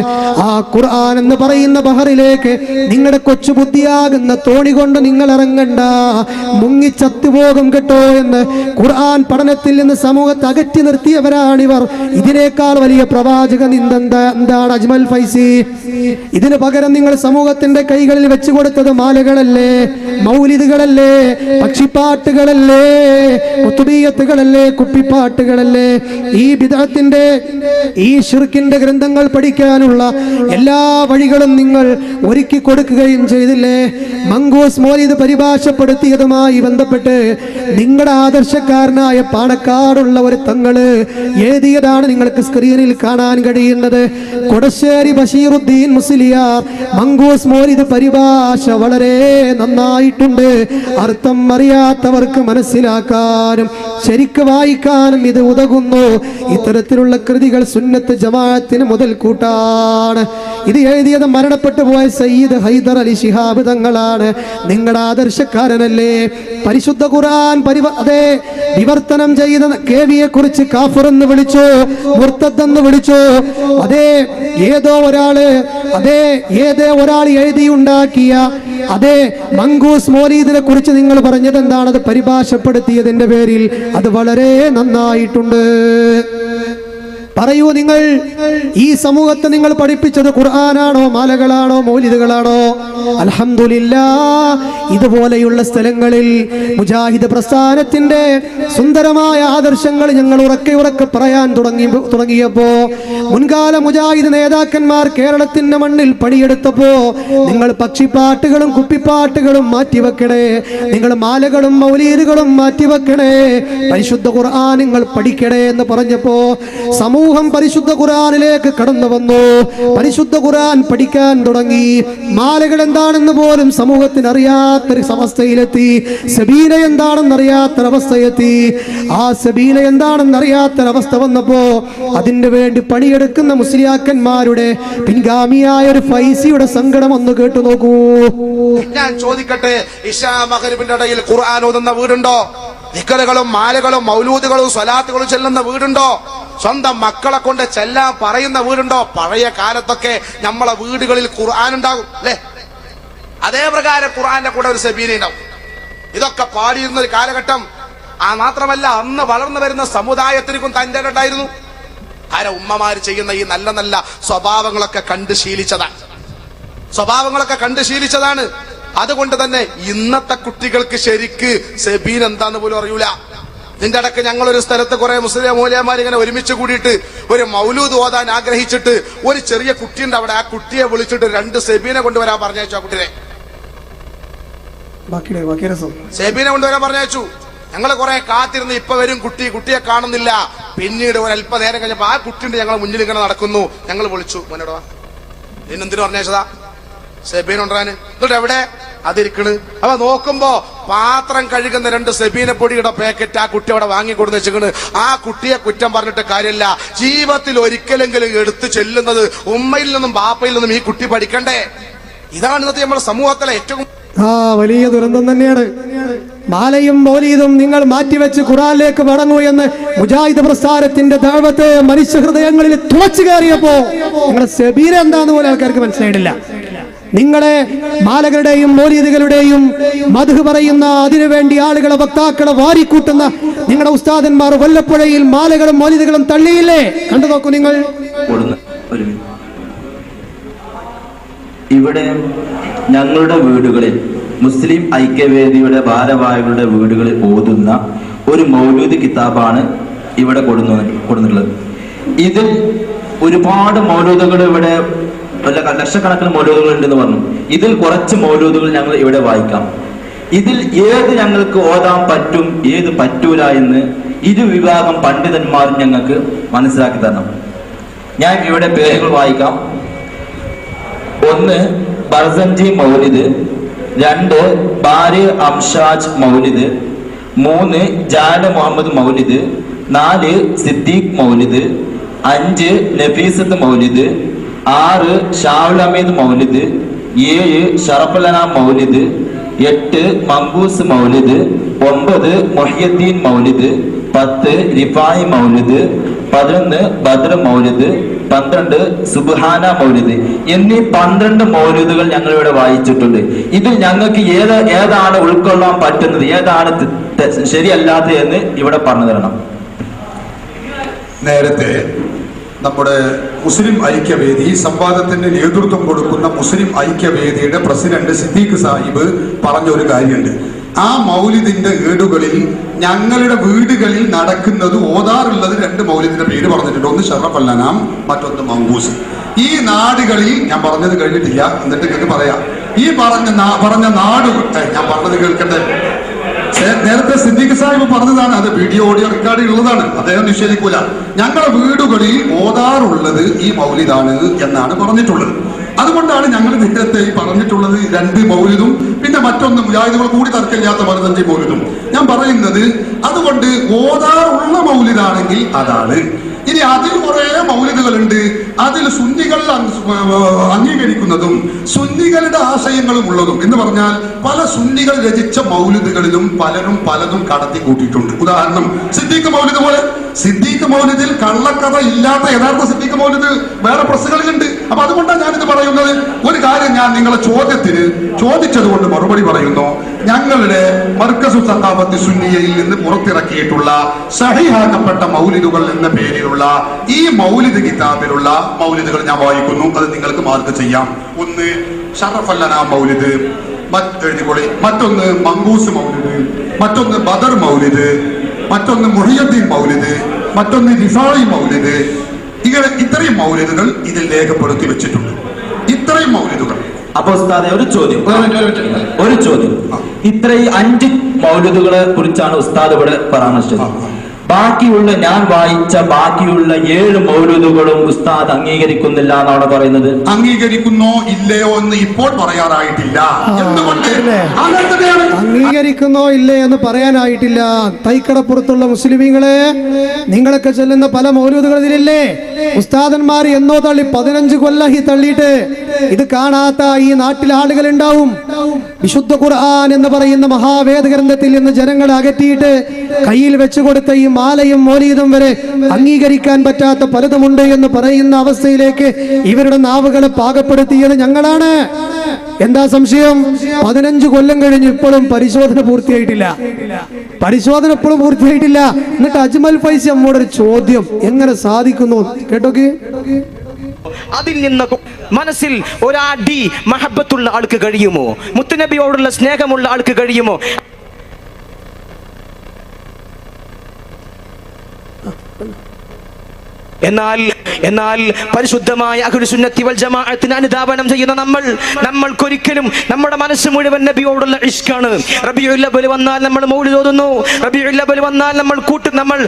ആ ഖുർആൻ എന്ന് പറയുന്ന ബഹറിലേക്ക് നിങ്ങളുടെ കൊച്ചു ബുദ്ധിയാകുന്ന തോണി കൊണ്ട് നിങ്ങൾ ഇറങ്ങണ്ട, മുങ്ങി ചത്തുപോകും കേട്ടോ എന്ന് ഖുർആൻ പഠനത്തിൽ നിന്ന് സമൂഹത്തെ അകറ്റി നിർത്തിയവരാണിവർ. ഇതിനേക്കാൾ വലിയ പ്രവാചക നിന്ദ എന്താണ് അജ്മൽ ഫൈസി? ഇതിന് പകരം നിങ്ങൾ സമൂഹത്തിന്റെ കൈകളിൽ വെച്ചു കൊടുത്തത് മാലകളല്ലേ, മൗലിദുകളല്ലേ, പക്ഷിപ്പാട്ടുകളല്ലേ, കുത്തുബിയ്യത്തുകളല്ലേ, കുപ്പിപ്പാട്ടുകളല്ലേ? ഈ ബിദ്അത്തിന്റെ, ഈ ശിർക്കിന്റെ ഗ്രന്ഥങ്ങൾ പഠിക്കാനുള്ള എല്ലാ വഴികളും നിങ്ങൾ ഒരുക്കി കൊടുക്കുകയും ചെയ്തില്ലേ? മങ്കൂസ് മൗലിദ് പരിപാടി പരിഭാഷപ്പെടുത്തിയതുമായി ബന്ധപ്പെട്ട് നിങ്ങളുടെ ആദർശക്കാരനായ പാണക്കാടുള്ള ഒരു തങ്ങള് എഴുതിയതാണ് നിങ്ങൾക്ക് സ്ക്രീനിൽ കാണാൻ കഴിയുന്നത്. കൊടശ്ശേരി ബഷീറുദ്ദീൻ മുസ്ലിയാർ മങ്കൂസ് മൗലിദ് പരിഭാഷ വളരെ നന്നായിട്ടുണ്ട്. അർത്ഥം അറിയാത്തവർക്ക് മനസ്സിലാക്കാനും ശരിക്ക് വായിക്കാനും ഇത് ഉതകുന്നു. ഇത്തരത്തിലുള്ള കൃതികൾ സുന്നത്ത് ജമാഅത്തിന് മുതൽക്കൂട്ടാണ്. ഇത് എഴുതിയത് മരണപ്പെട്ടു പോയ സയ്യിദ് ഹൈദർ അലി ശിഹാബ് തങ്ങളാണ്. നിങ്ങളുടെ ആദർശക്കാരനല്ലേ? പരിശുദ്ധ ഖുർആൻ അതെ വിവർത്തനം ചെയ്ത കേവിയെ കുറിച്ച് കാഫിർ എന്ന് വിളിച്ചു, മുർത്തദ് എന്ന് വിളിച്ചു. ഏതോ ഒരാൾ എഴുതിയുണ്ടാക്കിയ മങ്കൂസ് മൗലീദിനെ കുറിച്ച് നിങ്ങൾ പറഞ്ഞത് എന്താണ്? അത് പരിഭാഷപ്പെടുത്തിയതിന്റെ പേരിൽ അത് വളരെ നന്നായിട്ടുണ്ട്. പറയൂ, നിങ്ങൾ ഈ സമൂഹത്തെ നിങ്ങൾ പഠിപ്പിച്ചത് ഖുർആനാണോ, മാലകളാണോ, മൗലിദുകളാണോ? അൽഹംദുലില്ലാഹ്, ഇതുപോലെയുള്ള സ്ഥലങ്ങളിൽ മുജാഹിദ് പ്രസ്ഥാനത്തിന്റെ സുന്ദരമായ ആദർശങ്ങൾ ഞങ്ങൾ ഉറക്കെ പറയാൻ തുടങ്ങിയപ്പോ, മുൻകാല മുജാഹിദ് നേതാക്കന്മാർ കേരളത്തിന്റെ മണ്ണിൽ പണിയെടുത്തപ്പോ നിങ്ങൾ പക്ഷിപ്പാട്ടുകളും കുപ്പിപ്പാട്ടുകളും മാറ്റിവെക്കണേ, നിങ്ങൾ മാലകളും മൗലീദുകളും മാറ്റിവെക്കണേ, പരിശുദ്ധ ഖുർആൻ നിങ്ങൾ പഠിക്കണേ എന്ന് പറഞ്ഞപ്പോ സമൂഹം പരിശുദ്ധ ഖുർആനിലേക്ക് കടന്നു വന്നു. പരിശുദ്ധ ഖുർആൻ പഠിക്കാൻ തുടങ്ങി. മാലകൾ എന്താണെന്ന് പോലും സമൂഹത്തിന് അറിയാത്തൊരു അവസ്ഥയിലെത്തി. സബീല എന്താണെന്ന് അറിയാത്തൊരവസ്ഥയെത്തി. ആ സബീല എന്താണെന്ന് അറിയാത്തൊരവസ്ഥ വന്നപ്പോ അതിന് വേണ്ടി പണിയെടുക്കുന്ന മുസ്ലിയാക്കന്മാരുടെ പിൻഗാമിയായ ഒരു ഫൈസിയുടെ സങ്കടം ഒന്ന് കേട്ടു നോക്കൂ. ഞാൻ ചോദിക്കട്ടെ, ഇശാ മഗ്രിബിന്റെ ഇടയിൽ ഖുർആൻ ഓതുന്ന വീടുണ്ടോ? ദിക്റുകളും മാലകളും മൗലൂദുകളും സ്വലാത്തുകളും ചെല്ലുന്ന വീടുണ്ടോ? സ്വന്തം മക്കളെ കൊണ്ട് ചെല്ലാൻ പറയുന്ന വീടുണ്ടോ? പഴയ കാലത്തൊക്കെ നമ്മളെ വീടുകളിൽ ഖുർആൻ ഉണ്ടാകും അല്ലെ? അതേ പ്രകാരം ഖുർആന്റെ കൂടെ ഒരു സബീന ഉണ്ടാവും. ഇതൊക്കെ പാടിയിരുന്ന ഒരു കാലഘട്ടം. മാത്രമല്ല, അന്ന് വളർന്നു വരുന്ന സമുദായത്തിനും തന്റെ ഉണ്ടായിരുന്നു. കാരണം ഉമ്മമാര് ചെയ്യുന്ന ഈ നല്ല നല്ല സ്വഭാവങ്ങളൊക്കെ കണ്ട് ശീലിച്ചതാണ്. അതുകൊണ്ട് തന്നെ ഇന്നത്തെ കുട്ടികൾക്ക് ശരിക്ക് സബീൻ എന്താന്ന് പോലും അറിയൂല. ഇതിന്റെ ഇടയ്ക്ക് ഞങ്ങളൊരു സ്ഥലത്ത് കുറെ മുസ്ലിം മൗലവിമാർ ഇങ്ങനെ ഒരുമിച്ച് കൂടിയിട്ട് ഒരു മൗലൂദ് ഓതാൻ ആഗ്രഹിച്ചിട്ട് ഒരു ചെറിയ കുട്ടിയുണ്ട് അവിടെ. ആ കുട്ടിയെ വിളിച്ചിട്ട് 2 സെബീനെ കൊണ്ടുവരാൻ പറഞ്ഞയച്ചു. ആ കുട്ടിയെ സെബീനെ കൊണ്ടുവരാൻ പറഞ്ഞയച്ചു. ഞങ്ങൾ കുറെ കാത്തിരുന്ന് ഇപ്പൊ വരും കുട്ടിയെ കാണുന്നില്ല. പിന്നീട് ഒരു അല്പനേരം കഴിഞ്ഞപ്പോ ആ കുട്ടിയുണ്ട് ഞങ്ങളെ മുന്നിൽ ഇങ്ങനെ നടക്കുന്നു. ഞങ്ങൾ വിളിച്ചു, മോനോടാ ഇതിനെന്തിനു പറഞ്ഞയച്ചതാ? സെബീൻ കൊണ്ടുവരാന്. എന്നിട്ട് എവിടെ അതിരിക്കണ്? അവ നോക്കുമ്പോ പാത്രം കഴുകുന്ന 2 സെബീന പൊടിയുടെ പാക്കറ്റ് ആ കുട്ടി അവിടെ വാങ്ങിക്കൊടുന്ന് വെച്ചിക്കണ്. ആ കുട്ടിയെ കുറ്റം പറഞ്ഞിട്ട് കാര്യമില്ല. ജീവിതത്തിൽ ഒരിക്കലെങ്കിലും എടുത്തു ചെല്ലുന്നത് ഉമ്മയിൽ നിന്നും ബാപ്പയിൽ നിന്നും ഈ കുട്ടി പഠിക്കണ്ടേ? ഇതാണ് ഇന്നത്തെ നമ്മുടെ സമൂഹത്തിലെ ഏറ്റവും വലിയ ദുരന്തം തന്നെയാണ്. മാലയും മൗലീദും നിങ്ങൾ മാറ്റിവെച്ച് ഖുർആനിലേക്ക് മടങ്ങൂ എന്ന് മുജാഹിദ് പ്രസ്ഥാനത്തിന്റെ ദഅവത്ത് മനുഷ്യ ഹൃദയങ്ങളിൽ തുളച്ചു കയറിയപ്പോ നിങ്ങളുടെ സബീന എന്താന്ന് പോലെ ആൾക്കാർക്ക് മനസ്സിലായിട്ടില്ല. നിങ്ങളെ മാലകളുടെയും മൗലീദുകളുടെയും മദ്ഹ് പറയുന്ന, അതിനുവേണ്ടി ആളുകളെ വക്താക്കളെ വാരിക്കൂട്ടുന്ന നിങ്ങളുടെ ഉസ്താദന്മാർ വല്ലപ്പുഴയിൽ മാലകളും മൗലീദുകളും തള്ളിയില്ലേ? കണ്ടു നോക്കൂ നിങ്ങൾ. ഇവിടെ ഞങ്ങളുടെ വീടുകളിൽ മുസ്ലിം ഐക്യവേദിയുടെ ഭാരവാഹികളുടെ വീടുകളിൽ ഓതുന്ന ഒരു മൗലൂദ് കിതാബാണ് ഇവിടെ കൊടുത്തിട്ടുള്ളത്. ഇതിൽ ഒരുപാട് മൗലൂദുകൾ ഇവിടെ ലക്ഷക്കണക്കിന് മൗലൂദുകൾ ഉണ്ടെന്ന് പറഞ്ഞു. ഇതിൽ കുറച്ച് മൗലൂദുകൾ ഞങ്ങൾ ഇവിടെ വായിക്കാം. ഇതിൽ ഏത് ഞങ്ങൾക്ക് ഓതാൻ പറ്റും, ഏത് പറ്റൂല എന്ന് ഇരുവിഭാഗം പണ്ഡിതന്മാരും ഞങ്ങൾക്ക് മനസ്സിലാക്കി തരണം. ഞാൻ ഇവിടെ പേരുകൾ വായിക്കാം. 1 ബർസഞ്ചി മൗലിദ്, 2 ബാരി അംഷാജ് മൗലിദ്, 3 ജാല മുഹമ്മദ് മൗലിദ്, 4 സിദ്ദീഖ് മൗലിദ്, 5 നഫീസത്ത് മൗലിദ്, 6 ഷാഹുൽ ഹമീദ് മൗലിദ്, 7 ഷറഫുലന മൗലിദ്, 8 മങ്കൂസ് മൗലിദ്, 9 മുഹ്യദ്ദീൻ മൗലിദ്, 10 റിഫായി മൗലിദ്, 11 ബദ്ർ മൗലിദ്, 12 സുബ്ഹാന മൗലിദ് എന്നീ 12 മൗലിദുകൾ ഞങ്ങൾ ഇവിടെ വായിച്ചിട്ടുണ്ട്. ഇതിൽ ഞങ്ങൾക്ക് ഏതാണ് ഉൾക്കൊള്ളാൻ പറ്റുന്നത്, ഏതാണ് ശരിയല്ലാത്തത് എന്ന് ഇവിടെ പറഞ്ഞു തരണം. നേരത്തെ നമ്മുടെ മുസ്ലിം ഐക്യവേദി സംവാദത്തിന് നേതൃത്വം കൊടുക്കുന്ന മുസ്ലിം ഐക്യവേദിയുടെ പ്രസിഡന്റ് സിദ്ദീഖ് സാഹിബ് പറഞ്ഞൊരു കാര്യമുണ്ട്. ആ മൗലിദിന്റെ ഏടുകളിൽ ഞങ്ങളുടെ വീടുകളിൽ നടക്കുന്നത് ഓതാറുള്ളത് 2 മൗലിദിന്റെ പേര് പറഞ്ഞിട്ടുണ്ട്. ഒന്ന് ഷറഫുൽ അനാം, മറ്റൊന്ന് മങ്കൂസ്. ഈ നാടുകളിൽ ഞാൻ പറഞ്ഞത് കഴിഞ്ഞിട്ടില്ല, എന്നിട്ട് നിങ്ങൾക്ക് പറയാം. ഈ പറഞ്ഞ നാട് ഞാൻ പറഞ്ഞത് കേൾക്കട്ടെ. നേരത്തെ സിദ്ദീഖ് സാഹിബ് പറഞ്ഞതാണ്, അത് വീഡിയോ ഓഡിയോ റെക്കോർഡ് ഉള്ളതാണ്, അദ്ദേഹം നിഷേധിക്കൂല. ഞങ്ങളുടെ വീടുകളിൽ ഓതാറുള്ളത് ഈ മൗലിദാണ് എന്നാണ് പറഞ്ഞിട്ടുള്ളത്. അതുകൊണ്ടാണ് ഞങ്ങൾ നേരത്തെ പറഞ്ഞിട്ടുള്ളത് 2 മൗലിദും പിന്നെ മറ്റൊന്ന് മുജാഹിദുകൾ കൂടി തർക്കമില്ലാത്ത 15 മൗലിദും. ഞാൻ പറയുന്നത് അതുകൊണ്ട് ഓതാറുള്ള മൗലിദാണെങ്കിൽ അതാണ്. ഇനി അതിൽ കുറെ മൗലിദുകളുണ്ട്, അതിൽ സുന്നികൾ അംഗീകരിക്കുന്നതും സുന്നികളുടെ ആശയങ്ങളും ഉള്ളതും എന്ന് പറഞ്ഞാൽ പല സുന്നികൾ രചിച്ച മൗലിദുകളിലും പലതും കടത്തി കൂട്ടിയിട്ടുണ്ട്. ഉദാഹരണം സിദ്ദീഖ് മൗലിദ് പോലെ. സിദ്ദീഖ് മൗലിദിൽ കള്ളക്കഥ ഇല്ലാത്ത യഥാർത്ഥ സിദ്ദീഖ് മൗലിദ് വേറെ പ്രസ്സുകളിലുണ്ട്. അപ്പൊ അതുകൊണ്ടാണ് ഞാനിത് പറയുന്നത്. ഒരു കാര്യം ഞാൻ നിങ്ങളെ ചോദ്യത്തിന് ചോദിച്ചത് കൊണ്ട് മറുപടി പറയുന്നു. ഞങ്ങളുടെ മർക്കസു സഖാഫത്തി സുന്നിയയിൽ നിന്ന് പുറത്തിറക്കിയിട്ടുള്ള സഹിഹാക്കപ്പെട്ട മൗലിദുകൾ എന്ന പേരിലുള്ള ഈ മൗലിദ് കിതാബിലുള്ള മൗലിദുകൾ ഞാൻ വായിക്കുന്നു. അത് നിങ്ങൾക്ക് മാർക്ക് ചെയ്യാം. ഒന്ന് ഷറഫല്ലന മൗലിദ്, എഴുതിക്കൊള്ളി. മറ്റൊന്ന് മങ്കൂസ് മൗലിദ്, മറ്റൊന്ന് ബദർ മൗലിദ്, മറ്റൊന്ന് മുഹിയുദ്ദീൻ മൗലിദ്, മറ്റൊന്ന് റിഫായി മൗലിദ്. ഇങ്ങനെ ഇത്രയും മൗലിദുകൾ ഇതിൽ രേഖപ്പെടുത്തി വെച്ചിട്ടുണ്ട്. ഇത്രയും മൗലിദുകൾ. അപ്പൊ ഉസ്താദെ ഒരു ചോദ്യം. ഇത്രയും 5 മൗലിദുകളെ കുറിച്ചാണ് ഉസ്താദ് ഇവിടെ പരാമർശിച്ചത്. ബാക്കിയുള്ള ഞാൻ വായിച്ച ബാക്കിയുള്ള 7 മൗലിദുകളും ഉസ്താദ് അംഗീകരിക്കുന്നില്ല എന്നാണ് പറയുന്നത്. അംഗീകരിക്കുന്നോ ഇല്ലയോ എന്ന് ഇപ്പോൾ പറയാറായിട്ടില്ല. അംഗീകരിക്കുന്നോ ഇല്ലേ എന്ന് പറയാനായിട്ടില്ല. തൈക്കടപ്പുറത്തുള്ള മുസ്ലിമീങ്ങളെ, നിങ്ങളൊക്കെ ചെല്ലുന്ന പല മൗലൂദുകളിലില്ലേ ഉസ്താദന്മാർ എന്നോ തള്ളി 15 കൊല്ലം തള്ളിയിട്ട് ഇത് കാണാത്ത ഈ നാട്ടിലെ ആളുകൾ ഉണ്ടാവും. വിശുദ്ധ ഖുർആൻ എന്ന് പറയുന്ന മഹാവേദ ഗ്രന്ഥത്തിൽ നിന്ന് ജനങ്ങളെ അകറ്റിയിട്ട് കയ്യിൽ വെച്ചു കൊടുത്ത ഈ മാലയും മൗലീദും വരെ അംഗീകരിക്കാൻ പറ്റാത്ത പലതുമുണ്ട് എന്ന് പറയുന്ന അവസ്ഥയിലേക്ക് ഇവരുടെ നാവുകളെ പാകപ്പെടുത്തിയത് ഞങ്ങളാണ്. എന്താ സംശയം? 15 കൊല്ലം കഴിഞ്ഞ് ഇപ്പോഴും പരിശോധന പൂർത്തിയായിട്ടില്ല. എന്നിട്ട് അജ്മൽ ഫൈസി നമ്മോടൊരു ചോദ്യം, എങ്ങനെ സാധിക്കുന്നു കേട്ടോക്ക്. അതിൽ നിന്ന് മനസ്സിൽ ഒരാടി മഹബത്തുള്ള ആൾക്ക് കഴിയുമോ? മുത്തുനബിയോടുള്ള സ്നേഹമുള്ള ആൾക്ക് കഴിയുമോ? എന്നാൽ പരിശുദ്ധമായ അഹ്ലുസുന്നത്തി വൽ ജമാഅത്തിന് അനുധാവനം ചെയ്യുന്ന നമ്മൾക്കൊരിക്കലും നമ്മുടെ മനസ്സ് മുഴുവൻ നബിയോടുള്ള ഇഷ്കാണ്. റബീഉൽ അവ്വൽ വന്നാൽ നമ്മൾ മൗലിദ് ഓതുന്നു. റബീഉൽ അവ്വൽ വന്നാൽ നമ്മൾ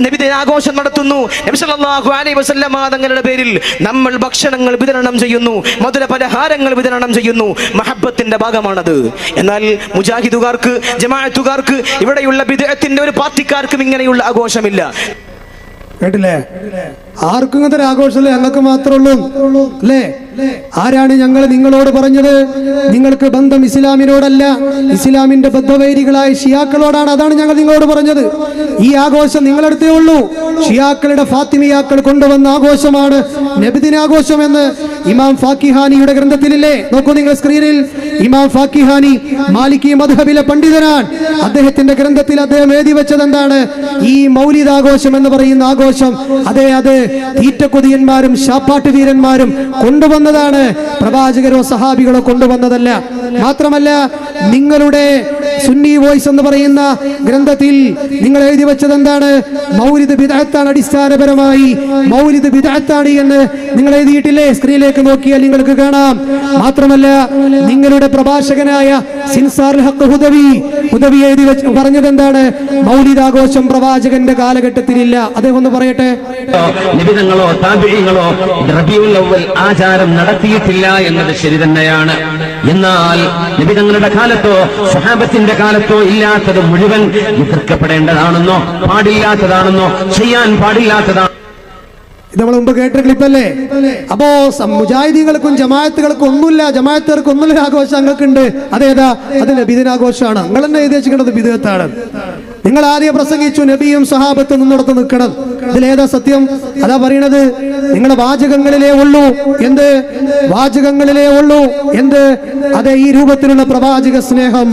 നബിദിന ആഘോഷം നടത്തുന്നു. നബി സല്ലല്ലാഹു അലൈഹി വസല്ലം തങ്ങളുടെ പേരിൽ നമ്മൾ ഭക്ഷണങ്ങൾ വിതരണം ചെയ്യുന്നു, മധുര പലഹാരങ്ങൾ വിതരണം ചെയ്യുന്നു. മഹബത്തിന്റെ ഭാഗമാണത്. എന്നാൽ മുജാഹിദുകാർക്ക്, ജമാഅത്തുകാർക്ക്, ഇവിടെയുള്ള ബിദ്അത്തിന്റെ ഒരു പാർട്ടിക്കാർക്കും ഇങ്ങനെയുള്ള ആഘോഷമില്ല. കേട്ടില്ലേ? ആർക്കും ഇങ്ങനത്തെ ആഘോഷമല്ലേ? ഞങ്ങൾക്ക് മാത്രമേ ഉള്ളൂ അല്ലേ? ആരാണ് ഞങ്ങൾ നിങ്ങളോട് പറഞ്ഞത് നിങ്ങൾക്ക് ബന്ധം ഇസ്ലാമിനോടല്ല, ഇസ്ലാമിന്റെ ബദ്ധവൈരികളായ ഷിയാക്കളോടാണ്? അതാണ് ഞങ്ങൾ നിങ്ങളോട് പറഞ്ഞത്. ഈ ആഘോഷം നിങ്ങളടുത്തേ ഉള്ളൂ. ഷിയാക്കളുടെ ഫാത്തിമിയാക്കൾ കൊണ്ടുവന്ന ആഘോഷമാണ് നബിദിനാഘോഷം എന്ന് ഇമാം ഫാക്കിഹാനിയുടെ ഗ്രന്ഥത്തിലില്ലേ? നോക്കൂ നിങ്ങൾ സ്ക്രീനിൽ. ഇമാം ഫാക്കിഹാനി മാലിക്കി മദ്ഹബിലെ പണ്ഡിതനാണ്. അദ്ദേഹത്തിന്റെ ഗ്രന്ഥത്തിൽ അദ്ദേഹം എഴുതി വെച്ചത് എന്താണ്? ഈ മൗലിദ് ആഘോഷം എന്ന് പറയുന്ന ആഘോഷം അത് തീറ്റക്കൊതിയന്മാരും ശാപ്പാട്ട് വീരന്മാരും കൊണ്ടുവന്നതാണ്, പ്രവാചകരോ സഹാബികളോ കൊണ്ടുവന്നതല്ല. മാത്രമല്ല, നിങ്ങളുടെ സുന്നി വോയിസ് എന്ന് പറയുന്ന ഗ്രന്ഥത്തിൽ നിങ്ങൾ എഴുതി വെച്ചത് എന്താണ്? മൗലിദ് ബിദ്അത്താണ്, അടിസ്ഥാനപരമായി മൗലിദ് ബിദ്അത്താണ് എന്ന് നിങ്ങൾ എഴുതിയിട്ടില്ലേ? സ്ക്രീനിലേക്ക് നോക്കിയാൽ നിങ്ങൾക്ക് കാണാം. മാത്രമല്ല, നിങ്ങളുടെ പ്രഭാഷകനായ സിൻസാറുൽ ഹഖ് ഹുദവി എഴുതി വെച്ച് പറഞ്ഞത് എന്താണ്? മൗലിദ് ആഘോഷം പ്രവാചകന്റെ കാലഘട്ടത്തിലില്ല. അദ്ദേഹം ഒന്ന് പറയട്ടെ. നിബിധങ്ങളോ താബിഈങ്ങളോ റബീഉൽ അവ്വൽ ആചാരം നടത്തിയിട്ടില്ല എന്നത് ശരി തന്നെയാണ്. എന്നാൽ നിബിധങ്ങളുടെ കാലത്തോ സ്വഹാബത്തിന്റെ കാലത്തോ ഇല്ലാത്തത് മുഴുവൻ എതിർക്കപ്പെടേണ്ടതാണെന്നോ പാടില്ലാത്തതാണെന്നോ ചെയ്യാൻ പാടില്ലാത്തതാണ്. ഇത് നമ്മൾ മുമ്പ് കേട്ട ക്ലിപ്പല്ലേ? അപ്പോ മുജാഹിദീങ്ങൾക്കും ജമാഅത്തുകൾക്കും ഒന്നുമില്ല, ജമാഅത്തുകാർക്ക് ഒന്നുമില്ല ആഘോഷം ഞങ്ങൾക്കുണ്ട്. അതേതാ? അത് നബിദിനാഘോഷമാണ്. നിങ്ങൾ തന്നെ എഴുതിയേക്കുന്നത് ബിദ്അത്താണ്. നിങ്ങൾ ആദ്യം പ്രസംഗിച്ചു നബിയും സഹാബത്തും നിന്നിടത്ത് നിൽക്കണം. ഇതിലേതാ സത്യം? അതാ പറയണത്. നിങ്ങളുടെ വാചകങ്ങളിലേ ഉള്ളൂ എന്ത് അതെ ഈ രൂപത്തിലുള്ള പ്രവാചക സ്നേഹം.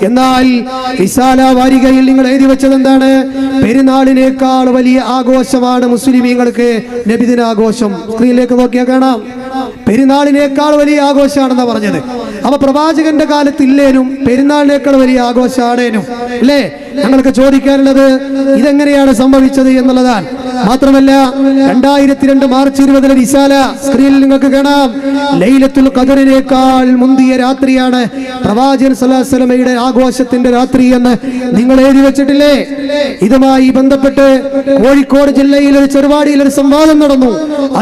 എന്നാൽ റിസാല വാരികയിൽ നിങ്ങൾ എഴുതി വെച്ചത് എന്താണ്? പെരുന്നാളിനേക്കാൾ വലിയ ആഘോഷമാണ് മുസ്ലിമീങ്ങൾക്ക് നബിദിനാഘോഷം. സ്ക്രീനിലേക്ക് നോക്കിയാൽ കാണാം. പെരുന്നാളിനേക്കാൾ വലിയ ആഘോഷമാണെന്നാ പറഞ്ഞത്. അപ്പൊ പ്രവാചകന്റെ കാലത്ത് ഇല്ലേനും പെരുന്നാളിനേക്കാൾ വലിയ ആഘോഷമാണേനും അല്ലേ? ഞങ്ങൾക്ക് ചോദിക്കാനുള്ളത് ഇതെങ്ങനെയാണ് സംഭവിച്ചത് എന്നുള്ളതാണ്. മാത്രമല്ല 2002 മാർച്ച് 20 റിസാല സ്ക്രീനിൽ നിങ്ങൾക്ക് കാണാം. ലൈലത്തുൽ ഖദറിനേക്കാൾ മുന്തിയ രാത്രിയാണ് പ്രവാചകൻ സല്ലല്ലാഹു അലൈഹി വസല്ലമയുടെ ആഘോഷത്തിന്റെ രാത്രി എന്ന് നിങ്ങൾ എഴുതി വെച്ചിട്ടില്ലേ? ഇതുമായി ബന്ധപ്പെട്ട് കോഴിക്കോട് ജില്ലയിൽ ഒരു ചെറുവാടിയിൽ ഒരു സംവാദം നടന്നു.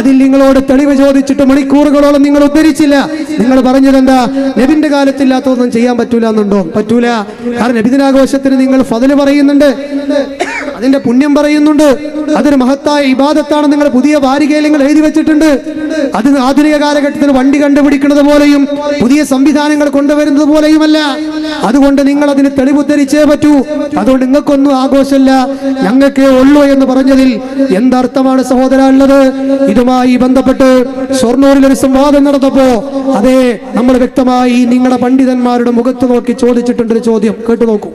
അതിൽ നിങ്ങളോട് തെളിവ് ചോദിച്ചിട്ട് മണിക്കൂറുകളോളം നിങ്ങൾ ഉദ്ധരിച്ചില്ല. നിങ്ങൾ പറഞ്ഞത് എന്താ? നബിന്റെ കാലത്തില്ലാത്തതൊന്നും ചെയ്യാൻ പറ്റൂല എന്നുണ്ടോ? പറ്റൂല. കാരണം നബിദിനാഘോഷത്തിന് നിങ്ങൾ ഫضل പറയുന്നുണ്ട്, അതിന്റെ പുണ്യം പറയുന്നുണ്ട്, അതൊരു മഹത്തായ ഇബാദത്താണ്. നിങ്ങൾ പുതിയ വാരികയിൽ നിങ്ങൾ എഴുതി വെച്ചിട്ടുണ്ട്. അത് ആധുനിക കാലഘട്ടത്തിൽ വണ്ടി കണ്ടുപിടിക്കുന്നത് പോലെയും പുതിയ സംവിധാനങ്ങൾ കൊണ്ടുവരുന്നത് പോലെയുമല്ല. അതുകൊണ്ട് നിങ്ങൾ അതിന് തെളിവുദ്ധരിച്ചേ പറ്റൂ. അതുകൊണ്ട് നിങ്ങൾക്കൊന്നും ആഘോഷമില്ല, ഞങ്ങൾക്കേ ഉള്ളൂ എന്ന് പറഞ്ഞതിൽ എന്തർത്ഥമാണ് സഹോദര ഉള്ളത്? ഇതുമായി ബന്ധപ്പെട്ട് ഷൊർണൂരിൽ ഒരു സംവാദം നടന്നപ്പോ അതെ നമ്മൾ വ്യക്തമായി നിങ്ങളുടെ പണ്ഡിതന്മാരുടെ മുഖത്ത് നോക്കി ചോദിച്ചിട്ടുണ്ട് ഒരു ചോദ്യം. കേട്ടു നോക്കൂ.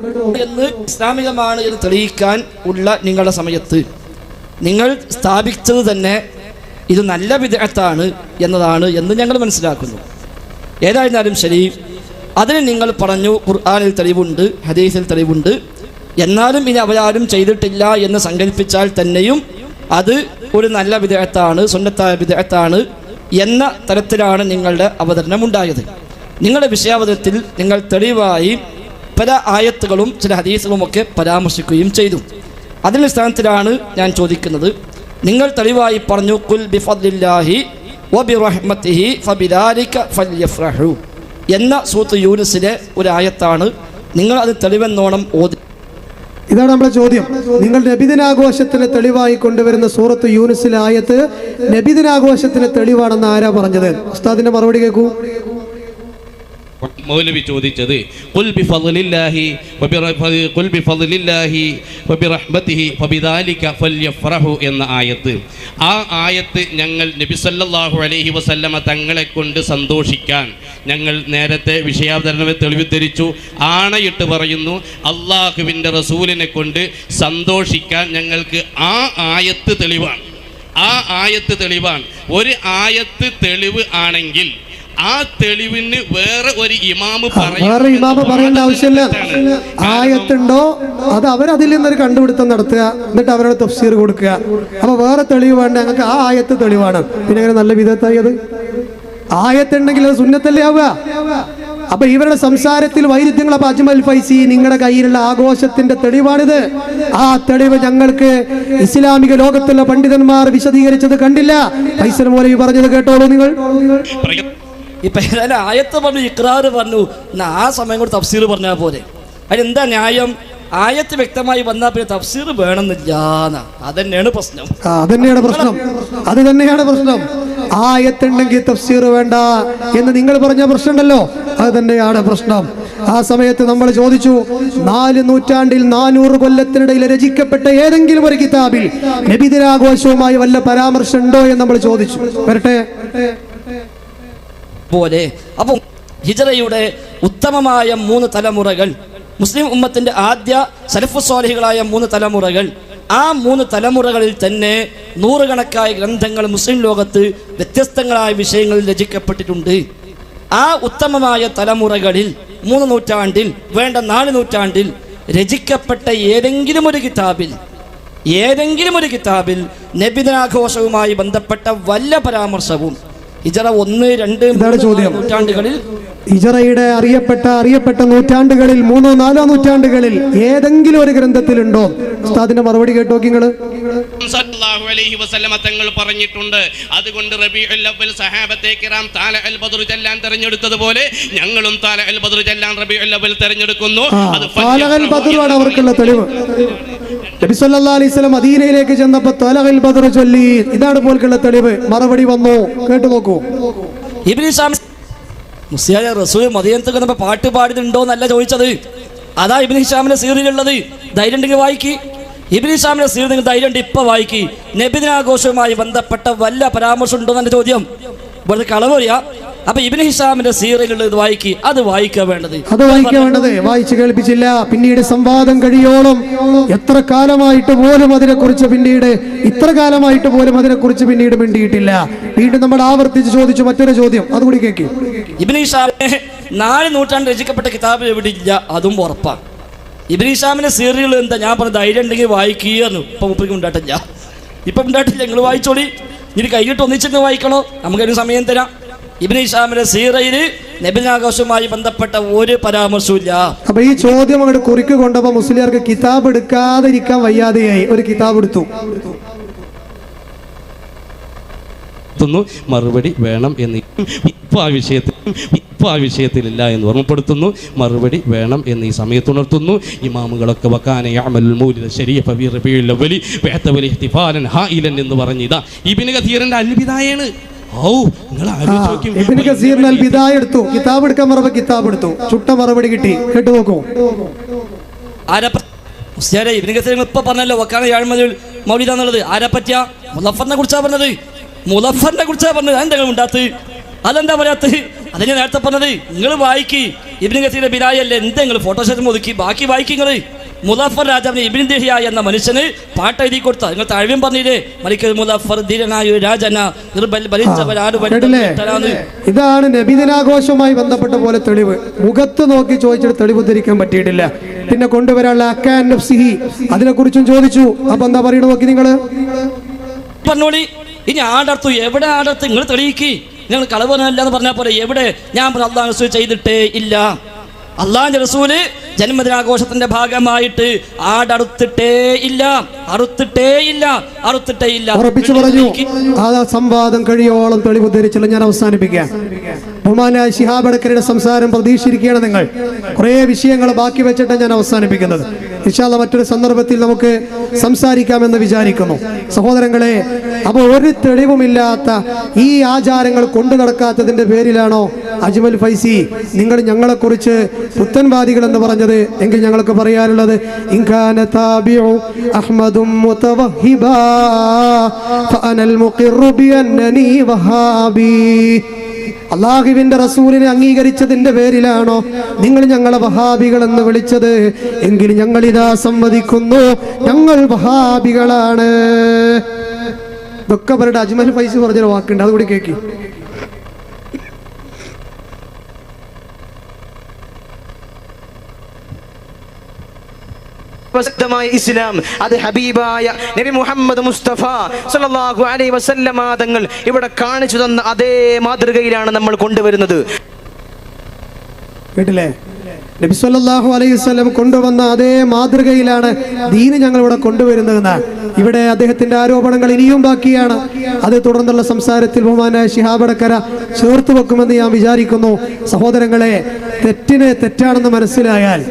എന്ന് ഇസ്ലാമികമാണ് എന്ന് തെളിയിക്കാൻ ഉള്ള നിങ്ങളുടെ സമയത്ത് നിങ്ങൾ സ്ഥാപിച്ചത് തന്നെ ഇത് നല്ല വിദഅത്താണ് എന്നതാണ് എന്ന് ഞങ്ങൾ മനസ്സിലാക്കുന്നു. ഏതായിരുന്നാലും ശരി, അതിന് നിങ്ങൾ പറഞ്ഞു ഖുർആനിൽ തെളിവുണ്ട്, ഹദീസിൽ തെളിവുണ്ട്. എന്നാലും ഇനി അവരാരും ചെയ്തിട്ടില്ല എന്ന് സങ്കല്പിച്ചാൽ തന്നെയും അത് ഒരു നല്ല വിദഅത്താണ്, സുന്നത്തായ വിദഅത്താണ് എന്ന തരത്തിലാണ് നിങ്ങളുടെ അവതരണം ഉണ്ടായത്. നിങ്ങളുടെ വിഷയാവതരണത്തിൽ നിങ്ങൾ തെളിവായി പല ആയത്തുകളും ചില ഹദീസുകളും ഒക്കെ പരാമർശിക്കുകയും ചെയ്തു. അതിൻ്റെ സ്ഥാനത്തിലാണ് ഞാൻ ചോദിക്കുന്നത്. നിങ്ങൾ തെളിവായി പറഞ്ഞു ഖുൽ ബിഫദ്ലില്ലാഹി വബിറഹ്മതിഹി ഫബിദാലിക ഫൽയഫ്റഹു എന്ന സൂറത്ത് യൂനുസിലെ ഒരു ആയത്താണ്. നിങ്ങൾ അത് തെളിവെന്നോണം ഓതി. ഇതാണ് നമ്മുടെ ചോദ്യം. നിങ്ങൾ നബിദിനാഘോഷത്തിന് തെളിവായി കൊണ്ടുവരുന്ന സൂറത്ത് യൂനുസിലെ ആയത്ത് നബിദിനാഘോഷത്തിന് തെളിവാണെന്ന് ആരാ പറഞ്ഞത്? ഉസ്താദിന്റെ മറുപടി കേൾക്കൂ. മൗലവി ചോദിച്ചത് ഖുൽ ബിഫദ്ലില്ലാഹി വബിറഹ്മതിഹി ഫബിദാലിക ഫൽയഫ്റഹു എന്ന ആയത്ത്. ആ ആയത്ത് ഞങ്ങൾ നബി സല്ലല്ലാഹു അലൈഹി വസല്ലമ തങ്ങളെ കൊണ്ട് സന്തോഷിക്കാൻ ഞങ്ങൾ നേരത്തെ വിഷയാവതരണത്തിൽ തെളിവുദ്ധരിച്ചു. ആണയിട്ട് പറയുന്നു, അള്ളാഹുവിൻ്റെ റസൂലിനെ കൊണ്ട് സന്തോഷിക്കാൻ ഞങ്ങൾക്ക് ആ ആയത്ത് തെളിവാണ്. ആ ആയത്ത് തെളിവാണ്. ഒരു ആയത്ത് തെളിവ് ആണെങ്കിൽ ആ തെളിവിന് വേറെ ഒരു ഇമാമ് പറയേണ്ട ആവശ്യമില്ല. ആയത്തുണ്ടോ അത് അവരതിൽ നിന്നൊരു കണ്ടുപിടുത്തം നടത്തുക, എന്നിട്ട് അവരുടെ തഫ്സീർ കൊടുക്കുക. അപ്പൊ വേറെ തെളിവ് വേണ്ട, ഞങ്ങൾക്ക് ആ ആയത്ത് തെളിവാണ്. പിന്നെ അങ്ങനെ നല്ല വിധത്തായത് ആയത്തുണ്ടെങ്കിൽ അത് സുന്നത്തല്ലേ ആവുക? അപ്പൊ ഇവരുടെ സംസാരത്തിൽ വൈരുദ്ധ്യങ്ങൾ. അപ്പൊ അജ്മൽ ഫൈസി, നിങ്ങളുടെ കയ്യിലുള്ള ആഘോഷത്തിന്റെ തെളിവാണിത്. ആ തെളിവ് ഞങ്ങൾക്ക് ഇസ്ലാമിക ലോകത്തുള്ള പണ്ഡിതന്മാർ വിശദീകരിച്ചത് കണ്ടില്ല. ഫൈസൽ മൗലവി പറഞ്ഞത് കേട്ടോളൂ നിങ്ങൾ. ഇപ്പൊ ഏതായാലും ആയത്ത് പറഞ്ഞു, ഇക്രാറ് പറഞ്ഞു, ആ സമയം കൂടെ തഫ്സീർ പറഞ്ഞാൽ പോലെ. അതിനെന്താ ന്യായം? ആയത്ത് വ്യക്തമായി വന്നാൽ പിന്നെ തഫ്സീർ വേണമെന്നില്ല. അതന്നെയാണ് പ്രശ്നം. അത് തന്നെയാണ് പ്രശ്നം. ആയത്തുണ്ടെങ്കിൽ തഫ്സീർ വേണ്ട എന്ന് നിങ്ങൾ പറഞ്ഞ പ്രശ്നമുണ്ടല്ലോ, അത് തന്നെയാണ് പ്രശ്നം. ആ സമയത്ത് നമ്മൾ ചോദിച്ചു, 4 നൂറ്റാണ്ടിൽ 400 കൊല്ലത്തിനിടയിൽ രചിക്കപ്പെട്ട ഏതെങ്കിലും ഒരു കിതാബിൽ നബിദിനാഘോഷവുമായി വല്ല പരാമർശം ഉണ്ടോ എന്ന് നമ്മൾ ചോദിച്ചു. വരട്ടെ പോലെ. അപ്പോൾ ഹിജ്റയുടെ ഉത്തമമായ 3 തലമുറകൾ, മുസ്ലിം ഉമ്മത്തിന്റെ ആദ്യ സലഫു സ്വാലിഹികളായ 3 തലമുറകൾ, ആ 3 തലമുറകളിൽ തന്നെ നൂറുകണക്കായ ഗ്രന്ഥങ്ങൾ മുസ്ലിം ലോകത്ത് വ്യത്യസ്തങ്ങളായ വിഷയങ്ങളിൽ രചിക്കപ്പെട്ടിട്ടുണ്ട്. ആ ഉത്തമമായ തലമുറകളിൽ 3 നൂറ്റാണ്ടിൽ വേണ്ട 4 നൂറ്റാണ്ടിൽ രചിക്കപ്പെട്ട ഏതെങ്കിലും ഒരു കിതാബിൽ നബിദിനാഘോഷവുമായി ബന്ധപ്പെട്ട വല്ല പരാമർശവും ഹിജറ 1, 2 നൂറ്റാണ്ടുകളിൽ, ഹിജറയുടെ അറിയപ്പെട്ട നൂറ്റാണ്ടുകളിൽ 3, 4 നൂറ്റാണ്ടുകളിൽ ഏതെങ്കിലും ഒരു ഗ്രന്ഥത്തിലുണ്ടോ? ഉസ്താദിന്റെ മറുപടി കേട്ടോ നിങ്ങള്. സല്ലല്ലാഹു അലൈഹി വസല്ലമ തങ്ങൾ പറഞ്ഞിട്ടുണ്ട്. അതുകൊണ്ട് റബീഉൽ അവ്വൽ സഹാബത്തെ കിറാം താല അൽ ബദ്ർ ചെല്ലാൻ തെരഞ്ഞെടുത്തതുപോലെ ഞങ്ങളും താല അൽ ബദ്ർ ചെല്ലാൻ റബീഉൽ അവ്വൽ തെരഞ്ഞെടുക്കുന്നു. അത് താല അൽ ബദ്റാണ് അവർക്കുള്ള തെളിവ്. നബി സല്ലല്ലാഹു അലൈഹി വസല്ലം മദീനയിലേക്ക് ചെന്നപ്പോൾ താല അൽ ബദ്ർ ചൊല്ലി. ഇതാണ് പോൽക്കുള്ള തെളിവ്. മറുപടി വന്നു, കേട്ടു നോക്കൂ. റസൂൽ മദീനത്തേക്ക് വന്നപ്പോൾ പാട്ട് പാടിയിട്ടുണ്ടോ എന്നല്ല ചോദിച്ചത്. അതാ ഇബ്നു ഹിശാമിന്റെ സീറിലുള്ളത്. ധൈര്യം ഉണ്ടെങ്കിൽ വായിക്കി. ഇബ്നു ഹിശാമിന്റെ സീറിൽ നിങ്ങൾ ധൈര്യം ഉണ്ട്, ഇപ്പൊ വായിക്കി. നബിദിനാഘോഷവുമായി ബന്ധപ്പെട്ട വല്ല പരാമർശം ഉണ്ടോ എന്നെ ചോദ്യം. ഇവിടുത്തെ കളവറിയാ. അപ്പൊ ഇബ്നു ഹിശാമിന്റെ സീറിലുള്ളത് വായിക്കി. അത് വായിക്കാൻ വേണ്ടത് വായിച്ചു കേൾപ്പിച്ചില്ല. പിന്നീട് സംവാദം കഴിയോളം എത്ര കാലമായിട്ട് പോലും അതിനെക്കുറിച്ച് പിന്നീട് മിണ്ടിയിട്ടില്ല. വീണ്ടും നമ്മൾ ആവർത്തിച്ച് ചോദിച്ചു മറ്റൊരു ചോദ്യം, അതുകൂടി കേൾക്കി. ഇബ്നു ഹിശാമിനെ 4 നൂറ്റാണ്ട് രചിക്കപ്പെട്ട കിതാബ് എവിടെ ഇല്ല, അതും ഉറപ്പാണ്. ഇബ്നു ഹിശാമിന്റെ സീറിയൽ എന്താ ഞാൻ പറഞ്ഞ ധൈര്യം ഉണ്ടെങ്കിൽ വായിക്കുകയെന്നു. ഇപ്പൊ മുപ്പർക്ക് ഉണ്ടായിട്ടില്ല, ഇപ്പം ഉണ്ടായിട്ടില്ല. നിങ്ങൾ വായിച്ചോളി. ഇനി കൈകിട്ട് ഒന്നിച്ചെന്ന് വായിക്കണോ? നമുക്കൊരു സമയം തരാം. ഇബ്നു ഹിശാമിന്റെ സീറയിൽ നബിദിനാഘോഷവുമായി ബന്ധപ്പെട്ട ഒരു പരാമർശവും ഇല്ല. അപ്പൊ ഈ ചോദ്യം അങ്ങോട്ട് കുറിക്ക് കൊണ്ടപ്പോ മുസ്ലിയാർക്ക് കിതാബ് എടുക്കാതിരിക്കാൻ വയ്യാതെയായി ഒരു കിതാബ് എടുത്തു. മറുപടി വേണം എന്ന് ആ വിഷയത്തിലില്ല എന്ന് ഓർമ്മപ്പെടുത്തുന്നു. മറുപടി വേണം എന്ന് ഈ സമയത്തുണർത്തുന്നു. ഇമാമുകളൊക്കെ എന്ന് പറഞ്ഞ ഇതാ ഇബ്നു കസീറിന്റെ അൽബിദായാണ്. ഇബ്നു കസീറിന്റെ അൽബിദായ എടുത്തു. കിതാബ് എടുക്കാൻ പറഞ്ഞപ്പോ കിതാബ് എടുത്തു. ചുട്ട മറുപടി കിട്ടി. കേട്ടു നോക്കൂ. ഇബ്നു കസീർ ഇപ്പൊ പറഞ്ഞല്ലോ വക്കാന യാഴ്മദുൽ മൗലിദ എന്നുള്ളത്. ആരെ പറ്റിയാ? മുളഫറിനെ കുറിച്ചാ പറഞ്ഞത്. മുളഫറിനെ കുറിച്ചാ പറഞ്ഞത്. അതെന്താ ഉണ്ടാത്ത്? അതെന്താ പറയാത്തത്? അതിന് നേരത്തെ പറഞ്ഞത് നിങ്ങൾ വായിക്കി. ഇബ്നു കസീറിന്റെ ബിലായല്ലേ എന്താ നിങ്ങൾ ഫോട്ടോഷോപ്പ് ഒതുക്കി ബാക്കി വായിക്കി. നിങ്ങൾ മുളഫർ രാജാവിന് ഇബ്നു ദഹിയ എന്ന മനുഷ്യന് പാട്ട് എഴുതി കൊടുത്ത നിങ്ങൾ താഴ്വ്യം പറഞ്ഞില്ലേ? മലിക്കൽ മുളഫർ ധീരനായ രാജന നിർബൽ ഇതാണ് നബിദിനാഘോഷവുമായി ബന്ധപ്പെട്ട പോലെ തെളിവ്. മുഖത്ത് നോക്കി ചോദിച്ചിട്ട് തെളിവ് ഉദ്ധരിക്കാൻ പറ്റിയിട്ടില്ല. പിന്നെ കൊണ്ടുവരാനുള്ള അക്കാൻ നഫ്സിഹി അതിനെ കുറിച്ചും ചോദിച്ചു. അപ്പൊ എന്താ പറയണ നോക്കി നിങ്ങള് പറഞ്ഞോളി. ഇനി ആടർത്തു എവിടെ ആടർത്ത് നിങ്ങൾ തെളിയിക്കി. നിങ്ങൾ കളവനല്ല എന്ന് പറഞ്ഞാൽ പോലെ എവിടെ? ഞാൻ അള്ളാഹു റസൂൽ ചെയ്തിട്ടേ ഇല്ല. അള്ളാഹുവിന്റെ റസൂല് ജന്മദിനാഘോഷത്തിന്റെ ഭാഗമായിട്ട് ആടറുത്തിട്ടേ ഇല്ല. ഉറപ്പിച്ചു പറഞ്ഞു. ആ സംവാദം കഴിയോളം തെളിവ് ഉദ്ധരിച്ചല്ലോ. ഞാൻ അവസാനിപ്പിക്കാം. ബഹുമാനായ ശിഹാബ് അടക്കരയുടെ സംസാരം പ്രതീക്ഷിക്കുകയാണ് നിങ്ങൾ. കുറേ വിഷയങ്ങൾ ബാക്കി വെച്ചിട്ട് ഞാൻ അവസാനിപ്പിക്കുന്നത്. ഇൻഷാ അല്ലാഹ് മറ്റൊരു സന്ദർഭത്തിൽ നമുക്ക് സംസാരിക്കാമെന്ന് വിചാരിക്കുന്നു. സഹോദരങ്ങളെ, അപ്പോൾ ഒരു തെളിവുമില്ലാത്ത ഈ ആചാരങ്ങൾ കൊണ്ടു നടക്കാത്തതിന്റെ പേരിലാണോ അജ്മൽ ഫൈസി നിങ്ങൾ ഞങ്ങളെ കുറിച്ച് പുത്തൻവാദികൾ എന്ന് പറഞ്ഞത്? എങ്കിൽ ഞങ്ങൾക്ക് പറയാനുള്ളത് ഇൻകാന താബിഉ അഹ്മദും മുതവഹിബാ ഫഅനൽ മുഖിറു ബിഅന്നനി വഹാബി. അള്ളാഹുവിന്റെ റസൂലിനെ അംഗീകരിച്ചതിന്റെ പേരിലാണോ നിങ്ങൾ ഞങ്ങളെ വഹാബികൾ എന്ന് വിളിച്ചത്? എങ്കിൽ ഞങ്ങൾ ഇതാ സമ്മതിക്കുന്നു, ഞങ്ങൾ വഹാബികളാണ്. ഇതൊക്കെ അവരുടെ അജ്മൽ ഫൈസി പറഞ്ഞൊരു വാക്കുണ്ട്, അതുകൂടി കേൾക്കി. ഇസ്ലാം അത് ഹബീബായ നബി മുഹമ്മദ് മുസ്തഫ സല്ലല്ലാഹു അലൈഹി വസല്ലമ തങ്ങൾ ഇവിടെ കാണിച്ചു തന്ന അതേ മാതൃകയിലാണ് നമ്മൾ കൊണ്ടുവരുന്നത്. കേട്ടില്ലേ? നബി സല്ലല്ലാഹു അലൈഹി വസല്ലം കൊണ്ടുവന്ന അതേ മാതൃകയിലാണ് ദീന് ഞങ്ങൾ ഇവിടെ കൊണ്ടുവരുന്നതെന്ന്. ഇവിടെ അദ്ദേഹത്തിന്റെ ആരോപണങ്ങൾ ഇനിയും ബാക്കിയാണ്. അത് തുടർന്നുള്ള സംസാരത്തിൽ ബഹുമാനായ ശിഹാബ് അടക്കര ചേർത്ത് വെക്കുമെന്ന് ഞാൻ വിചാരിക്കുന്നു. സഹോദരങ്ങളെ, തെറ്റിനെ തെറ്റാണെന്ന് മനസ്സിലായാൽ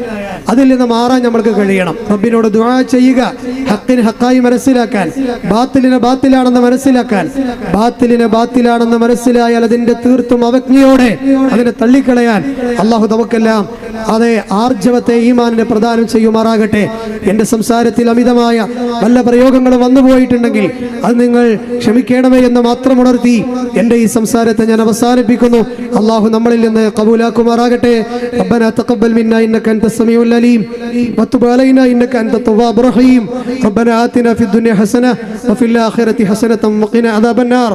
അതിൽ നിന്ന് മാറാൻ നമ്മൾക്ക് കഴിയണം. റബ്ബിനോട് ദുആ ചെയ്യുക, ഹക്കിന് ഹക്കായി മനസ്സിലാക്കാൻ, ബാത്തിലിനെ ബാത്തിലാണെന്ന് മനസ്സിലാക്കാൻ. ബാത്തിലിനെ ബാത്തിലാണെന്ന് മനസ്സിലായാൽ അതിന്റെ തീർത്തും അവജ്ഞയോടെ അതിനെ തള്ളിക്കളയാൻ അള്ളാഹു നമുക്കെല്ലാം അതേ ആർജവത്തെ ഈമാനിനെ പ്രദാനം ചെയ്യുമാറാകട്ടെ. എന്റെ സംസാരത്തിൽ അമിതമായ വല്ല പ്രയോഗങ്ങൾ വന്നുപോയിട്ടുണ്ടെങ്കിൽ അത് നിങ്ങൾ ക്ഷമിക്കണമേ എന്ന് മാത്രം ഉണർത്തി എന്റെ ഈ സംസാരത്തെ ഞാൻ അവസാനിപ്പിക്കുന്നു. അള്ളാഹു നമ്മളിൽ നിന്ന് ഖബൂലാക്കുമാറാകട്ടെ. റബ്ബനാ തഖബ്ബൽ മിന്നാ ഇന്നക അൻതസ് സമീഉൽ അലീം വതുബ് അലൈനാ ഇന്നക അൻതത് തവ്വാബുർ റഹീം. റബ്ബനാ ആതിനാ ഫിദ് ദുനിയ ഹസന വഫിൽ ആഖിറതി ഹസനതൻ വഖിനാ അദാബന്നാർ.